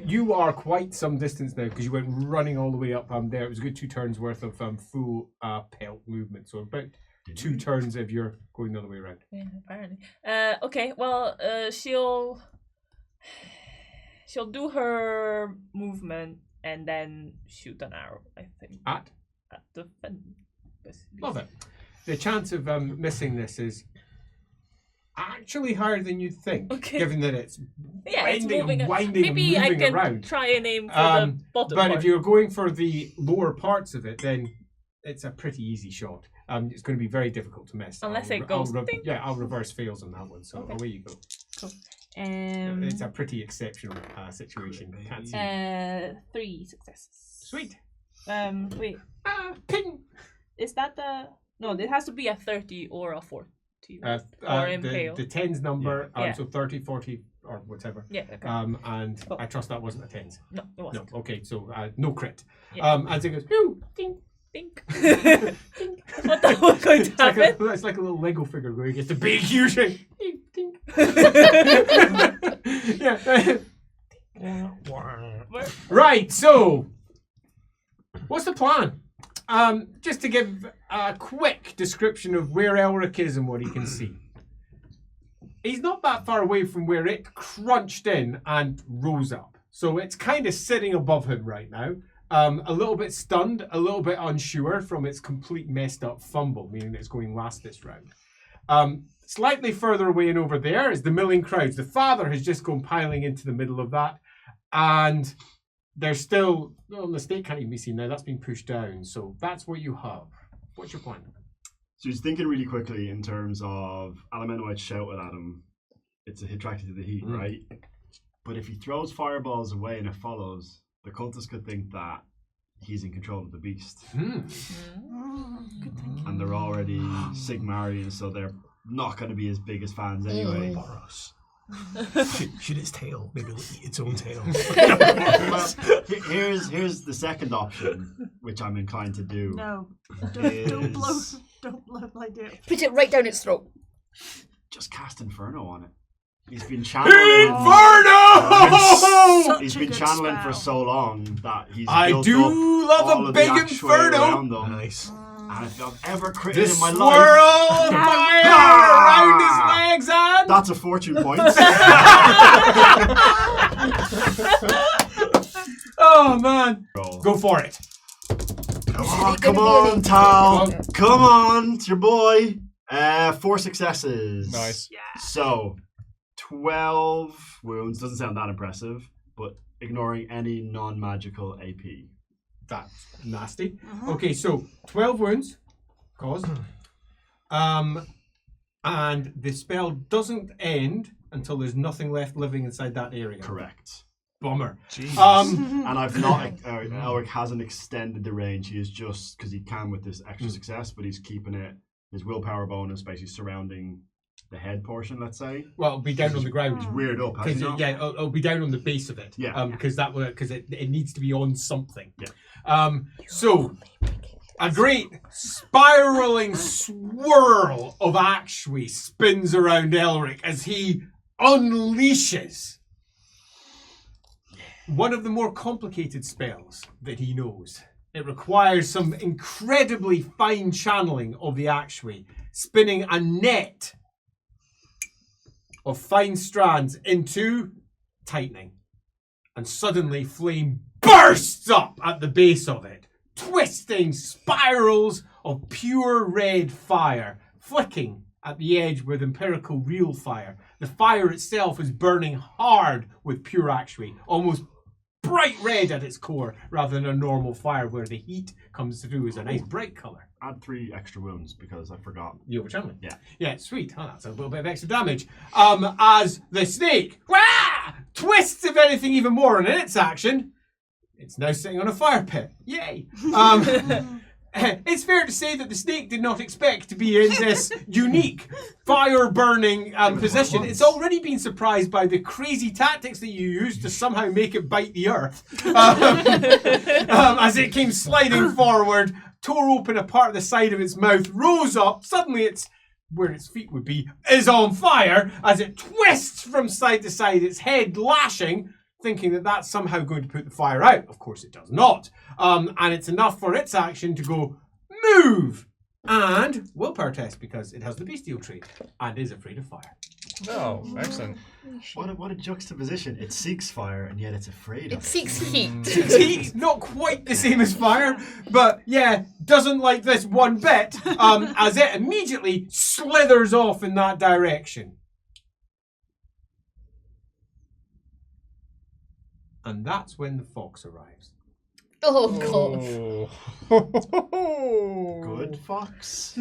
You are quite some distance now because you went running all the way up there. It was a good 2 turns worth of full pelt movement. So about 2 turns if you're going the other way around.
Yeah, apparently. Okay. Well, she'll do her movement and then shoot an arrow. I think
At?
the fin.
Love it. The chance of missing this is actually higher than you'd think,
Okay.
given that it's
Yeah, it's
winding
moving.
and winding and
Maybe I
moving
can
around.
try and aim for the bottom
But
part.
if you're going for the lower parts of it, then it's a pretty easy shot. It's going to be very difficult to miss.
Unless it goes ding.
I'll reverse fails on that one. So
Okay.
away you go.
Cool.
It's a pretty exceptional situation. Can't see.
3 successes.
Sweet.
Wait.
Ping.
Is that the? No, it has to be a 30 or a 40. Or impale.
The tens number.
Yeah.
So 30, 40, or whatever.
Yeah. Okay.
And
Oh.
I trust that wasn't a tens.
No, it
No.
wasn't.
Okay. So no crit.
Yeah.
As it goes. Pew, ding.
Think. What that was going to happen?
It's like a little Lego figure where he gets the big huge thing. Ding. Yeah. Right, so what's the plan? Just to give a quick description of where Elric is and what he can see. He's not that far away from where it crunched in and rose up. So it's kind of sitting above him right now. A little bit stunned, a little bit unsure from its complete messed up fumble, meaning it's going last this round. Slightly further away and over there is the milling crowds. The father has just gone piling into the middle of that. And there's still, the stake can't even be seen now. That's been pushed down. So that's what you have. What's your plan?
So he's thinking really quickly in terms of Elemental shouted at him. It's attracted to the heat, right? But if he throws fireballs away and it follows, the cultists could think that he's in control of the beast.
Good thinking.
And they're already Sigmarians, so they're not going to be as big as fans anyway.
Boros. Shoot its tail. Maybe it'll eat its own tail.
Well, here's the second option, which I'm inclined to do.
No,
Is
don't blow my deal.
Put it right down its throat.
just cast Inferno on it. He's been channeling.
Inferno!
He's
Such a
been
good
channeling
spell.
for so long that he's.
I
built
do
up
love
all
a
of
big
the actuary
Inferno.
around them.
Nice.
And if I've ever
The
critted in my
swirl
life,
of fire around his legs and...
that's a fortune point.
Oh, man.
Roll.
Go for it.
Oh, come on, Tal. Come on, it's your boy. 4 successes.
Nice.
Yeah.
So, 12 wounds. Doesn't sound that impressive, but ignoring any non-magical AP.
That's nasty. Okay, so 12 wounds caused. And the spell doesn't end until there's nothing left living inside that area.
Correct.
Bummer.
Jeez.
And I've not, Elric hasn't extended the range. He is just, because he can with this extra success, but he's keeping it, his willpower bonus basically surrounding the head portion, let's say.
Well, it'll be down on the ground.
He's reared up, has he
Because
not?
yeah, it'll be down on the base of it.
Yeah.
Because it needs to be on something.
Yeah.
So a great spiraling swirl of Actually spins around Elric as he unleashes one of the more complicated spells that he knows. It requires some incredibly fine channeling of the Actually, spinning a net of fine strands into tightening. And suddenly flame bursts up at the base of it, twisting spirals of pure red fire, flicking at the edge with empirical real fire. The fire itself is burning hard with pure Actually, almost bright red at its core, rather than a normal fire where the heat comes through as a nice bright colour.
Add 3 extra wounds because I forgot.
You overchanneling?
Yeah.
Yeah, sweet. Oh, that's a little bit of extra damage. As the snake twists, if anything, even more in its action, it's now sitting on a fire pit. Yay! It's fair to say that the snake did not expect to be in this unique fire-burning position. It's already been surprised by the crazy tactics that you used to somehow make it bite the earth. As it came sliding forward, tore open a part of the side of its mouth, rose up, suddenly it's where its feet would be, is on fire as it twists from side to side, its head lashing, thinking that that's somehow going to put the fire out. Of course it does not. And it's enough for its action to go move and willpower test because it has the bestial trait and is afraid of fire.
Oh, excellent.
What a juxtaposition. It seeks fire and yet it's afraid of
It seeks heat.
Heat, not quite the same as fire, but yeah, doesn't like this one bit as it immediately slithers off in that direction. And that's when the fox arrives.
Oh, God.
Good fox.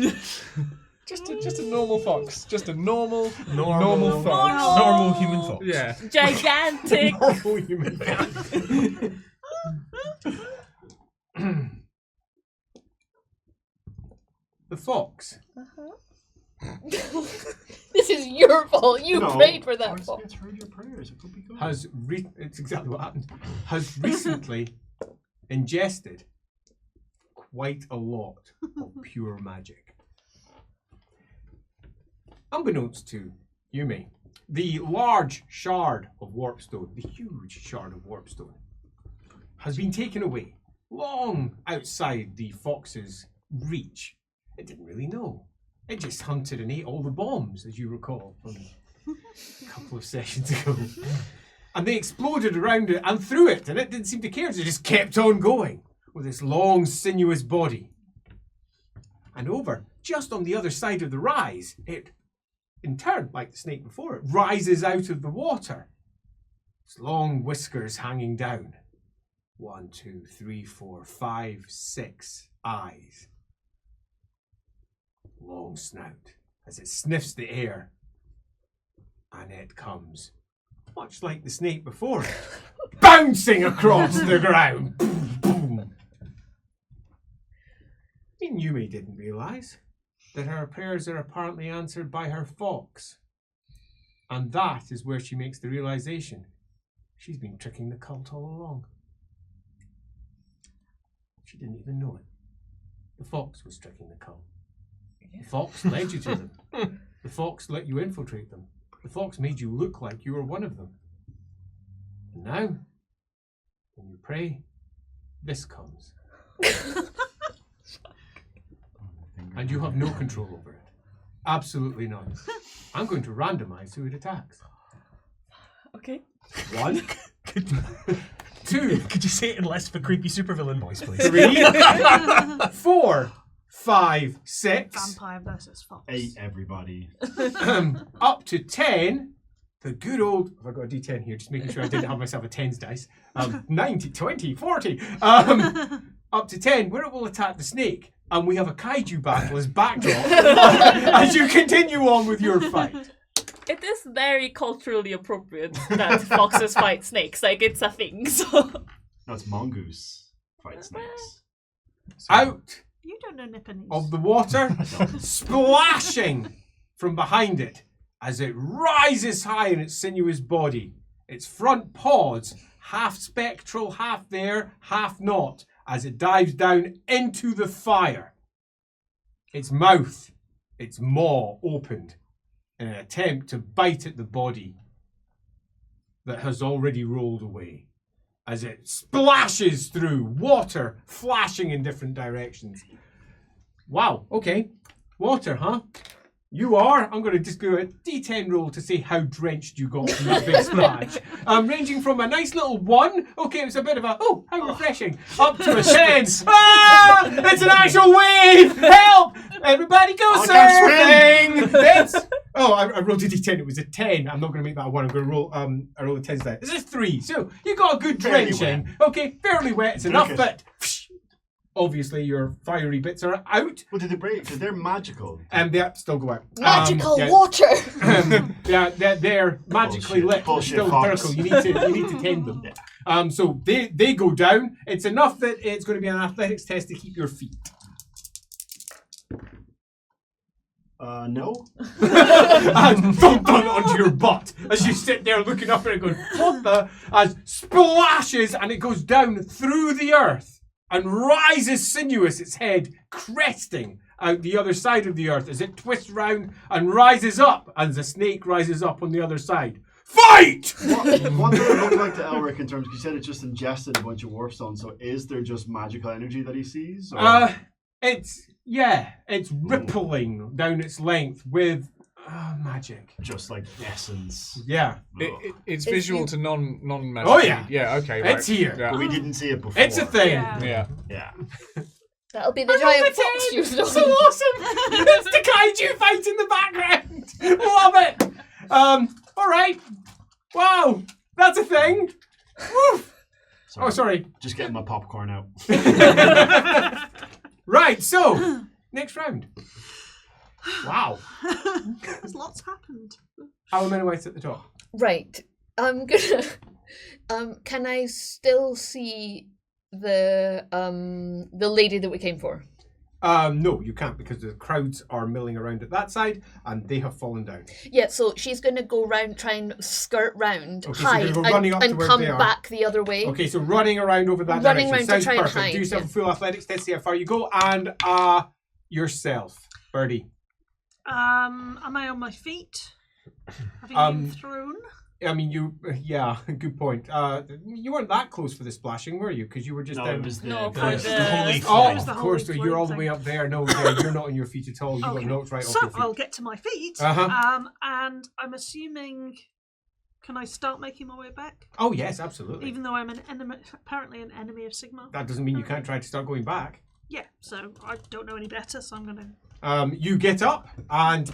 Just a normal fox. Just a normal fox.
Normal human fox.
Yeah.
Gigantic.
Normal human fox.
The fox
This is your fault. You
No,
prayed for that
Horse
fault.
gets heard your prayers. It could be good.
it's exactly what happened. Has recently ingested quite a lot of pure magic. Unbeknownst to Yumi, the large shard of warpstone, the huge shard of warpstone, has been taken away long outside the fox's reach. It didn't really know. It just hunted and ate all the bombs, as you recall from a couple of sessions ago. And they exploded around it and through it, and it didn't seem to care, so it just kept on going with its long, sinuous body. And over, just on the other side of the rise, it, in turn, like the snake before it, rises out of the water. Its long whiskers hanging down. 1, 2, 3, 4, 5, 6 eyes. Long snout as it sniffs the air. And it comes, much like the snake before it, bouncing across the ground. Boom, boom. Yumi didn't realise that her prayers are apparently answered by her fox. And that is where she makes the realisation she's been tricking the cult all along. She didn't even know it. The fox was tricking the cult. The fox led you to them. The fox let you infiltrate them. The fox made you look like you were one of them. And now, when you pray, this comes. And you have no control over it. Absolutely none. I'm going to randomise who it attacks.
Okay.
1, 2,
Could you say it in less of a creepy supervillain voice, please?
3, 4, 5, 6.
Vampire versus fox.
8 everybody.
Up to 10. The good old, have I got a D10 here, just making sure I didn't have myself a 10s dice. 90, 20, 40. Up to 10, where it will attack the snake. And we have a kaiju battle as backdrop as you continue on with your fight.
It is very culturally appropriate that foxes fight snakes. Like, it's a thing, so...
That's mongoose fight snakes.
Out
You don't know Nipponese.
of the water, splashing from behind it as it rises high in its sinuous body. Its front paws, half spectral, half there, half not, as it dives down into the fire. Its mouth, its maw opened in an attempt to bite at the body that has already rolled away as it splashes through, water flashing in different directions. Wow, okay. Water, huh? You are. I'm going to just do a D10 roll to see how drenched you got from that big splash. Ranging from a nice little 1, okay, it was a bit of a, oh, how refreshing, up to a 10. Ah! It's an actual wave! Help! Everybody go surfing! It's, I rolled a D10, it was a 10. I'm not going to make that a 1, I'm going to roll a roll of 10s there. It's a 3, so you got a good
Fairly
drenching. Okay, fairly wet, it's enough, but obviously your fiery bits are out.
Well, did they break? Because they're magical.
And they still go out.
Magical
yeah.
water.
Yeah, they're magically
Bullshit.
lit. They're
Bullshit,
still
Fox.
vertical. You need to tend them. So they go down. It's enough that it's going to be an athletics test to keep your feet.
No.
And thump onto your butt as you sit there looking up at it going, what the? As splashes and it goes down through the earth and rises sinuous, its head cresting out the other side of the earth as it twists round and rises up as the snake rises up on the other side. Fight!
What did it look like to Elric in terms? You said it just ingested a bunch of warpstone. So is there just magical energy that he sees? Or?
It's rippling down its length with magic.
Just like essence.
Yeah.
It's visual to non-magic.
Oh, yeah.
Yeah, okay, right.
It's here.
Yeah.
But we didn't see it before.
It's a thing.
Yeah.
Yeah.
Yeah.
That'll be the giant fox you
So awesome! It's the kaiju fight in the background. Love it. All right. Wow, that's a thing. Woof. Oh, sorry.
Just getting my popcorn out.
Right, so next round. Wow.
There's lots happened.
Aluminumite's at the top.
Right. I'm gonna. Can I still see the lady that we came for?
No, you can't because the crowds are milling around at that side and they have fallen down.
Yeah, so she's gonna go round, try and skirt round,
Okay, so you're
hide,
gonna go running up to
and
where
come
they are.
back the other way.
Okay, so running around over that
Running
direction.
around to
Sounds
try and
perfect.
hide,
Do yourself
yeah.
a full athletics test, see how far you go, and yourself, Birdie.
Am I on my feet? Having been thrown?
I mean, yeah, good point. You weren't that close for the splashing, were you? Because you were just
No,
down.
it was the,
No,
the,
for
the
the-
holy
Oh,
It was the
of course, so
holy
you're all the
flame
way
thing.
up there. No, yeah, you're not on your feet at all. You got
Okay.
knocked right
So
off your feet.
I'll get to my feet.
Uh-huh.
And I'm assuming, can I start making my way back?
Oh, yes, absolutely.
Even though I'm apparently an enemy of Sigma.
That doesn't mean you can't try to start going back.
Yeah, so I don't know any better, so I'm gonna.
You get up, and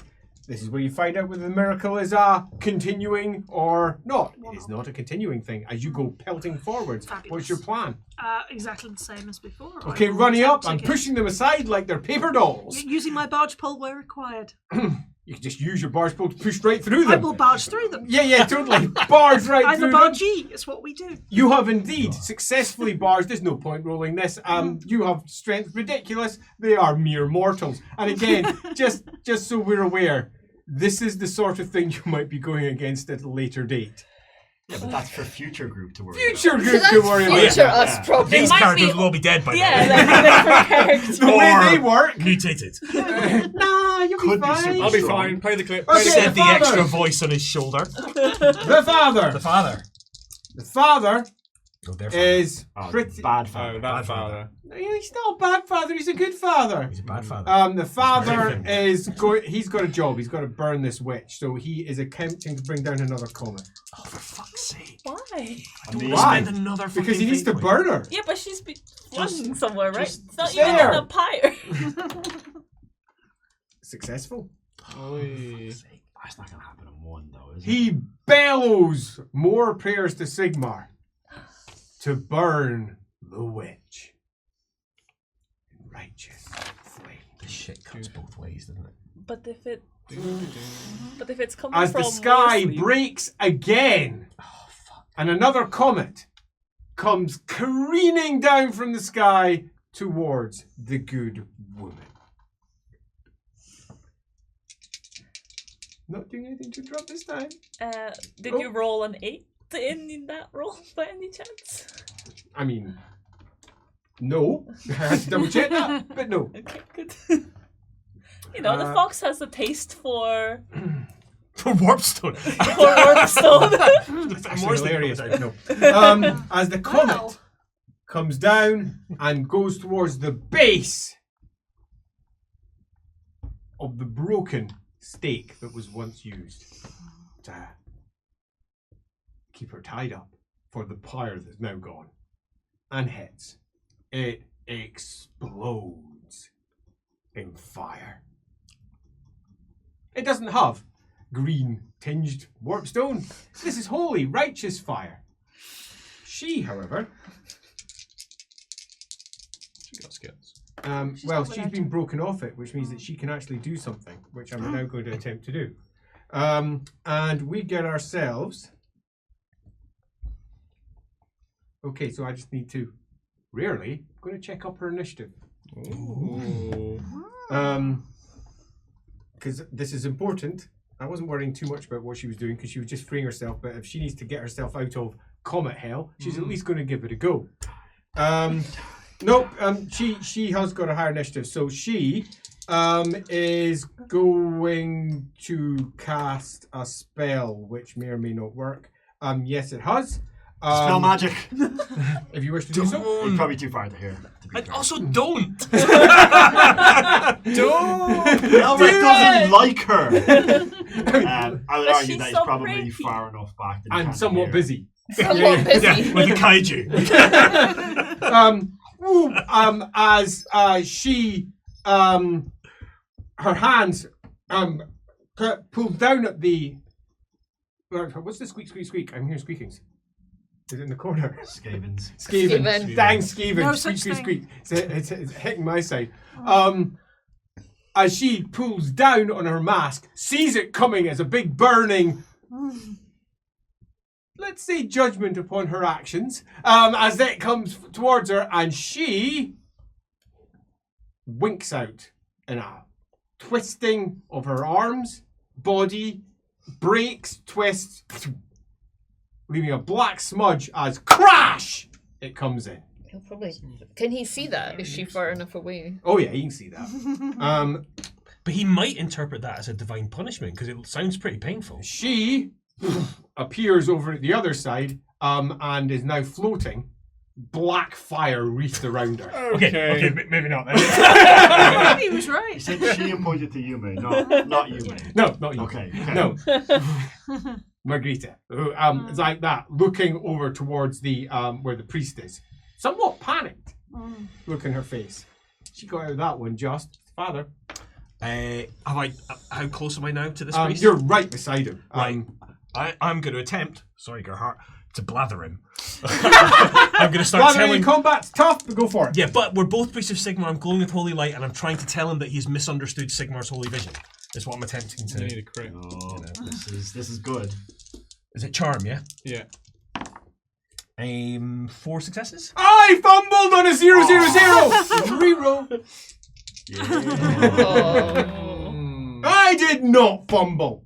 this is where you find out whether the miracle is continuing or not. It is not a continuing thing. As you go pelting forwards,
Fabulous.
what's your plan?
Exactly the same as before.
Okay,
I will
running up
attempt
and
to get-
pushing them aside like they're paper dolls.
Using my barge pole where required.
You can just use your barge pole to push right through
I
them.
will barge through them.
Yeah, totally. Barge right
I'm
through
a
them.
bargee. It's what we do.
You have indeed successfully barged. There's no point rolling this. You have strength ridiculous. They are mere mortals. And again, just so we're aware, this is the sort of thing you might be going against at a later date.
Yeah, but that's for future group to worry
Future
about.
group
That's
to worry about.
future
Yeah.
us, probably.
These
might
characters
be-
will all be dead by
Yeah,
then.
like different characters.
The way
Or
they work.
mutated.
Nah, you'll
Could
be
be
fine.
super
I'll be
strong.
fine. Play the clip.
Okay.
Play
Said the
father.
extra voice on his shoulder.
The father.
The father.
The father
Oh, their father.
is
Oh,
pretty.
bad
Oh,
father.
that
Bad
father.
He's not a bad father. He's a good father.
He's a bad father.
The father
Right.
is he's got a job. He's got to burn this witch. So he is attempting to bring down another comet.
Oh, for fuck's sake.
Why?
I
Don't
mean,
Why?
spend another
Because
fucking
he needs to
fate
burn her.
Yeah, but she's flung somewhere, right?
just-
It's not
just
even
there.
in a pyre.
Successful.
Oi.
that's not gonna happen in one though, is it?
He bellows more prayers to Sigmar to burn the witch. In righteous flame.
This shit cuts both ways, doesn't it?
But if it's coming
As
from
the sky
mostly-
breaks again, and another comet comes careening down from the sky towards the good woman. Not doing anything to drop this time.
Did
Oh.
you roll an 8 in that roll by any chance?
I mean, no. I had to double check that, but no.
Okay, good. You know, the fox has a taste for
For Warpstone.
Warpstone.
It's actually hilarious. No. As the comet
Wow.
comes down and goes towards the base of the broken stake that was once used to keep her tied up for the pyre that's now gone, and hits. It explodes in fire. It doesn't have green tinged warpstone. This is holy, righteous fire. She, however,
She got skills.
she's been broken off it, which means that she can actually do something, which I'm now going to attempt to do. And we get ourselves. Okay, so I just need to. Rarely, I'm going to check up her initiative.
Ooh.
Because this is important. I wasn't worrying too much about what she was doing because she was just freeing herself. But if she needs to get herself out of comet hell, she's at least going to give it a go. Nope. She has got a higher initiative, so she is going to cast a spell, which may or may not work. Yes, it has.
Spell magic.
If you wish to do so.
It's probably too far to hear. To be
And
fair.
also don't.
Elric doesn't like her. I would
But
argue
she's
that
so
he's probably
pretty.
far enough back that he
And
can't
somewhat
hear.
busy.
Somewhat busy.
Yeah, like a kaiju.
As she her hands pulled down at the. What's the squeak? I'm hearing squeakings. Is it in the corner?
Skavens.
Skaven.
Skaven.
Dang Skaven.
No
Squeak,
such
squeak,
thing.
squeak. It's hitting my side. As she pulls down on her mask, sees it coming as a big burning, let's say, judgment upon her actions, as it comes towards her, and she winks out in a twisting of her arms, body, breaks, twists, leaving a black smudge as crash it comes in.
He'll probably. Can he see that? Is she far enough away?
Oh yeah, you can see that.
But he might interpret that as a divine punishment because it sounds pretty painful.
She appears over at the other side and is now floating. Black fire wreathed around her.
Okay, maybe not then.
He was
He
right.
said she and pointed to Yume, not Yume.
No, not you.
Okay.
No. Margarita. Who, is like that, looking over towards the where the priest is. Somewhat panicked. Look in her face. She got out of that one just. Father.
How close am I now to this priest?
You're right beside him.
Right. I'm going to attempt, sorry Gerhardt, to blather him. I'm going to start
Blather
telling...
in combat's tough, but go for it.
Yeah, but we're both priests of Sigmar. I'm glowing with holy light, and I'm trying to tell him that he's misunderstood Sigmar's holy vision. Is what I'm attempting to...
You need a crit.
Oh, this is good.
Is it charm, yeah?
Yeah.
4 successes?
I fumbled on a 0-0-0! Reroll.
Oh.
I did not fumble.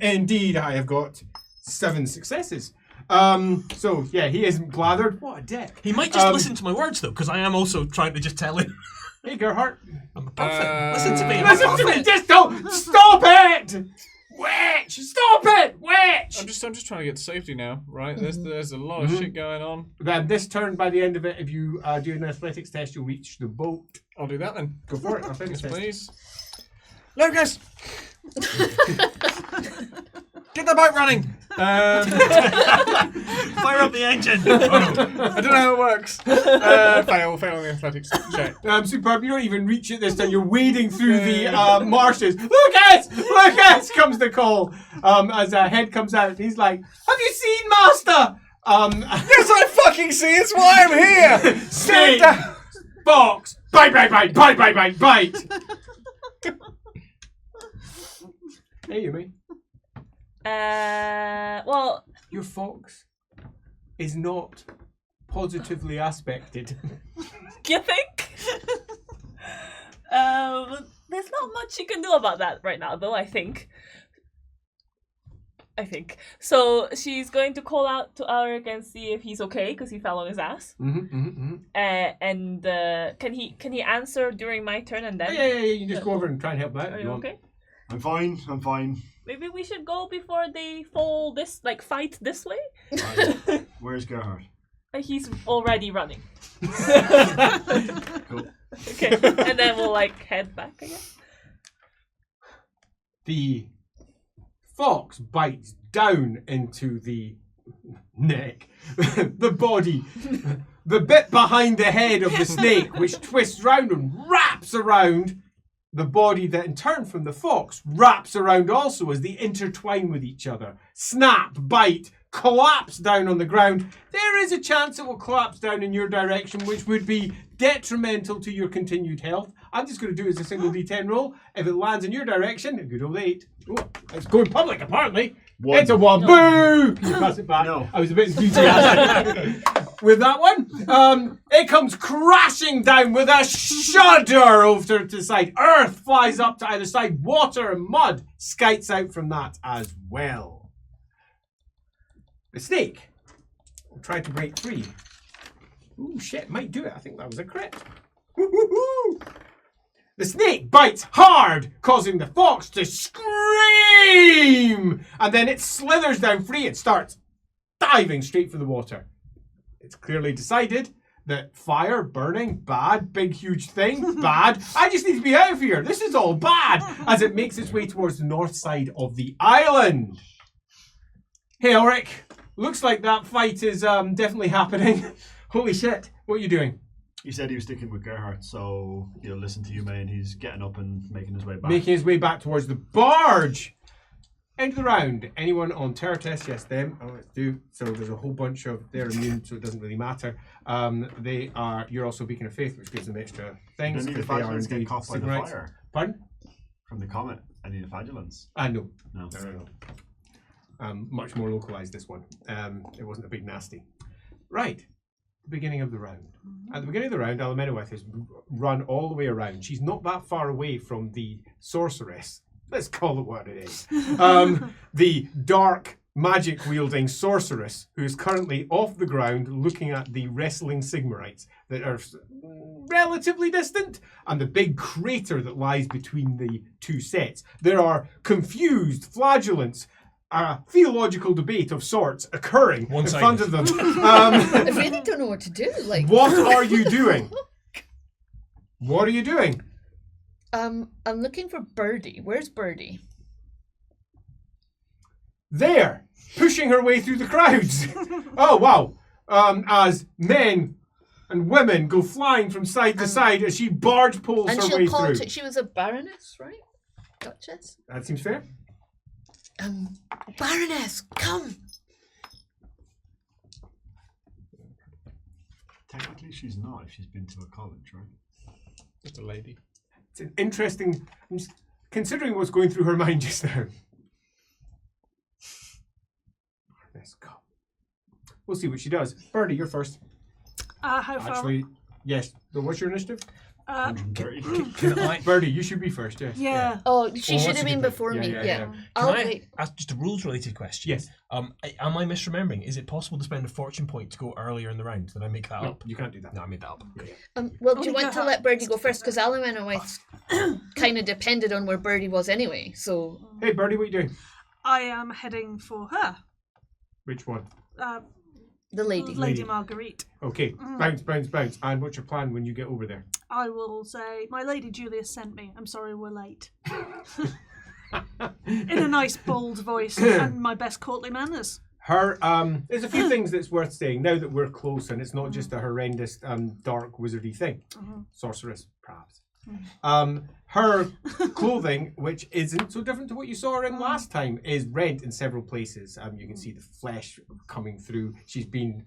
Indeed, I have got 7 successes. So yeah, he isn't blathered. What a dick.
He might just listen to my words, though, because I am also trying to just tell him.
Hey, Gerhardt.
I'm a prophet. Listen to me. I'm a
Listen to me.
prophet.
Just don't. Stop it. Witch. Stop it. Witch.
I'm just trying to get to safety now, right? There's a lot of shit going on.
Then this turn, by the end of it, if you do an athletics test, you'll reach the boat.
I'll do that then.
Go for it. Athletics
Yes,
test.
please. Lucas! Get the boat running!
Fire up the engine.
I don't know how it works. Fail on the athletics check.
Superb. You don't even reach it this time. You're wading through the marshes. Lucas! Lucas! Comes the call. As a head comes out, he's like, "Have you seen Master?"
Yes, I fucking see. It's why I'm here.
Snake! Box! Bite! Bite! Hey, Yumi.
Well,
Your fox is not positively aspected.
you think? There's not much you can do about that right now, though, I think. So she's going to call out to Alaric and see if he's okay, because he fell on his ass. And can he answer during my turn and then?
Yeah. You can just go over and try and help out.
Are
if
you
you want.
okay?
I'm fine.
Maybe we should go before they fall fight this way?
Right. Where's Gerhardt?
He's already running.
Cool.
Okay, and then we'll head back again.
The fox bites down into the neck, the body, the bit behind the head of the snake, which twists round and wraps around the body that in turn from the fox wraps around also as they intertwine with each other. Snap, bite, collapse down on the ground. There is a chance it will collapse down in your direction, which would be detrimental to your continued health. I'm just going to do it as a single D10 roll. If it lands in your direction, a good old 8. Oh, it's going public apparently.
1.
It's a 1. Boo! Can you pass it back?
No.
I was a bit enthusiastic with that one. It comes crashing down with a shudder over to the side. Earth flies up to either side. Water and mud skites out from that as well. The snake will try to break free. Ooh, shit, might do it. I think that was a crit. Woo-hoo-hoo. The snake bites hard, causing the fox to scream! And then it slithers down free and starts diving straight for the water. It's clearly decided that fire, burning, bad, big, huge thing, bad. I just need to be out of here. This is all bad. As it makes its way towards the north side of the island. Hey, Ulrich. Looks like that fight is definitely happening. Holy shit. What are you doing?
He said he was sticking with Gerhardt, so he'll listen to you, man. He's getting up and making his way back.
Making his way back towards the barge. End of the round. Anyone on terror test? Yes, them. Oh, let's do. So there's a whole bunch of. They're immune, so it doesn't really matter. They are. You're also beacon of faith, which gives them extra things.
Any of the
They are
vigilance get
indeed
caught by the
Sigmarites.
fire
Pardon?
from the comet? Any of the vigilance?
No.
No.
No. Much more localized, this one. It wasn't a big nasty. Right. The beginning of the round. At the beginning of the round, Alemenoweth has run all the way around. She's not that far away from the sorceress. Let's call it what it is. The dark magic wielding sorceress who is currently off the ground looking at the wrestling Sigmarites that are relatively distant and the big crater that lies between the two sets. There are confused flagellants, a theological debate of sorts occurring in front of them.
I really don't know what to do. Like,
what are you doing? What are you doing?
I'm looking for Birdie. Where's Birdie?
There, pushing her way through the crowds. Oh wow! As men and women go flying from side to side as she barge pulls
And
her
she'll
way
call
through.
to, she was a baroness, right? Duchess?
That seems fair.
Baroness, come!
Technically, she's not if she's been to a college, right?
Just a lady.
It's an interesting. I'm just considering what's going through her mind just now. Let's go. We'll see what she does. Birdie, you're first.
How far?
Actually, yes. What's your initiative?
130.
Can I?
Birdie, you should be first. Yes.
Yeah.
Oh, she
Oh,
should
that's
have
a
been
good
before
point.
me.
Yeah,
Yeah.
yeah.
Can
I'll
I
wait.
ask just a rules-related question?
Yes.
Am I misremembering? Is it possible to spend a fortune point to go earlier in the round? Did I make that
No,
up?
you can't do that.
No, I made that up.
Well, do you
Only
want to
go-
let Birdie go first? Because Alemenowith kind of depended on where Birdie was anyway. So
Hey, Birdie, what are you doing?
I am heading for her.
Which one?
the lady.
Lady Marguerite.
Okay, bounce, bounce, bounce. And what's your plan when you get over there?
I will say, my Lady Julia sent me. I'm sorry we're late. In a nice, bold voice and my best courtly manners.
Her, there's a few things that's worth saying now that we're close and it's not just a horrendous, dark, wizardy thing. Sorceress, perhaps. Her clothing, which isn't so different to what you saw her in last time, is rent in several places. You can see the flesh coming through. She's been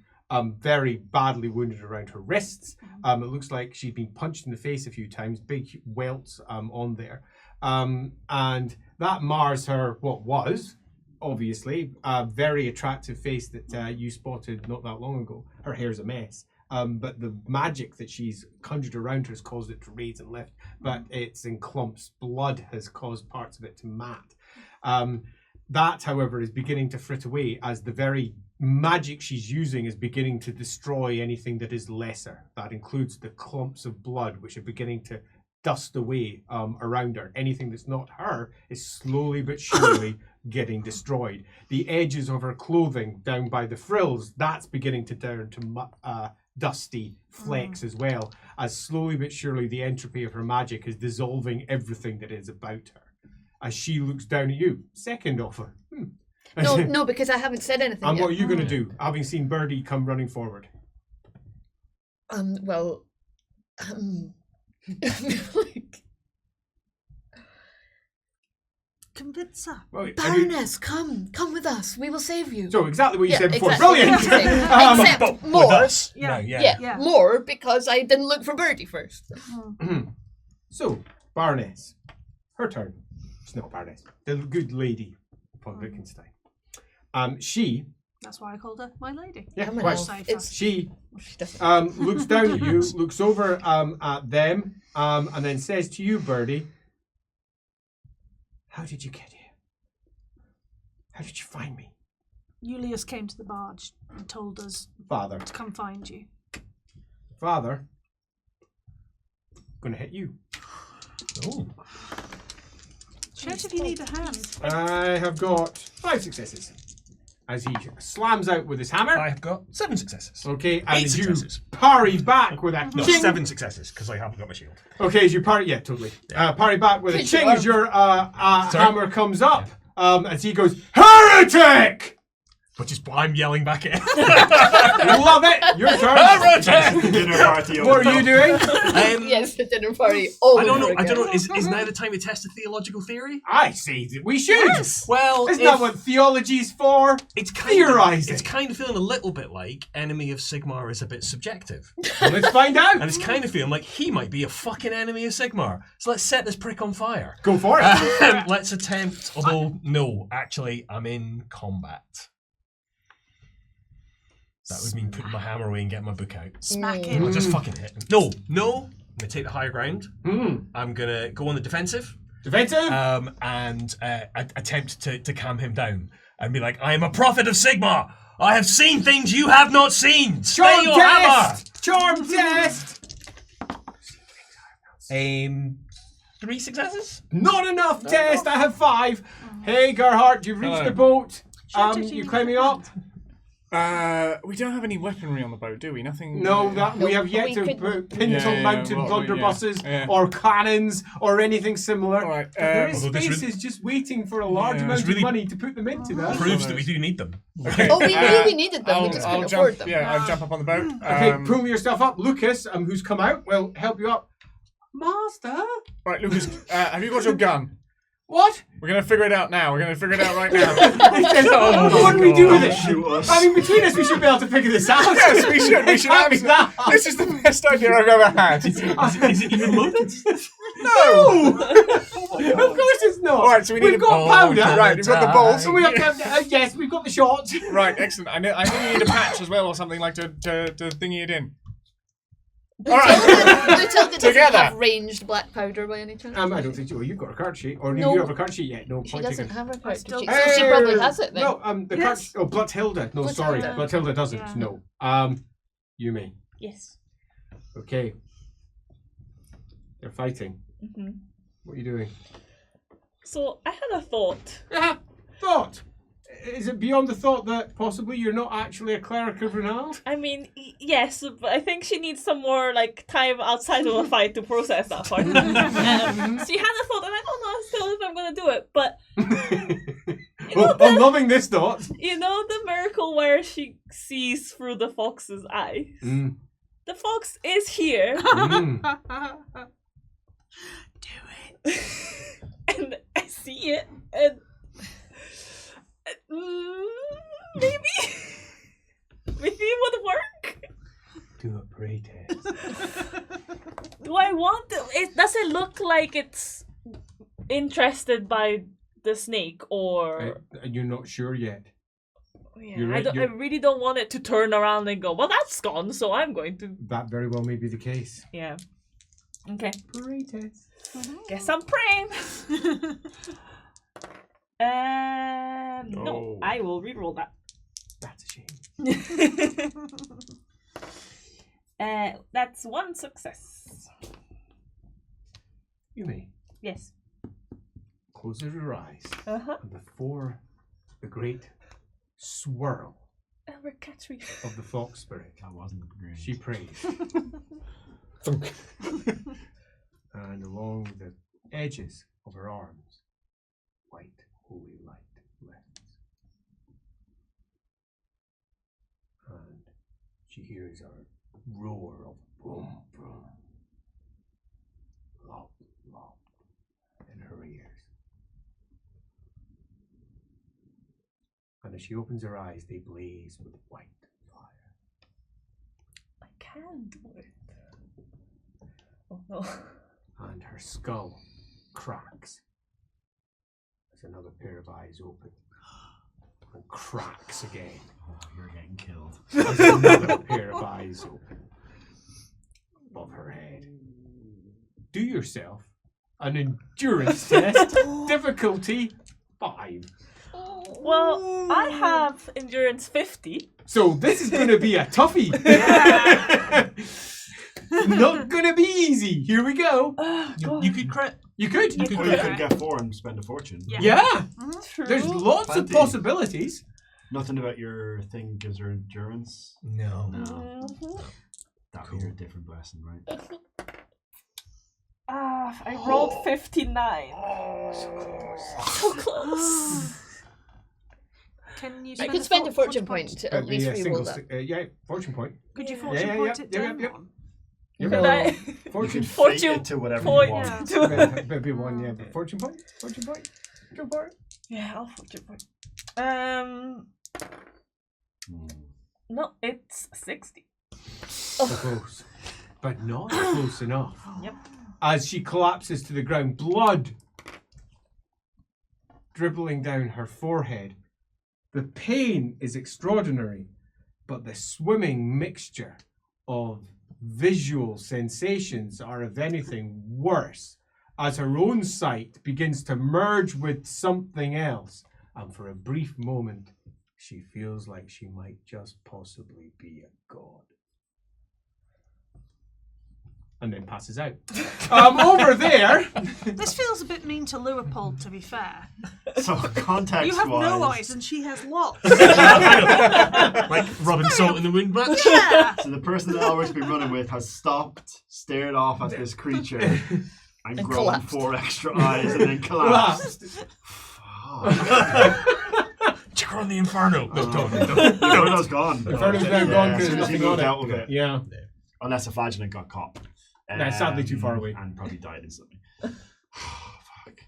very badly wounded around her wrists. It looks like she's been punched in the face a few times, big welts on there. And that mars her, what was, obviously, a very attractive face that you spotted not that long ago. Her hair's a mess. But the magic that she's conjured around her has caused it to raise and lift, but it's in clumps. Blood has caused parts of it to mat. That, however, is beginning to frit away as the very magic she's using is beginning to destroy anything that is lesser. That includes the clumps of blood, which are beginning to dust away around her. Anything that's not her is slowly but surely getting destroyed. The edges of her clothing down by the frills, that's beginning to turn to dusty flecks as well, as slowly but surely the entropy of her magic is dissolving everything that is about her. As she looks down at you, second offer.
No, because I haven't said anything
And
yet.
what are you going to do, having seen Birdie come running forward?
Like,
Convince her.
Well,
Baroness, come with us. We will save you.
so exactly what you
Yeah,
said before.
exactly.
Brilliant.
Except
But
more.
with us?
Yeah.
No, yeah.
Yeah, more because I didn't look for Birdie first.
So, Baroness, her turn. She's not Baroness. The good lady von Wittgenstein. She,
That's why I called her my lady.
yeah,
I'm an
quite.
elf.
Safer.
It's
She
she doesn't.
looks down at you, looks over at them, and then says to you, Birdie, how did you get here? How did you find me?
Julius came to the barge and told us
Father.
to come find you.
Father, gonna hit you.
Oh.
Shout if you need a hand.
I have got 5 successes. As he slams out with his hammer.
I have got 7 successes.
Okay, and
8
as you
successes.
parry back with a
No,
ching.
7 successes, because I haven't got my shield.
Okay, as you parry, yeah, totally. Parry back with a
Good
ching
job.
as your hammer comes up. As he goes, heretic!
Which is why I'm yelling back at him.
Love it! Your turn!
Dinner party.
What are you doing?
Yes, the dinner party. All
I don't know.
over
I don't know.
again.
Is now the time to test a theological theory?
I say that we should!
Well,
Isn't that what theology's for?
it's
theorising?
It's kind of feeling a little bit like Enemy of Sigmar is a bit subjective,
Well, let's find out!
and it's kind of feeling like he might be a fucking enemy of Sigmar. So let's set this prick on fire.
Go for it!
Let's attempt. Although no, actually, I'm in combat. That would mean putting my hammer away and getting my book out.
Smack
I'll
him.
just fucking hit him. No. I'm gonna take the higher ground.
Hmm.
I'm gonna go on the defensive.
Defensive?
And attempt to calm him down and be like, I am a prophet of Sigmar. I have seen things you have not seen. Stay
Charm
your hammer.
test! Charm test!
3 successes.
Not enough test! I have 5. Hey, Gerhardt, you've reached
Hello.
the boat.
Should you
You
need
climbing
to
up?
We don't have any weaponry on the boat, do we? Nothing.
No, that we have
but
yet
we
to
could-
put
Yeah,
pintle-mounted
well,
blunderbusses
yeah.
or cannons or anything similar.
All right.
There is
Although this
spaces just waiting for a large
Yeah.
amount
It's really-
of money to put them into that.
Proves that we do need them.
Okay.
Oh, we knew we needed them. We
I'll
just couldn't
jump.
afford them.
Yeah, I'll jump up on the boat.
Okay, pull yourself up. Lucas, who's come out, will help you up. Master?
Right, Lucas, have you got your gun?
What?
We're gonna figure it out now. We're gonna figure it out right now.
He says, what do we do with it?
Shoot us.
I mean, between us, we should be able to figure this out.
Yes, we should. We should
Can't be
have.
that hard.
This is the best idea I've ever had.
Is it even loaded?
No! Of course it's not.
All right, so we need
We've
a
got
ball.
powder.
Right, we've got the balls.
So we have yes, we've got the shots.
Right, excellent. I think we need a patch as well or something like to thingy it in. All right.
Lutilda doesn't
Together.
have ranged black powder by any chance.
I don't think so. You've got a card sheet. Or do
No.
you have a card sheet yet? No,
She
point
doesn't
taken.
have a card
still-
sheet, so she probably has it then.
No, the
Yes.
card. Oh, Bloodhilda. No, sorry,
Bloodhilda.
Bloodhilda doesn't.
Yeah.
No. You may.
Yes.
Okay. They're fighting.
Hmm.
What are you doing?
So I had a thought.
Ah, thought. Is it beyond the thought that possibly you're not actually a cleric of renown?
I mean, yes, but I think she needs some more time outside of a fight to process that part. She had a thought, and I don't know still if I'm gonna do it. But
I'm loving this thought.
you know the miracle where she sees through the fox's eyes.
Mm.
The fox is here,
Mm.
Do it.
and I see it, and maybe it would work.
Do a pray test.
Do I want to? Does it look like it's interested by the snake, or
You're not sure yet.
yeah,
you're right,
I
you're-
really don't want it to turn around and go, well, that's gone, so I'm going to.
That very well may be the case.
Yeah. Okay.
Pray test.
Guess I'm praying. No,
No.
I will reroll that.
That's a shame.
That's 1 success.
You may
Yes.
close your eyes,
Uh-huh.
and before the great swirl
Albert, catch me.
of the fox spirit,
That wasn't great.
she prays. And along the edges of her arms, white holy light lifts. And she hears a roar of boom, boom, lop, lop in her ears. And as she opens her eyes, they blaze with white fire.
I can do it. Oh no.
And her skull cracks as another pair of eyes open and cracks again
Oh, you're getting killed.
as another pair of eyes open above her head. Do yourself an endurance test, difficulty 5.
Well, I have endurance 50.
So this is going to be a toughie. Not going to be easy. Here we go.
You could crit.
You could.
Or you could get 4 and spend a fortune.
Yeah.
True.
There's lots of
Plenty.
possibilities.
Nothing about your thing gives her endurance.
No.
No.
Mhm.
That'd be your different blessing, right?
I rolled 59. So close.
Can you
You
spend
could spend a fortune point to at
That'd be
least
a
re-roll
single
that.
yeah, fortune point.
Could you
Yeah.
fortune
Yeah,
point
yeah,
it
yeah,
down
yep.
one?
No.
Could I?
Fortune
Fate
Fortune
it to whatever
point.
you want.
Yeah.
Maybe one, yeah. But fortune point? Fortune point? Go for it.
Yeah, I'll fortune point. No, it's 60.
Close. But not close enough.
Yep.
As she collapses to the ground, blood dribbling down her forehead. The pain is extraordinary, but the swimming mixture of visual sensations are, if anything, worse, as her own sight begins to merge with something else, and for a brief moment, she feels like she might just possibly be a god. And then passes out. Over there.
This feels a bit mean to Leopold, to be fair.
So context
You have no
wise,
eyes and she has lots.
Like rubbing salt in the wind match.
Yeah.
so the person that Elric's been running with has stopped, stared off at this creature, and grown
collapsed.
4 extra eyes, and then collapsed.
Check her on the Inferno. No, don't.
Inferno's gone.
Inferno's now gone
as
because
soon
there's
as he
nothing on
moved
it.
out of it.
Yeah.
Unless a flagellant got caught.
That's sadly too far away.
And probably died instantly. Fuck.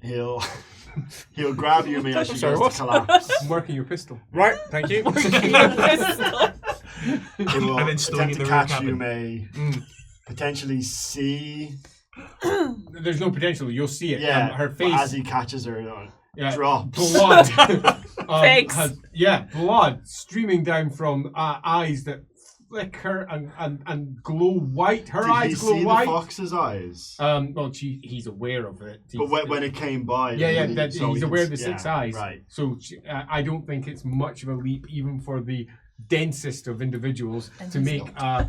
He'll grab Yumi as she
Sorry,
goes to collapse.
I'm working your pistol.
Right, thank you.
He will
And then stowing
attempt
in
to
the rear
catch
cabin.
Yumi, potentially see.
There's no potential. You'll see it.
Yeah,
Her
but
face.
as he catches her, drops.
Blood.
Thanks.
Blood streaming down from eyes that flicker and glow white. Her
Did he
eyes glow
see
white.
the fox's eyes?
Well, he's aware of it.
But when it came by,
He's aware of the 6 eyes.
Right.
So I don't think it's much of a leap, even for the densest of individuals,
And
to
he's
make.
not.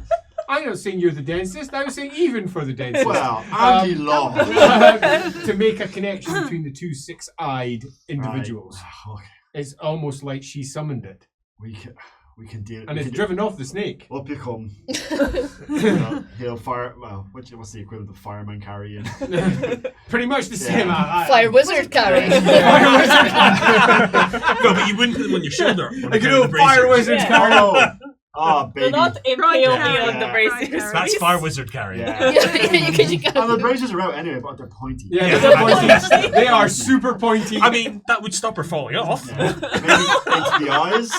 I'm not saying you're the densest. I was saying even for the densest.
Well, Andy lost.
To make a connection between the two 6-eyed individuals.
Right. Okay.
It's almost like she summoned it.
We can deal.
And
we
it's
can
driven off the snake.
Up you come. He'll fire. Well, what's the equivalent of fireman carrying?
Pretty much the same.
Fire wizard carry.
No, but you wouldn't put them on your shoulder.
Like an old fire wizard
Yeah.
carry.
Oh,
Do
baby.
not impale me
carry.
on the
Yeah.
braces.
Right
That's
please.
fire wizard carry.
Yeah.
you can
And the braces are out anyway, but they're pointy.
Yeah,
Yeah.
they're pointy. They are super pointy.
I mean, that would stop her falling off.
Yeah. Maybe into the eyes.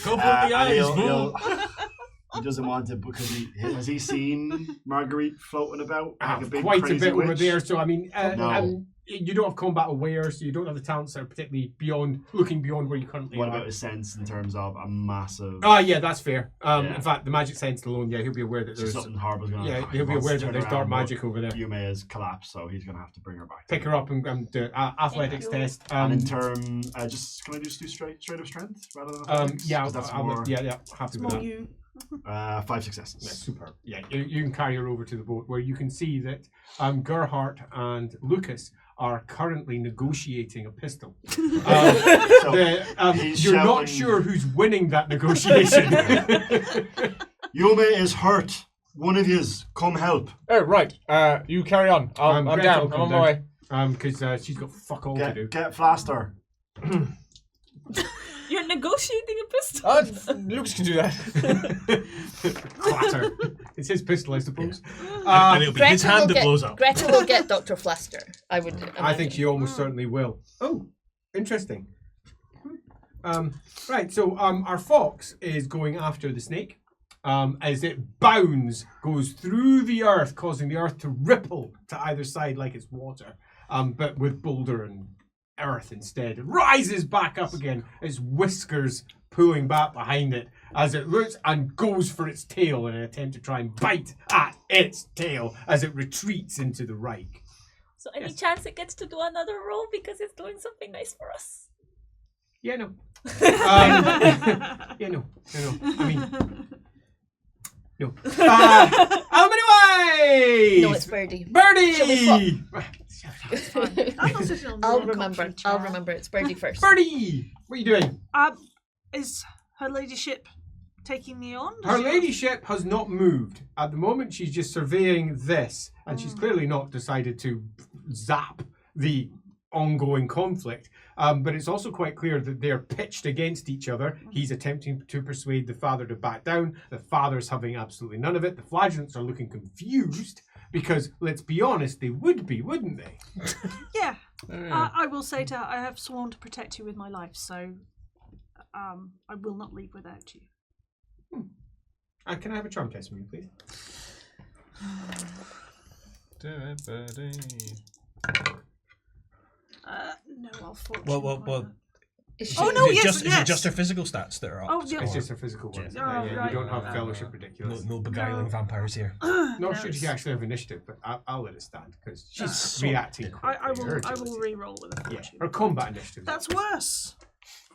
Go for the
And
eyes,
he'll-
fool.
he doesn't want to because has he seen Marguerite floating about like a big
quite a
crazy
bit
witch?
over there. So I mean,
No.
you don't have combat aware, so you don't have the talents that are particularly looking beyond where you currently
What
are.
about his sense in terms of a massive?
Yeah, that's fair.
Yeah.
In fact, the magic sense alone, yeah, he'll be aware that
So
there's
something horrible's going on.
he'll be aware that there's dark magic over there.
Yume has collapsed, so he's going to have to bring her back.
Pick her up and do athletics
Thank you.
test.
And in turn, just can I just do straight of strength rather than athletics?
yeah,
'Cause that's
I'll-
more.
yeah, happy with
More
that.
you.
5 successes.
Yeah, super. Yeah, you can carry her over to the boat where you can see that Gerhardt and Lucas are currently negotiating a pistol.
He's
You're not
shouting-
sure who's winning that negotiation.
Yume is hurt. One of yous, come help.
Oh, right. You carry on. I'm
Gretel
down.
will
I'm
come
on my way.
Because she's got fuck all to do.
Get Flaster.
You're negotiating a pistol.
Lucas can do that.
Clatter. It's his pistol, I suppose.
And it'll be his hand that
get,
blows up.
Greta will get Dr. Flaster. I would.
I think she almost certainly will. Oh, interesting. Right, so our fox is going after the snake as it bounds, goes through the earth, causing the earth to ripple to either side like it's water, but with boulder and earth instead. It rises back up again, its whiskers pulling back behind it as it looks and goes for its tail in an attempt to try and bite at its tail as it retreats into the Reich.
So any
Yes.
chance it gets to do another roll because it's doing something nice for us?
Yeah, no. Yeah, no. I mean, no. How many ways?
No, it's Birdie.
Birdie!
I'm not sitting on the
I'll
wrong
remember.
comfy
I'll
chair.
remember. It's Birdie first.
Birdie! What are you doing?
Is her ladyship taking me on?
Her
Is she-
ladyship has not moved. At the moment, she's just surveying this, and she's clearly not decided to zap the ongoing conflict. But it's also quite clear that they're pitched against each other. He's attempting to persuade the father to back down. The father's having absolutely none of it. The flagellants are looking confused because, let's be honest, they would be, wouldn't they?
Yeah. I will say to her, I have sworn to protect you with my life, so I will not leave without you.
Can I have a charm test from you, please?
Do it, buddy.
No, unfortunately.
Well.
Oh, no,
is it
yes,
just,
yes.
Is it just her physical stats that are up?
Oh, yeah.
It's just a physical one.
Yeah.
You don't have fellowship ridiculous.
No beguiling vampires here.
Nor should you actually have initiative, but I'll let it stand because she's
So-
reacting quickly.
I will
urgently.
re-roll with a
Yeah,
fortune.
her combat initiative.
That's worse.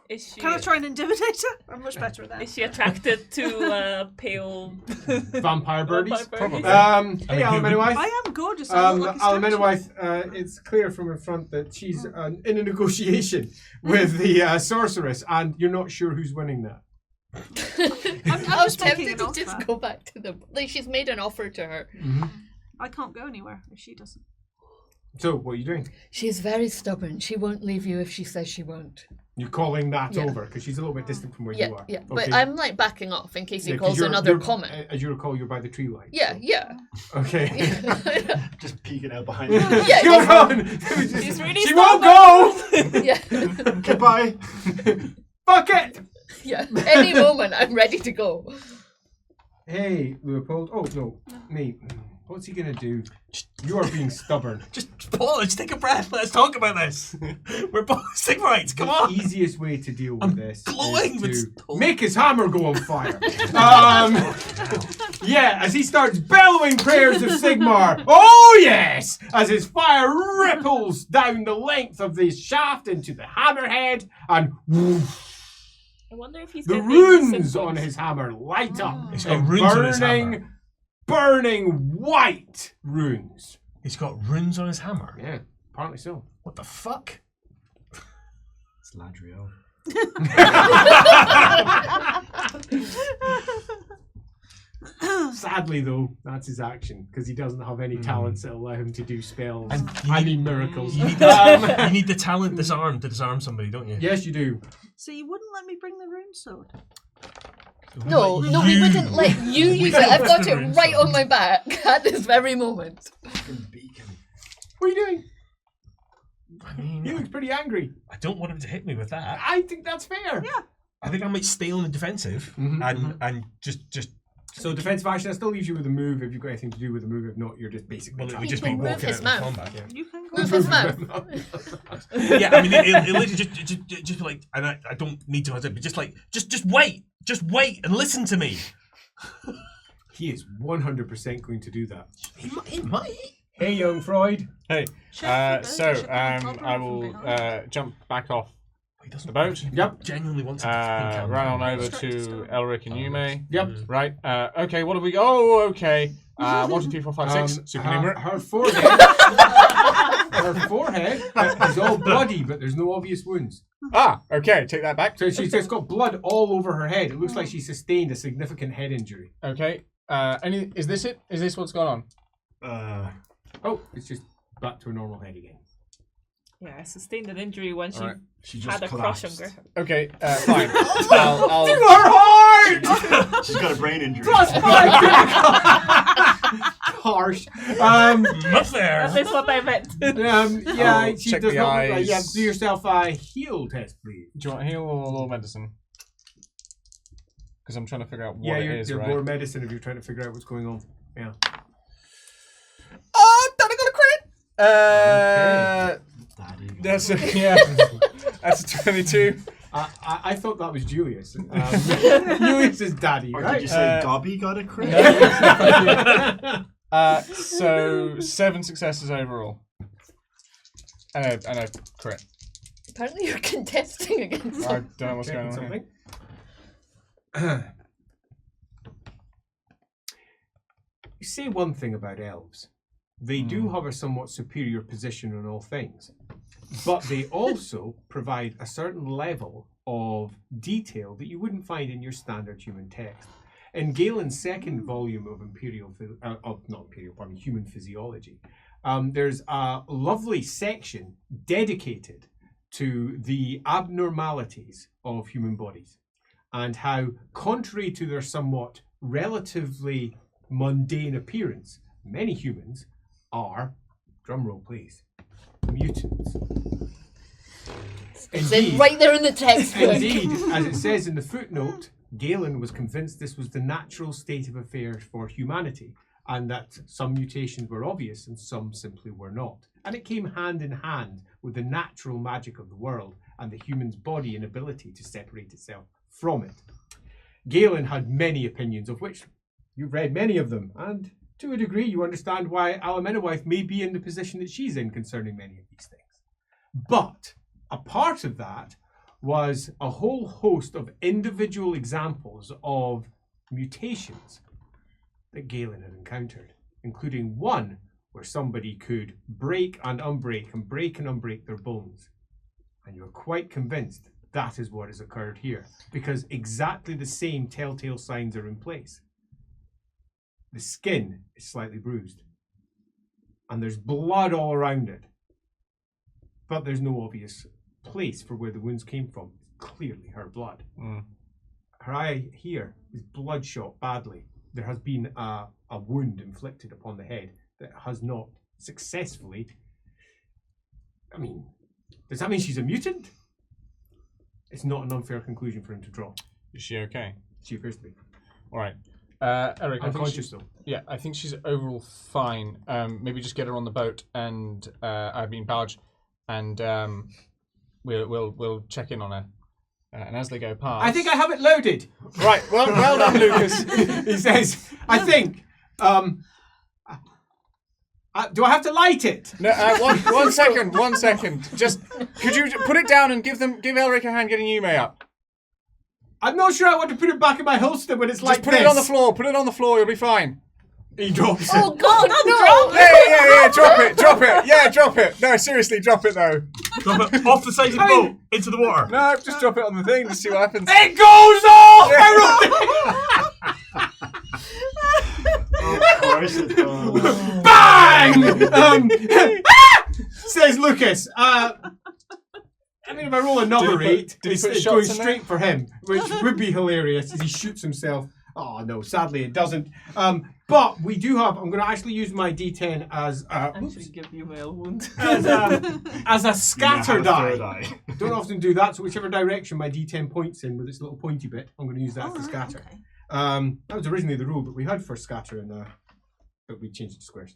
Is she?
Can I try and intimidate her? I'm much better at that.
Is she attracted to pale
vampire birdies.
Probably.
Hey, Alamenawife.
I am gorgeous. I look like a statue.
Alamenawife, it's clear from her front that she's in a negotiation with the sorceress, and you're not sure who's winning that.
I'm
I was
just making
tempted
an
to just
offer.
go back to the. Like, she's made an offer to her.
I can't go anywhere if she doesn't.
So, what are you doing?
She's very stubborn. She won't leave you if she says she won't.
You're calling that
Yeah.
over because she's a little bit distant from where
Yeah,
you are.
yeah.
Okay.
But I'm like backing off in case he
Yeah, 'cause
calls another comment.
As you recall, you're by the tree line.
Yeah,
so-
yeah.
Okay.
Just peeking out behind you.
Yeah,
Come
yeah.
on!
She's really
She won't go!
Yeah.
Goodbye.
Fuck it!
Yeah. Any moment, I'm ready to go.
Hey, Leopold. Oh, no. Mate, what's he gonna do? You are being stubborn.
Just pause, take a breath, let's talk about this. We're both Sigmarites, come on.
The easiest way to deal with
I'm
this
glowing
is
with
to
stone.
make his hammer go on fire. Yeah, as he starts bellowing prayers of Sigmar. Oh yes! As his fire ripples down the length of the shaft into the hammerhead, and
I wonder if he's
the
getting
runes
symptoms.
on his hammer light up.
He's got
in
runes on his hammer.
burning white runes.
He's got runes on his hammer.
Yeah, apparently so.
What the fuck?
It's Ladriel.
Sadly, though, that's his action because he doesn't have any talents that allow him to do spells.
And
I mean miracles.
You need, you need the talent disarm to disarm somebody, don't you?
Yes, you do.
So you wouldn't let me bring the rune sword?
No, no, we wouldn't let you use it. I've got it right on my back at this very moment.
Beacon.
What are you doing?
I mean,
He looks pretty angry.
I don't want him to hit me with that.
I think that's fair.
Yeah.
I think I might stay on the defensive and just.
So defensive action, that still leaves you with a move if you've got anything to do with the move. If not, you're just basically.
Well, it would
He
just
can
be
move
walking
his
out
mouth.
of combat. Yeah.
You can go.
Move his mouth.
Yeah, I mean, it literally just be like, and I don't need to, but just like, just wait and listen to me.
He is 100% going to do that.
He might.
Hey, young Freud.
Hey,
Check the
so
boat, check the
I
top
will
from behind.
jump back off
He doesn't.
the boat.
Yep.
Genuinely wants to fucking calm
Run on
down.
over
Straight to
to
stone.
Elric and Yume.
Yep.
Right. Okay. What have we? Oh, okay. 1, 2, 3, 4, 5, 6. Supernumerate.
Her forehead. Her forehead is all bloody, but there's no obvious wounds.
Ah. Okay. Take that back.
So she's just got blood all over her head. It looks like she sustained a significant head injury.
Okay. Is this it? Is this what's going on?
Oh, it's just back to a normal head again.
Yeah, I sustained an injury when she
Alright.
She just
had a crush on
collapsed.
Graham.
Okay. Fine. I'll
You are hard.
She's got a brain injury.
Plus 5 Harsh.
Up there.
That is what I meant.
Yeah,
I'll
she
check
does
the
not look like.
eyes.
Yeah, do yourself a heal test, please.
Do you want heal or law medicine? Because I'm trying to figure out what
Yeah,
it
you're,
is,
you're
right?
more medicine if you're trying to figure out what's going on. Yeah.
Oh, Danny got a crit!
Daddy.
That's a, yeah. That's a 22.
I thought that was Julius. Julius's daddy,
Or
right?
did you say Gobby got a crit?
So 7 successes overall. And a crit.
Apparently you're contesting against
I
him.
don't know what's going on here.
You say one thing about elves. They do have a somewhat superior position on all things. But they also provide a certain level of detail that you wouldn't find in your standard human text. In Galen's second volume of Human Physiology, there's a lovely section dedicated to the abnormalities of human bodies and how, contrary to their somewhat relatively mundane appearance, many humans are, drumroll please, mutants.
Indeed, right there in the textbook.
Indeed, as it says in the footnote, Galen was convinced this was the natural state of affairs for humanity, and that some mutations were obvious and some simply were not. And it came hand in hand with the natural magic of the world and the human's body and ability to separate itself from it. Galen had many opinions, of which you've read many of them, and to a degree you understand why Amenawith may be in the position that she's in concerning many of these things. But a part of that was a whole host of individual examples of mutations that Galen had encountered, including one where somebody could break and unbreak and break and unbreak their bones. And you're quite convinced that is what has occurred here, because exactly the same telltale signs are in place. The skin is slightly bruised, and there's blood all around it, but there's no obvious place for where the wounds came from. Clearly her blood. Her eye here is bloodshot badly. There has been a wound inflicted upon the head that has not successfully... I mean, does that mean she's a mutant? It's not an unfair conclusion for him to draw.
Is she okay?
She appears to be.
All right. Eric,
unconscious though.
Yeah, I think she's overall fine. Maybe just get her on the boat and barge, and we'll check in on her. And as they go past,
I think I have it loaded.
Right. Well done, Lucas.
He says, I think. Do I have to light it?
No. One second. Just could you put it down and give Elric a hand getting Yume up?
I'm not sure I want to put it back in my holster when it's like
this. Just put it on the floor. Put it on the floor. You'll be fine.
He drops it.
Oh God, no!
Yeah. Drop it. Yeah, drop it. No, seriously, drop it though.
Drop it off the side of the boat into the water.
No, just drop it on the thing to see what happens.
It goes off!
Of course it does.
Bang! Says Lucas. I mean, if I roll another 8, it's going straight for him, which would be hilarious as he shoots himself. Oh no, sadly it doesn't. But we do have. I'm going to actually use my D10 as
give you a wound
as a scatter die.
Die.
Don't often do that. So whichever direction my D10 points in with its little pointy bit, I'm going to use that for scatter.
Okay.
That was originally the rule that we had for scatter, but we changed it to squares.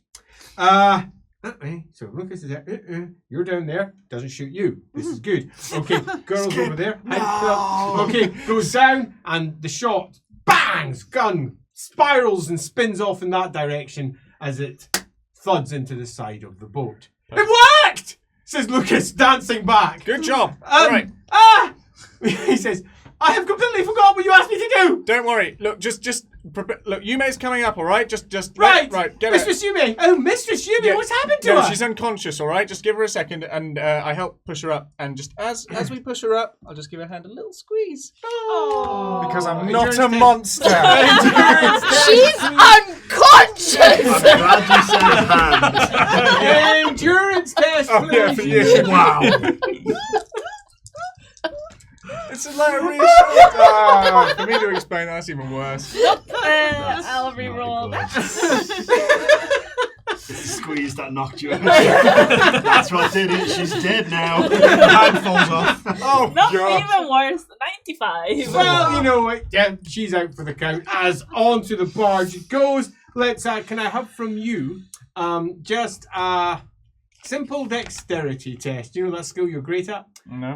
So Lucas is there. You're down there. Doesn't shoot you. This is good. Okay, girl's over there.
No.
Okay, goes down, and the shot bangs. Gun spirals and spins off in that direction as it thuds into the side of the boat. It worked, says Lucas, dancing back.
Good job. Right.
He says, I have completely forgot what you asked me to do.
Don't worry. Look, just look. Yume's coming up. All right. Just
right.
Get
Mistress Yume. Oh, Mistress Yume.
Yeah.
What's happened to her?
She's unconscious. All right. Just give her a second, and I help push her up. And just as we push her up, I'll just give her hand a little squeeze.
Oh.
Because I'm not a monster.
She's unconscious.
I'm glad you said hand.
Endurance test, please.
Oh, yeah, for you.
Wow.
It's a like a reassurance. For me to explain, that's even worse.
I'll reroll that.
Squeeze that knocked you out. That's what did it. She's dead now. The hand falls off.
Oh,
Not
God.
even worse. 95.
Well, you know what? Yeah, she's out for the count. As onto the barge it goes. Let's. Can I have from you just a simple dexterity test? You know that skill you're great at.
No.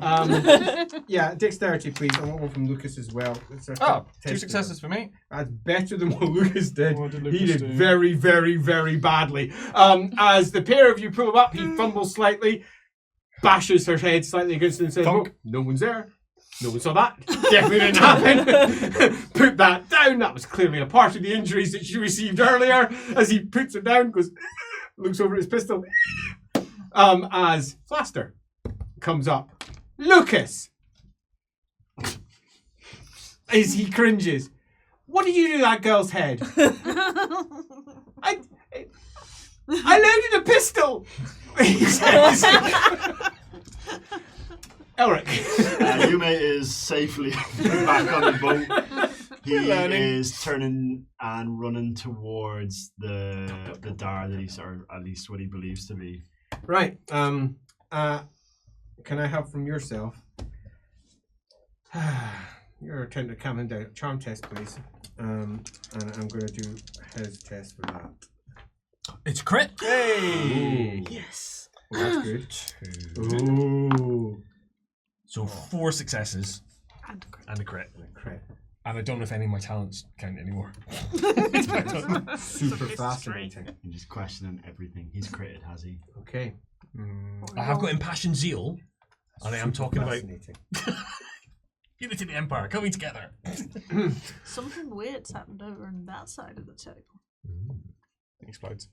Yeah, dexterity, please. I want one from Lucas as well. It's a
2
test
successes for me.
That's better than what Lucas did.
What did Lucas
He did
do?
very, very, very badly. As the pair of you pull him up, he fumbles slightly, bashes her head slightly against it and says,
Thunk.
"Oh, no one's there. No one saw that. Definitely didn't happen." Put that down. That was clearly a part of the injuries that she received earlier. As he puts it down, goes, looks over at his pistol. As Flaster comes up. Lucas! As he cringes. What did you do to that girl's head? I loaded a pistol. He says. Elric.
Yume is safely back on the boat. He is turning and running towards the Dar that he's, or at least what he believes to be.
Right. Can I have from yourself? Your attempt to calm him down. Charm test, please. And I'm going to do his test for that.
It's crit.
Hey!
Ooh.
Yes. Well, that's good.
2.
Ooh.
So 4 successes.
And a crit.
And a crit.
And a crit.
And I don't know if any of my talents count anymore.
Super fascinating.
I'm just questioning everything. He's critted, has he?
Okay.
I have got impassioned zeal. And I am talking about
fascinating.
unity of the Empire coming together.
Something weird's happened over on that side of the table.
It explodes.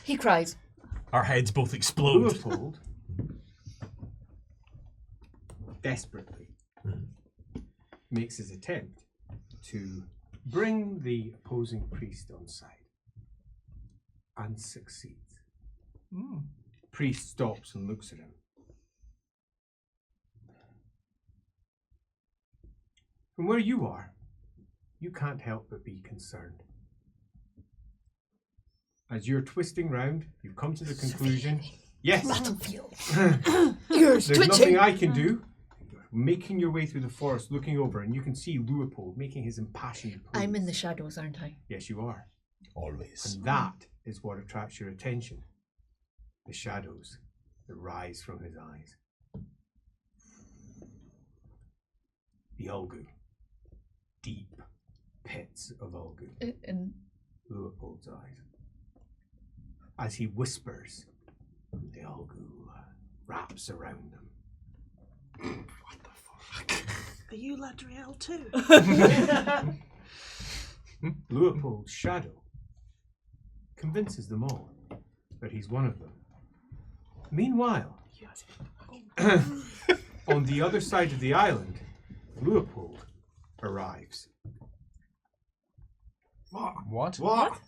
He cries.
Our heads both explode.
Leopold desperately makes his attempt to bring the opposing priest on side and succeeds. Priest stops and looks at him. From where you are, you can't help but be concerned. As you're twisting round, you've come to the conclusion, yes,
Battlefield. Ears
there's
twitching.
nothing I can do. You're making your way through the forest, looking over, and you can see Leopold making his impassioned plea.
I'm in the shadows, aren't I?
Yes, you are.
Always.
And that is what attracts your attention. The shadows that rise from his eyes. The Ulgu. Deep pits of Ulgu.
And
Leopold's eyes. As he whispers, the Ulgu wraps around them.
What the fuck?
Are you Ladriel too?
Leopold's shadow convinces them all that he's one of them. Meanwhile, on the other side of the island, Leopold arrives.
What?
What?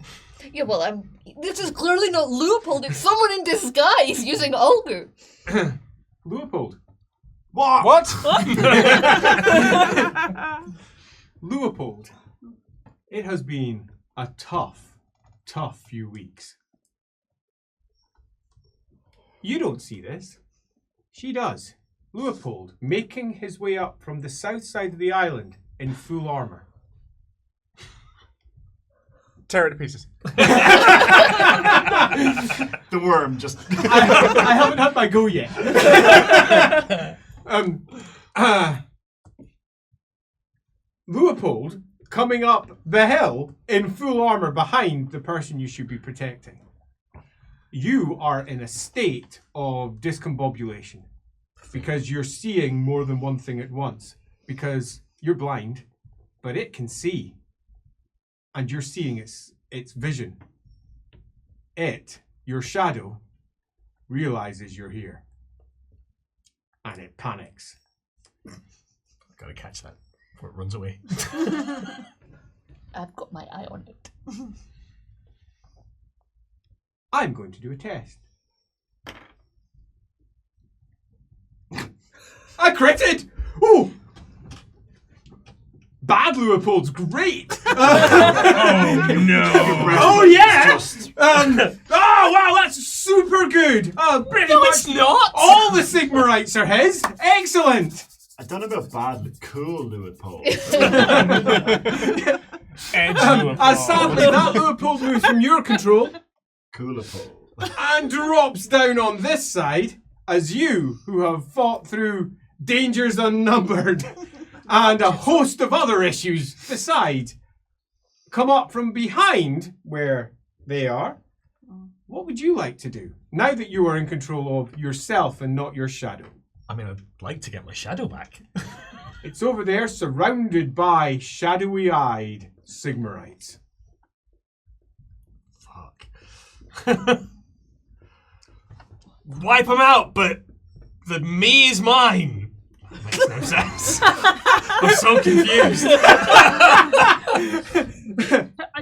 yeah, well, this is clearly not Leopold. It's someone in disguise using Ulgu.
Leopold.
What?
Leopold. It has been a tough few weeks. You don't see this. She does. Leopold making his way up from the south side of the island in full armor.
Tear it to pieces.
The worm just.
I haven't had my go yet. Leopold coming up the hill in full armor behind the person you should be protecting. You are in a state of discombobulation because you're seeing more than one thing at once. Because you're blind, but it can see. And you're seeing its vision. It, your shadow, realizes you're here. And it panics.
Gotta catch that before it runs away.
I've got my eye on it.
I'm going to do a test. I critted! Ooh! Bad Leopold's great!
Oh no!
Oh yeah! Oh wow, that's super good! Pretty much
It's not!
all the Sigmarites are his! Excellent!
I don't know about bad, but cool Leopold.
Edge
Sadly, that Leopold moves from your control
Cool Leopold.
and drops down on this side as you, who have fought through dangers unnumbered and a host of other issues beside, come up from behind where they are. What would you like to do now that you are in control of yourself and not your shadow?
I mean, I'd like to get my shadow back.
It's over there, surrounded by shadowy-eyed Sigmarites.
Fuck. Wipe them out, but the me is mine. Makes no sense. I'm so confused.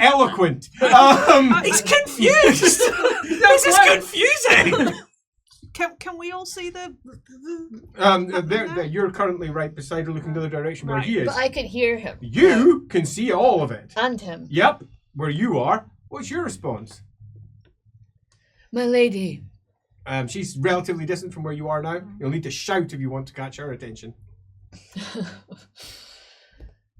Eloquent.
He's confused. This is confusing.
Can we all see the?
You're currently right beside her, looking the other direction where he is.
But I can hear him.
You can see all of it.
And him.
Yep, where you are. What's your response?
My lady.
She's relatively distant from where you are now. You'll need to shout if you want to catch her attention.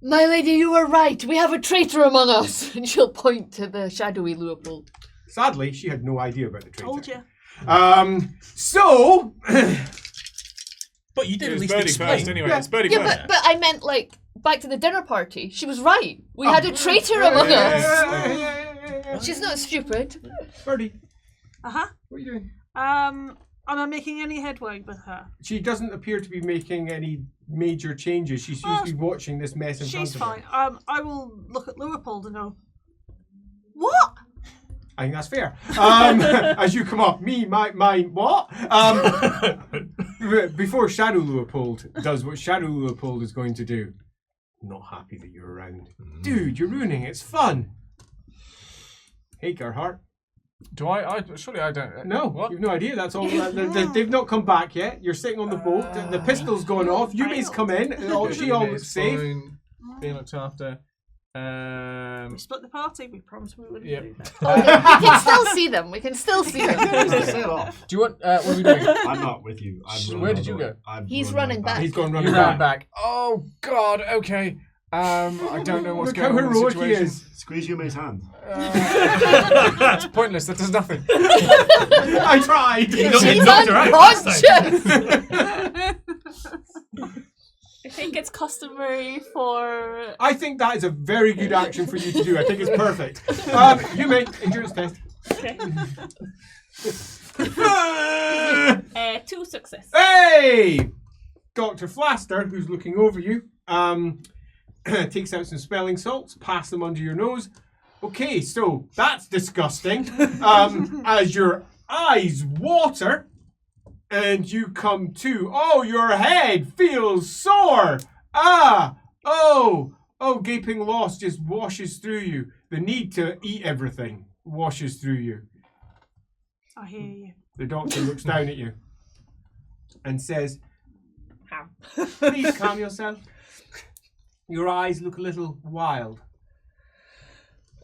My lady, you were right. We have a traitor among us. And she'll point to the shadowy Leopold.
Sadly, she had no idea about the traitor.
Told you.
So...
But you did
It
at
was
least
Birdie
explain.
first, anyway.
Yeah.
It's Birdie
Yeah,
first.
but I meant like back to the dinner party. She was right. We had a traitor among us.
Yeah.
She's not stupid.
Birdie,
Uh-huh.
what are you doing?
Am I making any headway with her?
She doesn't appear to be making any major changes. She seems to be watching this mess in
She's
front of
fine.
her.
I will look at Leopold and go, what?
I think that's fair. As you come up, my what? Before Shadow Leopold does what Shadow Leopold is going to do. I'm not happy that you're around. Dude, you're ruining it. It's fun. Hey, Gerhardt.
Do I surely I don't.
No,
What?
you've no idea. That's all. They've not come back yet. You're sitting on the boat. The pistol's gone off. Yumi's come in. She all looks
It's
safe.
fine. Being looked after.
We split the party. We promised we wouldn't
Yep.
do that.
Oh, we can still see them. We can still see them.
Set off.
Do you want? What are we doing?
I'm not with you.
Where did you go?
He's running back.
He's gone
You
running
ran
back.
back. Oh God. Okay. I don't know what's
Look how
going on in the
heroic he
situation.
is.
Squeeze Yumi's hand.
It's pointless. That does nothing.
I tried.
She's
knocked her out last
unconscious.
I think it's customary for.
I think that is a very good action for you to do. I think it's perfect. Yumi, endurance test.
Okay. 2 successes.
Hey! Dr. Flaster, who's looking over you, takes out some spelling salts, pass them under your nose. Okay, so that's disgusting. As your eyes water and you come to, oh, your head feels sore. Gaping loss just washes through you. The need to eat everything washes through you.
I hear you.
The doctor looks down at you and says,
Ham.
please calm yourself. Your eyes look a little wild.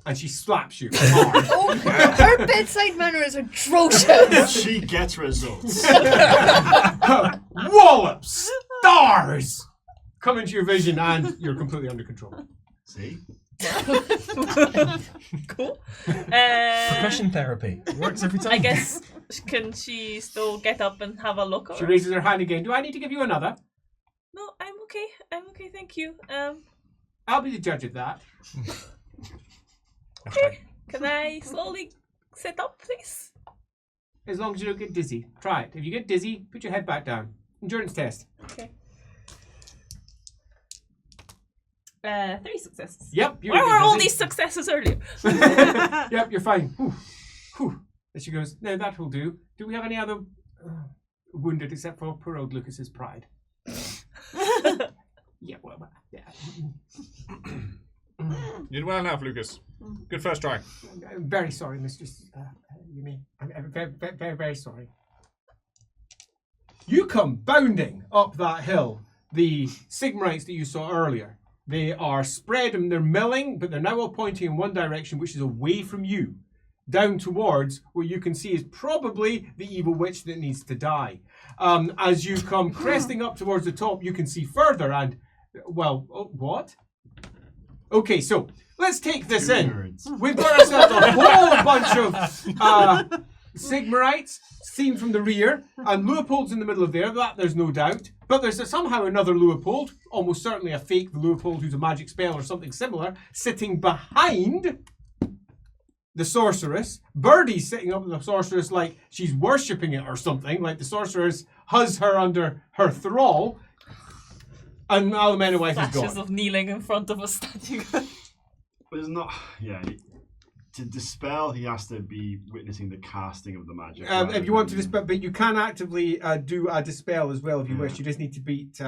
And she slaps you hard.
Oh, her bedside manner is atrocious.
She gets results.
Wallops! Stars! Come into your vision and you're completely under control.
See?
Cool.
Percussion therapy. It works every time.
I guess, can she still get up and have a look?
She
Or?
raises her hand again. Do I need to give you another?
No, I'm okay. I'm okay, thank you.
I'll be the judge of that.
Can I slowly sit up, please?
As long as you don't get dizzy. Try it. If you get dizzy, put your head back down. Endurance test.
Okay. 3 successes.
Yep. You
Where
don't
were
get
all
dizzy.
these successes earlier?
Yep, you're fine. Whew. Whew. And she goes, no, that will do. Do we have any other wounded except for poor old Lucas's pride? Yeah, well, yeah.
You did well enough, Lucas. Good first try.
I'm very sorry, Mistress Yumi. I'm very, very, very sorry. You come bounding up that hill. The Sigmarites that you saw earlier, they are spread and they're milling, but they're now all pointing in one direction, which is away from you, down towards what you can see is probably the evil witch that needs to die. As you come cresting up towards the top, you can see further and, well, what? Okay, so let's take this in.
Nerds.
We've got ourselves a whole bunch of Sigmarites seen from the rear, and Leopold's in the middle of there, that there's no doubt. But there's somehow another Leopold, almost certainly a fake Leopold who's a magic spell or something similar, sitting behind the sorceress. Birdie's sitting up with the sorceress like she's worshipping it or something, like the sorceress has her under her thrall. And Alamena is
Flashes
gone.
of kneeling in front of a statue.
But it's not. Yeah. To dispel, he has to be witnessing the casting of the magic.
If you want to dispel, but you can actively do a dispel as well if you wish. You just need to beat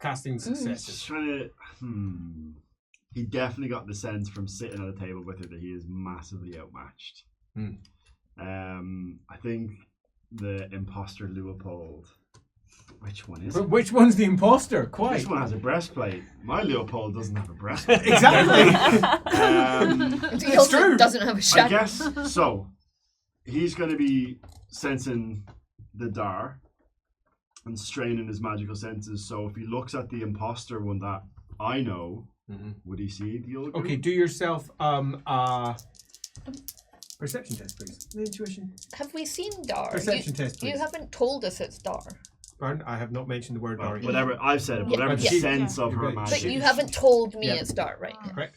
casting successes.
Just trying to. he definitely got the sense from sitting at a table with her that he is massively outmatched. I think the imposter Leopold. Which one is
But
it?
which one's the imposter? Quite.
This one has a breastplate. My Leopold doesn't have a breastplate.
Exactly.
He
It's
also
true.
doesn't have a
I
shadow.
guess so. He's going to be sensing the dar and straining his magical senses. So if he looks at the imposter one that I know, would he see the old?
Okay, do yourself perception test, please. Intuition.
Have we seen Dar?
Perception test,
You
please.
haven't told us it's Dar.
Pardon? I have not mentioned the word
Well,
Dari.
whatever I've said, it, whatever the
Yeah.
sense of her
But
But
magic.
you haven't told me
Yeah.
it's Dar, right?
Correct.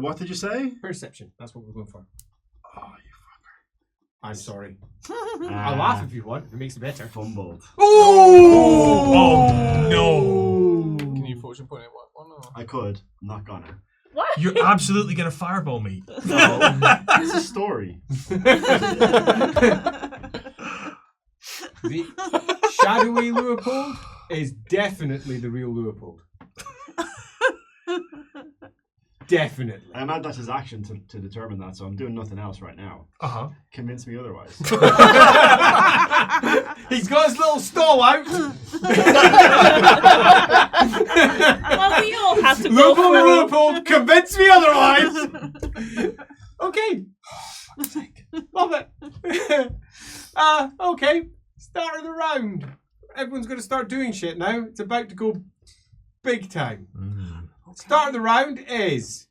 What did you say?
Perception. That's what we're going for.
Oh, you
I'm sorry.
fucker.
I'll laugh if you want. It makes it better.
Fumbled.
Oh no!
Can you fortune point at one? Or?
I could. I'm not gonna.
What?
You're absolutely gonna fireball me.
No, it's a story.
The shadowy Leopold is definitely the real Leopold. Definitely.
I'm at that's his action to determine that, so I'm doing nothing else right now. Convince me otherwise.
He's got his little stall out.
Well, we all have to go
Leopold and
through.
Leopold, convince me otherwise. Okay. Love it. Okay. Start of the round. Everyone's going to start doing shit now. It's about to go big time. Start of the round is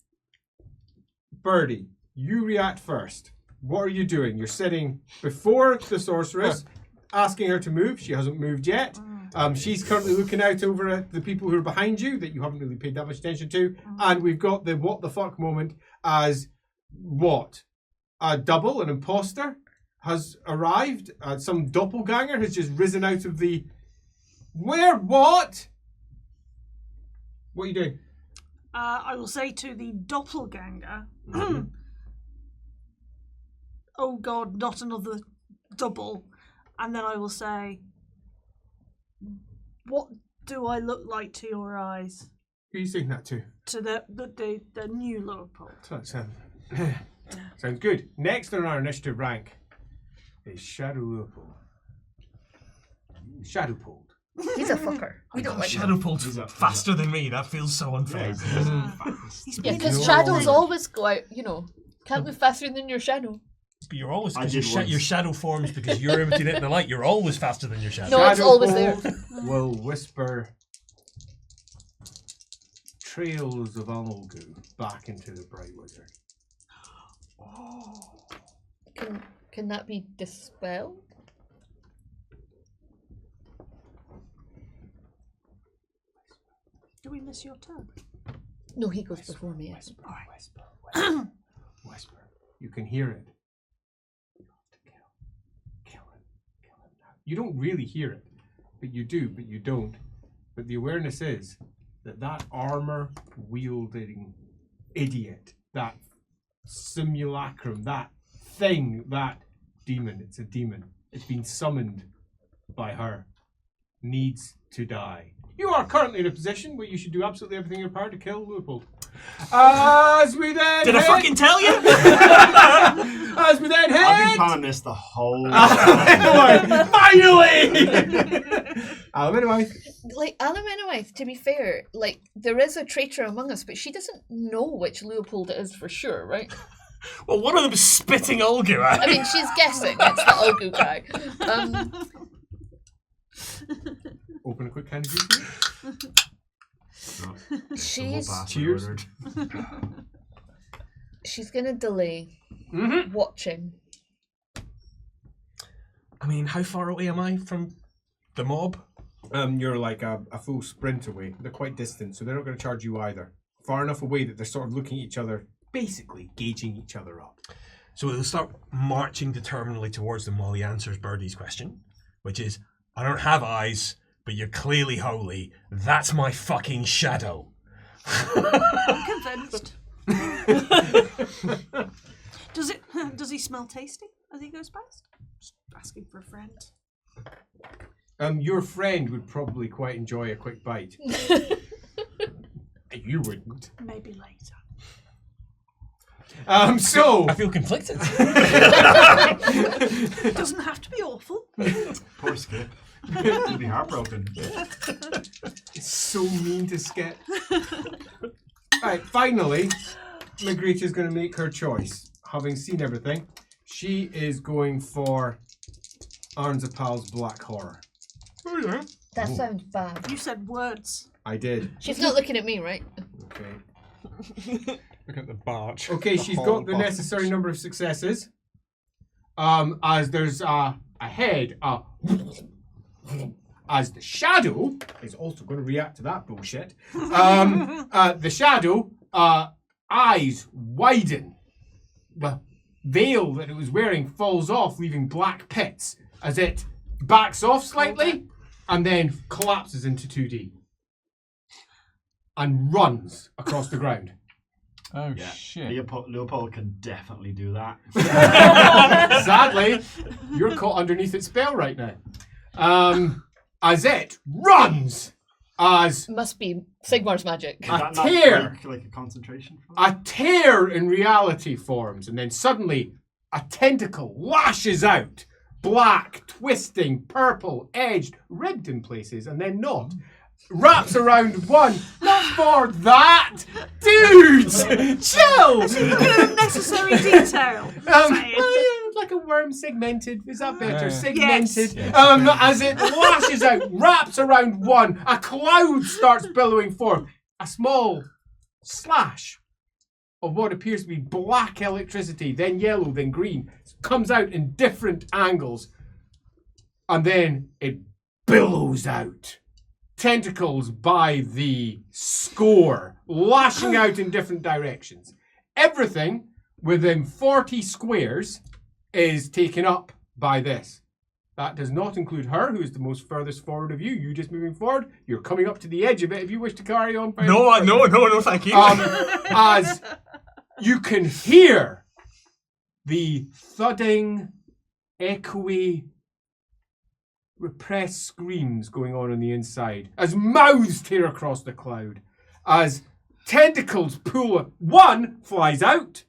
Birdie. You react first. What are you doing? You're sitting before the sorceress, asking her to move. She hasn't moved yet. She's currently looking out over at the people who are behind you that you haven't really paid that much attention to. And we've got the what the fuck moment as what? A double, an imposter has arrived. Some doppelganger has just risen out of the... Where? What? What are you doing?
I will say to the doppelganger, oh god, not another double. And then I will say, what do I look like to your eyes?
Who are you saying that to?
To the new Leopold.
Sounds good. Next on our initiative rank is Shadow Leopold. Shadowpold.
He's a fucker. We don't like him.
Shadowpold's faster than me. That feels so unfair.
He's
Yeah,
been
because
in
shadows
the-
always go out, can't move faster than your shadow.
But you're always
I
because
did once.
your shadow forms because you're imitating the light. You're always faster than your shadow.
No, it's always there.
Shadowpold will whisper trails of Algu back into the Bright Wizard.
Can that be dispelled?
Do we miss your turn?
No, he goes before me.
Whisper, whisper, whisper, whisper. You can hear it. You have to kill him now. You don't really hear it, but you do, but you don't. But the awareness is that armor wielding idiot, that simulacrum, that thing, that demon, it's a demon. It's been summoned by her. Needs to die. You are currently in a position where you should do absolutely everything in your power to kill Leopold. As we then
Did I
head-
fucking tell you?
As we then
I've been
head...
planning this the whole time.
Finally! Anyway.
Like, Alamanawith, to be fair, there is a traitor among us, but she doesn't know which Leopold it is for sure, right?
Well, one of them is spitting Olga at.
I mean, she's guessing it's the Olgu guy.
Open a quick can of juice.
She's
Cheers.
she's gonna delay watching.
I mean, how far away am I from the mob?
You're like a full sprint away. They're quite distant, so they're not going to charge you either. Far enough away that they're sort of looking at each other, basically gauging each other up.
So we'll start marching determinedly towards them while he answers Birdie's question, which is, I don't have eyes, but you're clearly holy. That's my fucking shadow.
I'm convinced. Does he smell tasty as he goes past? Just asking for a friend.
Your friend would probably quite enjoy a quick bite. you wouldn't.
Maybe later.
So
I feel conflicted.
It doesn't have to be awful.
Poor Skip. He'd be heartbroken.
so mean to Skip. Right, finally, Magritta's going to make her choice. Having seen everything, she is going for Arnzapal's Black Horror.
That sounds bad.
You said words.
I did.
She's not looking at me, right?
Okay.
Look at the barge.
Okay, she's got the necessary number of successes. As there's a head, as the shadow is also going to react to that bullshit. The shadow, eyes widen. The veil that it was wearing falls off, leaving black pits as it backs off slightly and then collapses into 2D and runs across the ground.
Oh
Yeah.
shit.
Leopold can definitely do that.
Sadly, you're caught underneath its spell right now. As it runs, as
Must be Sigmar's magic.
Does that not
tear.
work like a concentration form?
a tear in reality forms, and then suddenly a tentacle lashes out, black, twisting, purple, edged, ribbed in places, and then not. Wraps around one. Not for that! Dude! Chill!
Unnecessary detail.
Like a worm segmented. Is that better?
Yeah.
Segmented.
Yes.
As it lashes out, wraps around one, a cloud starts billowing forth. A small slash of what appears to be black electricity, then yellow, then green, comes out in different angles. And then it billows out. Tentacles by the score, lashing out in different directions. Everything within 40 squares is taken up by this. That does not include her, who is the most furthest forward of you. You just moving forward. You're coming up to the edge of it if you wish to carry on.
No, thank you.
As you can hear the thudding, echoey, repressed screams going on the inside as mouths tear across the cloud, as tentacles pull. One flies out.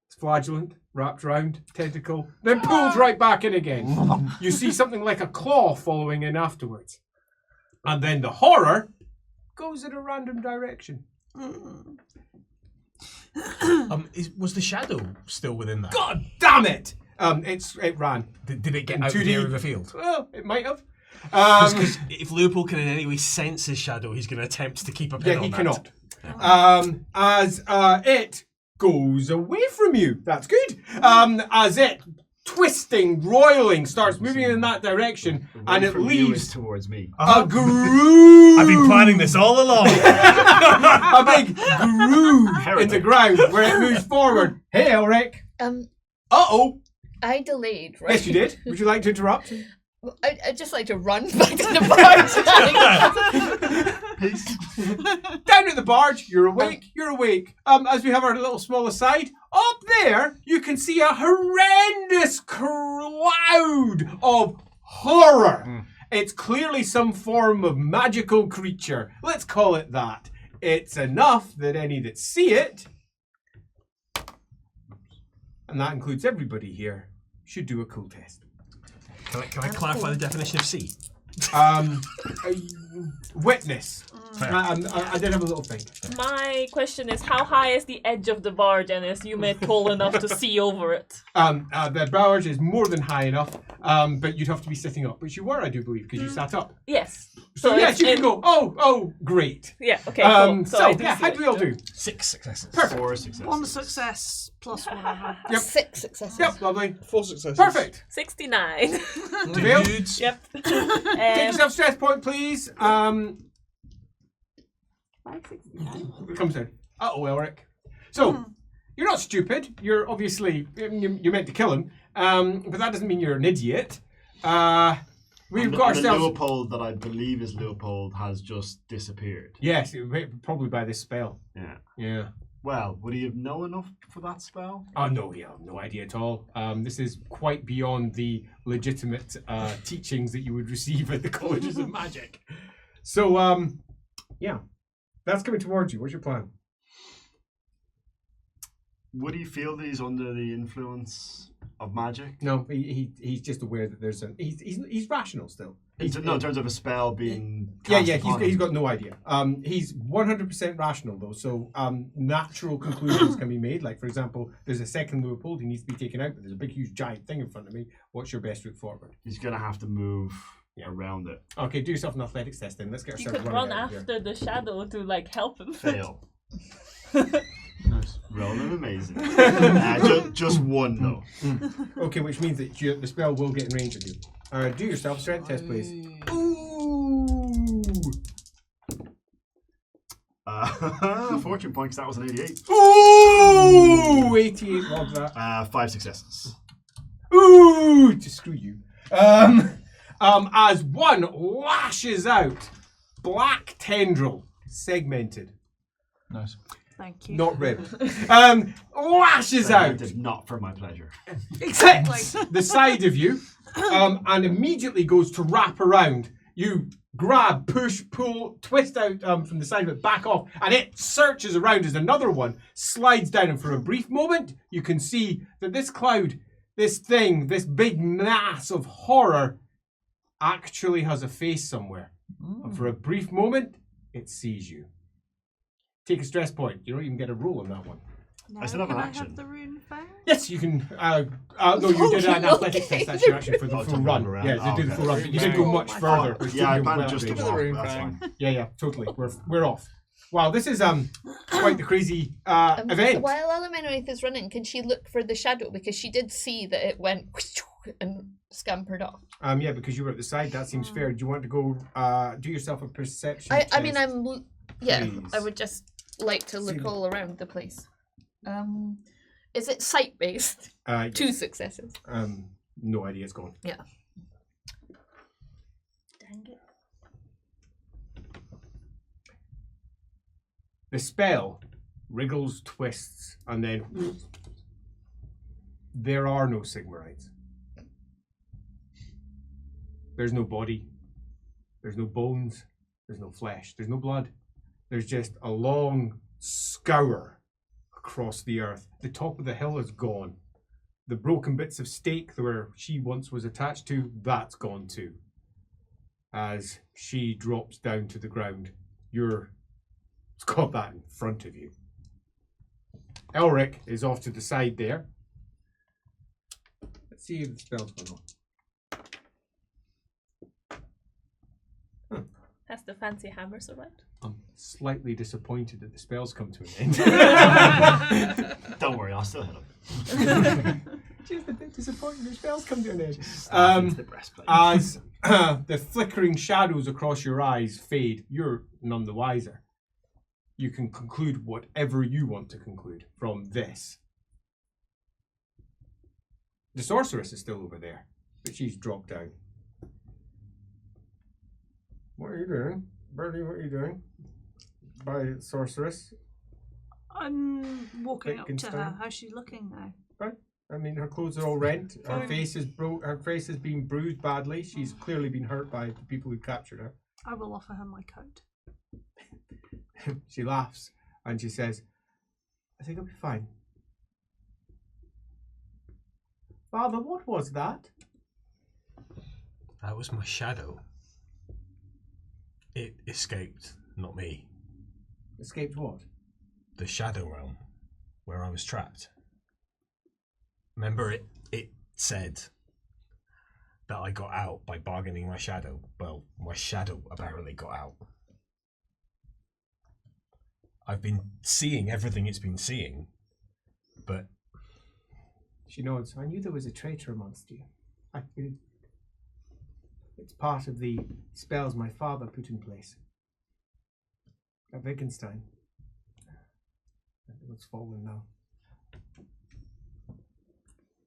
It's flagellant, wrapped around, tentacle, then pulls right back in again. You see something like a claw following in afterwards. And then the horror goes in a random direction.
Was the shadow still within that?
God damn it! It ran.
Did it get
In
out
2D.
of the area of the field?
Well, it might have.
Because if Leopold can in any way sense his shadow, he's going to attempt to keep a pin
Yeah,
on
he
that.
cannot. As it goes away from you. That's good. As it, twisting, roiling, starts moving in that direction, and it
From you
leaves
is towards me.
a groove.
I've been planning this all along.
A big groove in the ground where it moves forward. Hey, Elric. Uh-oh.
I delayed, right?
Yes, you did. Would you like to interrupt?
I'd just like to run back to the barge.
Down at the barge, you're awake, you're awake. As we have our little small aside, up there, you can see a horrendous cloud of horror. It's clearly some form of magical creature. Let's call it that. It's enough that any that see it, and that includes everybody here, should do a cool test.
Can I clarify the definition of C?
Witness.
Fair.
I did have a little think.
My question is, how high is the edge of the barge, and is you made tall enough to see over it?
The barge is more than high enough, but you'd have to be sitting up, which you were, I do believe, because you sat up.
Yes.
So yes,
it's
you can
in-
go. Oh, great.
Yeah. Okay. Cool.
So
I do
yeah,
see
how
it.
do we all do?
6 successes.
Perfect.
4 successes.
One success plus whatever.
Yep.
6 successes.
Yep, lovely.
4 successes.
Perfect.
69.
Deville,
Dudes.
Yep.
take yourself stress point, please. It comes down. Uh-oh, Elric. So, you're not stupid. You're obviously, you're meant to kill him, but that doesn't mean you're an idiot. We've got
The
ourselves...
Leopold that I believe is Leopold has just disappeared.
Yes, probably by this spell.
Yeah.
Yeah.
Well, would he have known enough for that spell?
Oh, no, yeah, no idea at all. This is quite beyond the legitimate teachings that you would receive at the colleges of magic. So, yeah. That's coming towards you. What's your plan?
Would he feel that he's under the influence of magic?
No, he's just aware that there's a. He's rational still.
In terms of a spell being.
Yeah. He's got no idea. He's 100% rational though, so natural conclusions can be made. Like for example, there's a second Leopold. He needs to be taken out, but there's a big, huge, giant thing in front of me. What's your best route forward?
He's gonna have to move around it.
Okay, do yourself an athletics test then. Let's get
You
ourselves
could
running
run
out of here.
after the shadow to like help him.
Fail.
Nice.
Rolling amazing. Just one though.
Okay, which means that the spell will get in range of you. Do yourself a strength test, please. Ooh!
Fortune point, 'cause that was an 88.
Ooh! 88 logs that.
5 successes.
Ooh! Just screw you. As one lashes out, black tendril, segmented,
Nice.
Thank you.
not ribbed, lashes out.
Segmented, not for my pleasure.
Exactly.
The side of you, and immediately goes to wrap around. You grab, push, pull, twist out from the side of it, back off, and it searches around as another one slides down. And for a brief moment, you can see that this cloud, this thing, this big mass of horror, actually has a face somewhere. And for a brief moment, it sees you. Take a stress point. You don't even get a roll on that one.
Now
I still have an
can
action.
I have the rune fang?
Yes, you can. No, you did an athletics test. That's your action for the
Oh,
full
to
run.
run around.
Yeah, you did the
Oh,
full run.
okay.
But you did go much further. which
Yeah, I
took you
planned
well
just to
big.
the
walk.
rune
That's
fang.
fine.
Yeah, totally. We're off. Wow, this is quite the crazy event.
While Elemenwraith is running, can she look for the shadow? Because she did see that it went and scampered off.
Yeah, because you were at the side. That seems fair. Do you want to go do yourself a perception?
I mean, I
please.
would just like to look
See-
all around the place. Is it sight based? 2 successes.
No idea. It's gone.
Yeah.
Dang it.
The spell wriggles, twists, and then there are no Sigmarites. There's no body. There's no bones. There's no flesh. There's no blood. There's just a long scour across the earth. The top of the hill is gone. The broken bits of stake where she once was attached to, that's gone too. As she drops down to the ground, it's got that in front of you. Elric is off to the side there. Let's see if the spell's gone on.
Has the fancy hammer survived?
I'm slightly disappointed that the spell's come to an end.
Don't worry, I'll still hit him.
Just a bit disappointed the spell's come to an end.
Stab into the breastplate.
As the flickering shadows across your eyes fade, you're none the wiser. You can conclude whatever you want to conclude from this. The sorceress is still over there, but she's dropped down. What are you doing? Birdie, what are you doing? By sorceress.
I'm walking up to her.
Wittgenstein.
How's she looking now?
Right. I mean, her clothes are all rent. Her face is her face has been bruised badly. She's clearly been hurt by the people who captured her.
I will offer her my coat.
She laughs and she says, I think I'll be fine. Father, what was that?
That was my shadow. It escaped, not me.
Escaped what?
The shadow realm, where I was trapped. Remember, it said that I got out by bargaining my shadow. Well, my shadow apparently got out. I've been seeing everything it's been seeing, but...
She nods. I knew there was a traitor amongst you. It's part of the spells my father put in place. At Wittgenstein. It's fallen now.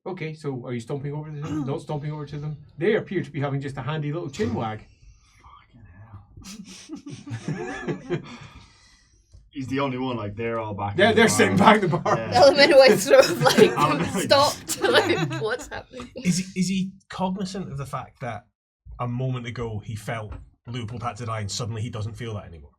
Okay, so are you stomping over to them? Not stomping over to them? They appear to be having just a handy little chin wag.
He's the only one, like, they're all back.
Yeah,
in the
they're
bar.
sitting back in the bar.
Yeah.
Elemenwraith sort of like
Elemenwraith.
stopped. Like, what's happening?
Is he cognizant of the fact that a moment ago he felt Leopold had to die and suddenly he doesn't feel that anymore?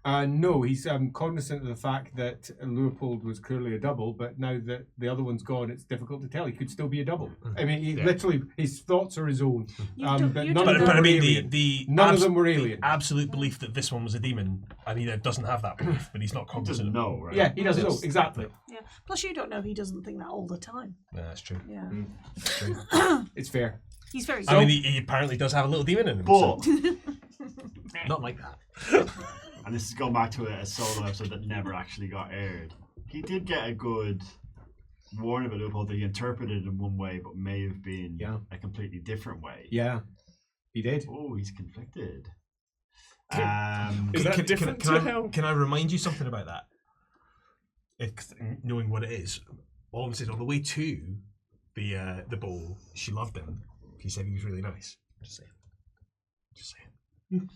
No, he's cognizant of the fact that Leopold was clearly a double, but now that the other one's gone, it's difficult to tell. He could still be a double. I mean, he literally, his thoughts are his own. But none of them
But I
were
mean,
alien.
the
None of them were alien.
absolute belief that this one was a demon, and he doesn't have that belief, but he's not
He
cognizant.
doesn't know, right?
Yeah, he doesn't know, exactly.
Yeah. Plus, you don't know he doesn't think that all the time.
Yeah, that's true.
Yeah.
That's true.
It's fair.
He's very.
I mean, he apparently does have a little demon in him. So.
But
Not like that.
and this is going back to a solo episode that never actually got aired. He did get a good warning about Leopold that he interpreted it in one way, but may have been a completely different way.
Yeah, he did.
Oh, he's conflicted.
Is that different to how?
Can I remind you something about that? Knowing what it is, all I'm saying, on the way to the ball, she loved him. He said he was really nice. Just saying. Just saying.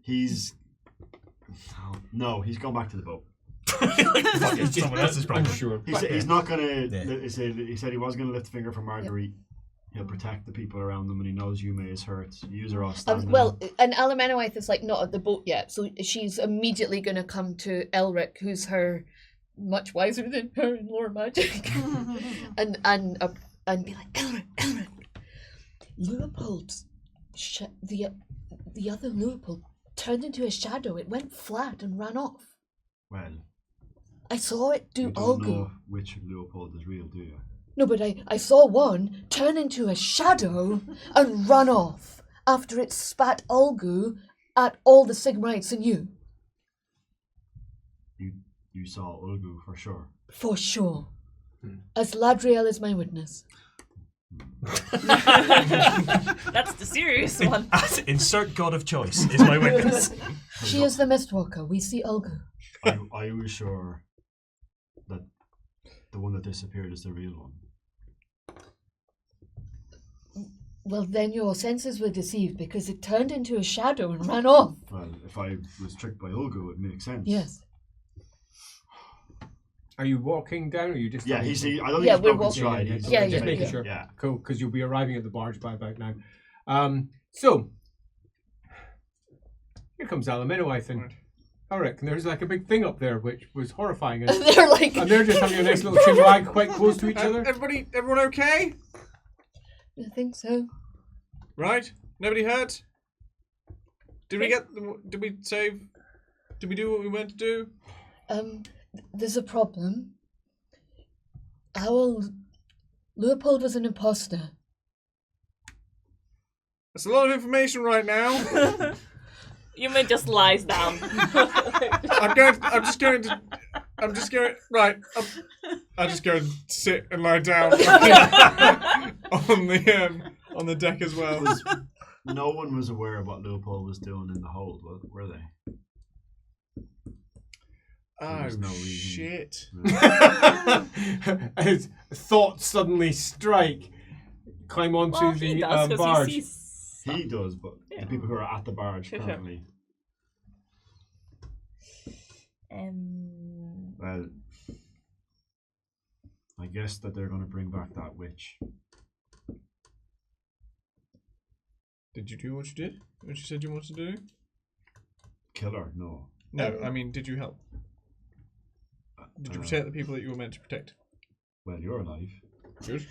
He's he's gone back to the boat.
It's someone else's problem.
I'm sure.
He said he's not gonna.
Yeah.
He said he was gonna lift a finger for Marguerite. He'll protect the people around them, and he knows Yume is hurt. Use her off standing.
Well, and Alamanawith is like not at the boat yet, so she's immediately going to come to Elric, who's her much wiser than her in lore magic, and be like, Elric, Leopold's the other Leopold turned into a shadow. It went flat and ran off.
Well,
I saw it do
you don't
Olgu.
know which Leopold is real, do you?
No, but I saw one turn into a shadow and run off after it spat Olgu at all the Sigmarites and you.
You saw Ulgu for sure.
For sure. As Ladriel is my witness.
That's the serious one.
Insert god of choice is my witness.
She is the Mistwalker. We see Olgu.
I was sure that the one that disappeared is the real one.
Well, then your senses were deceived because it turned into a shadow and ran off.
Well, if I was tricked by Ulgu, it makes sense.
Yes.
Are you walking down, or are you just?
Yeah, I don't think
Yeah,
he's
we're
broken
walking.
stride.
Yeah,
He's
yeah,
just making
yeah.
sure.
Yeah.
Cool, because you'll be arriving at the barge by about now. So here comes Alamanawith and Ulrich, and there's like a big thing up there which was horrifying, and
They're like.
they're just having a nice little chinwag quite close to each other.
Everyone okay?
I think so.
Right? Nobody hurt? Did we save? Did we do what we meant to do?
There's a problem. Our Leopold was an imposter.
That's a lot of information right now.
Yume just lies down.
I'm just going to sit and lie down on the deck as well.
No one was aware of what Leopold was doing in the hold, were they?
Oh,
There's no reason.
shit.
As thoughts suddenly strike, climb onto
Well, he
the
does, 'cause
barge.
he sees
He does, but the people who are at the barge
Sure.
currently. Well, I guess that they're going to bring back that witch.
Did you do what you did? What you said you wanted to do?
Kill her? No.
No, I mean, did you help? Did you protect the people that you were meant to protect?
Well, you're alive.
Good.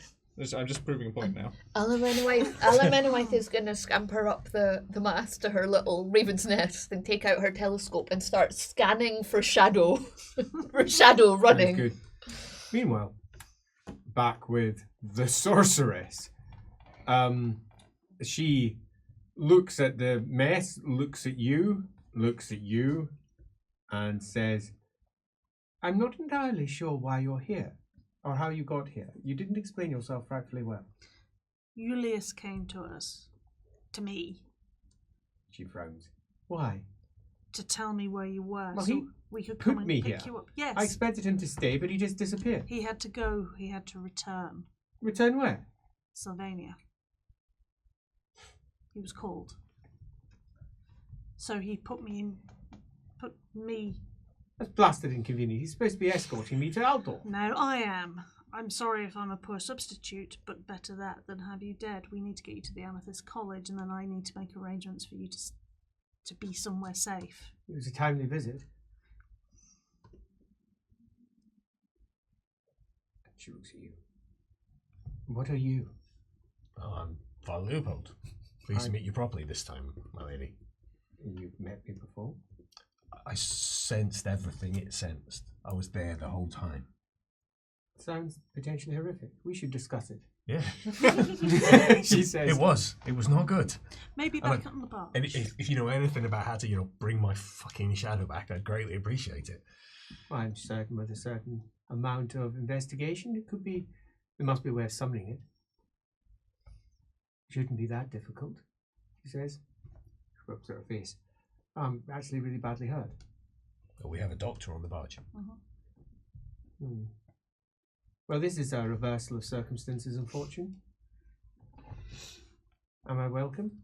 I'm just proving a point now.
Alamanawith is going to scamper up the mast to her little raven's nest and take out her telescope and start scanning for shadow. For shadow
Sounds
running.
good. Meanwhile, back with the sorceress. She looks at the mess, looks at you, and says, I'm not entirely sure why you're here, or how you got here. You didn't explain yourself frightfully well.
Julius came to us, to me,
She frowns. Why?
to tell me where you were,
Well,
so
he
we could
put
come and
me
pick
here.
you up. Yes,
I expected him to stay, but he just disappeared.
he had to go. He had to return.
Return where?
Sylvania. He was called. So he put me.
That's blasted inconvenient. He's supposed to be escorting me to Aldor.
No, I am. I'm sorry if I'm a poor substitute, but better that than have you dead. We need to get you to the Amethyst College, and then I need to make arrangements for you to to be somewhere safe.
It was a timely visit. She looks at you. What are you?
Oh, I'm Father Leopold. Pleased to meet you properly this time, my lady.
You've met me before?
I sensed everything it sensed. I was there the whole time.
Sounds potentially horrific. We should discuss it.
Yeah.
She says.
It was not good.
Maybe back on the bar.
And if you know anything about how to, bring my fucking shadow back, I'd greatly appreciate it.
I'm certain with a certain amount of investigation, there must be a way of summoning it. Shouldn't be that difficult, she says. She rubs her face. I'm actually really badly hurt.
Well, we have a doctor on the barge.
Well, this is a reversal of circumstances and fortune. Am I welcome?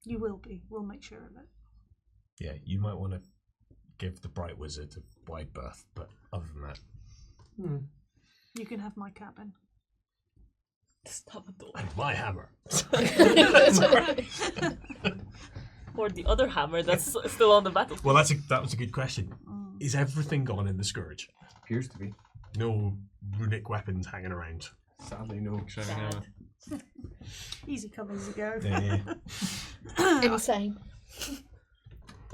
You will be. We'll make sure of it.
Yeah, you might want to give the Bright Wizard a wide berth, but other than that...
You can have my cabin.
Stop it,
And my hammer.
Or the other hammer that's still on the battlefield.
Well, that was a good question. Is everything gone in the Scourge?
Appears to be.
No runic weapons hanging around.
Sadly, no.
Easy come, easy go.
Yeah.
Any sign?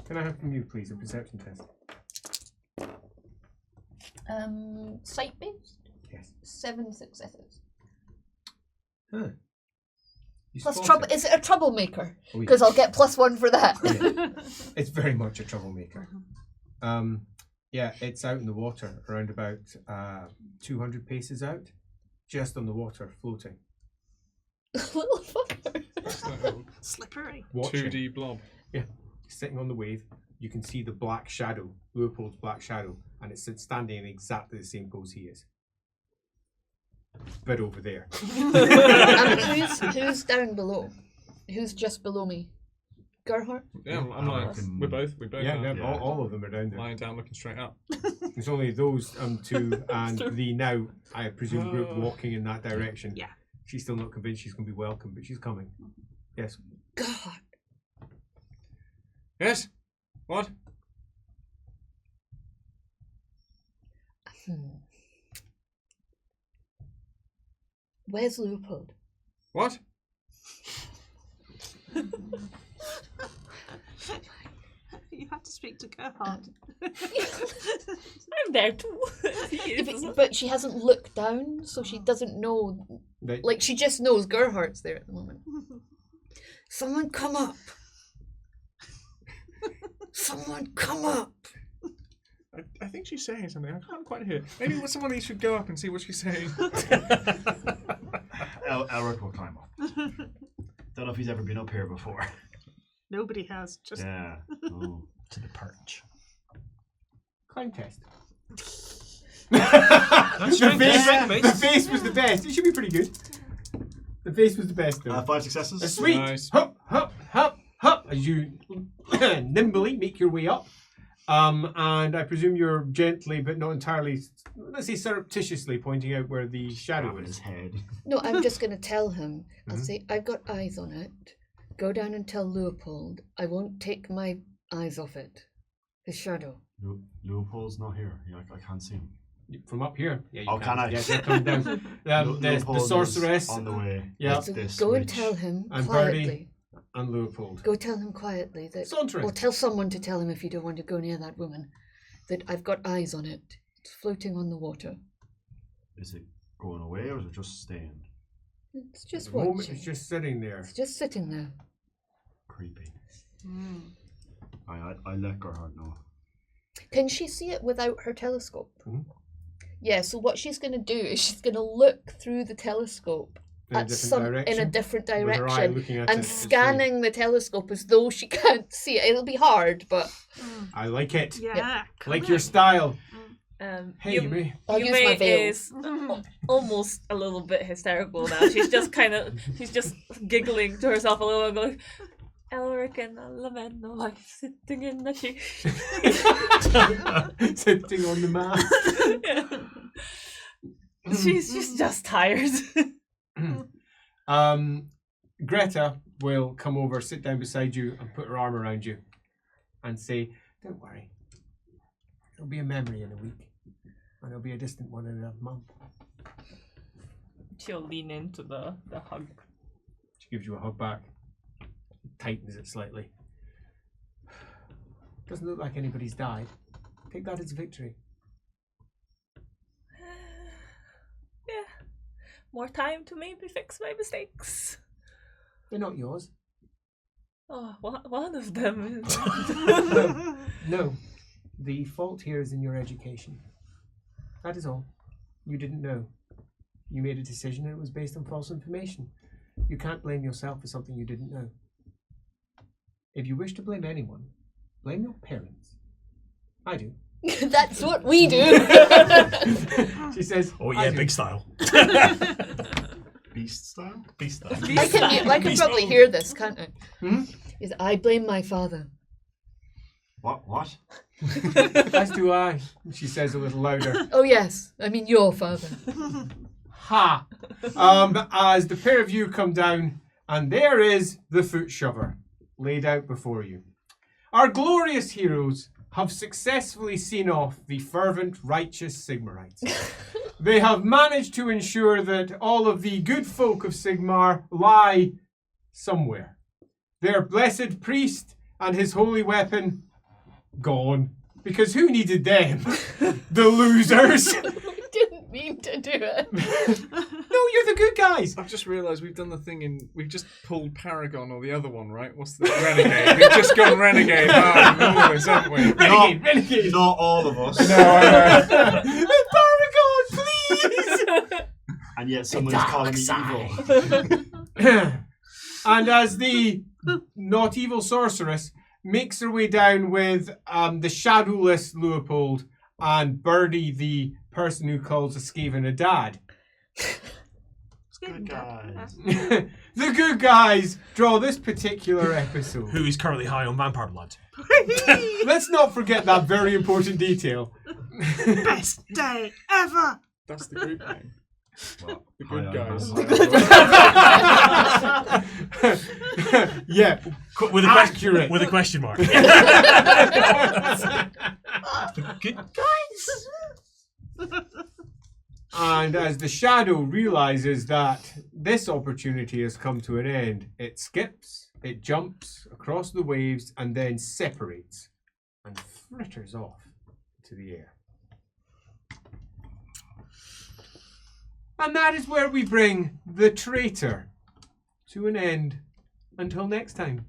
Can I have from you, please, a perception test?
Sight based?
Yes.
7 successes.
Huh. You
Plus
spot
trouble.
it.
Is it a troublemaker?
Oh, yeah.
Because I'll get +1 for that.
It's very much a troublemaker. Yeah, it's out in the water, around about 200 paces out, just on the water, floating.
Little fucker.
Slippery.
Watching.
2D blob.
Yeah, sitting on the wave. You can see the black shadow, Leopold's black shadow, and it's standing in exactly the same pose he is. But over there.
And who's down below? Who's just below me? Gerhardt?
Yeah, I'm like, we both
Yeah,
are.
yeah, all of them are down there.
Lying down, looking straight up.
There's only those two and the now, I presume, group walking in that direction.
Yeah.
She's still not convinced she's going to be welcome, but she's coming. Yes.
God.
Yes? What?
Where's Leopold?
What?
You have to speak to Gerhard.
I'm there too.
But she hasn't looked down, so she doesn't know. Like, she just knows Gerhardt's there at the moment. Someone come up. Someone come up.
I think she's saying something. I can't quite hear. Maybe someone should go up and see what she's saying.
Elric will climb up. Don't know if he's ever been up here before.
Nobody has. Just
Yeah. Oh.
To the perch.
Climb test.
That's
The face was the best. It should be pretty good. The face was the best, though.
5 successes.
Sweet.
Nice.
Hup, hup, hup, hup. As you nimbly make your way up. And I presume you're gently, but not entirely, let's say surreptitiously, pointing out where the shadow
Grab
is.
his head.
No, I'm just going to tell him. I'll say, I've got eyes on it. Go down and tell Leopold. I won't take my eyes off it. His shadow.
Leopold's not here. Yeah, I can't see him.
From up here. Yeah, you
Oh, can I?
Yeah, they're coming down. The
Leopold is
sorceress
on the way.
Yeah.
It's this
Go and
witch.
tell him
And
quietly.
and Leopold.
Go tell him quietly that.
Sauntering.
Or tell someone to tell him if you don't want to go near that woman. That I've got eyes on it. It's floating on the water.
Is it going away or is it just staying?
It's just
The moment
watching.
it's just sitting there.
It's just sitting there.
Creepy. I let Gerhard know.
Can she see it without her telescope?
Mhm.
Yeah, so what she's going to do is she's going to look through the telescope
In a
at
different direction.
in a different
With her eye
direction
looking at
and
it, it's
scanning the telescope as though she can't see it. It'll be hard, but
I like it.
yeah.
Like your style. Hey,
Yume
me.
I'll use my veil.
is almost a little bit hysterical now. She's just giggling to herself a little and going, Elric and Lameno like sitting in the tree.
Sitting on the mat.
She's just tired.
Greta will come over, sit down beside you, and put her arm around you, and say, "Don't worry. It'll be a memory in a week, and it'll be a distant one in a month."
She'll lean into the hug.
She gives you a hug back, tightens it slightly. Doesn't look like anybody's died. Take that as a victory.
Yeah. More time to maybe fix my mistakes.
They're not yours.
Oh, one of them is.
No. The fault here is in your education. That is all. You didn't know. You made a decision and it was based on false information. You can't blame yourself for something you didn't know. If you wish to blame anyone, blame your parents. I do.
That's what we do.
She says,
Oh yeah, big style.
Beast style?
Beast style.
I can probably hear this, can't I?
Hmm?
Is I blame my father.
What?
As do I, she says a little louder.
Oh yes, I mean your father.
Ha! As the pair of you come down, and there is the foot shover laid out before you. Our glorious heroes have successfully seen off the fervent, righteous Sigmarites. They have managed to ensure that all of the good folk of Sigmar lie somewhere. Their blessed priest and his holy weapon gone. Because who needed them? The losers!
Didn't mean to do it.
No, you're the good guys!
I've just realised we've done the thing we've just pulled Paragon or the other one, right? What's the Renegade? We've just gone Renegade hard and all this, haven't we?
Renegade!
Not all of us.
No, I know.
Paragon, please!
And yet someone is calling me evil.
And as the not evil sorceress makes her way down with the shadowless Leopold and Birdie, the person who calls a Skaven a dad.
Good guys.
The good guys draw this particular episode.
Who is currently high on vampire blood.
Let's not forget that very important detail.
Best day ever.
That's the group name.
Well,
The good
guys.
Yeah,
With a
accurate.
with a question mark. Good guys.
And as the shadow realizes that this opportunity has come to an end, it skips, it jumps across the waves, and then separates and fritters off into the air. And that is where we bring the Traitor to an end. Until next time.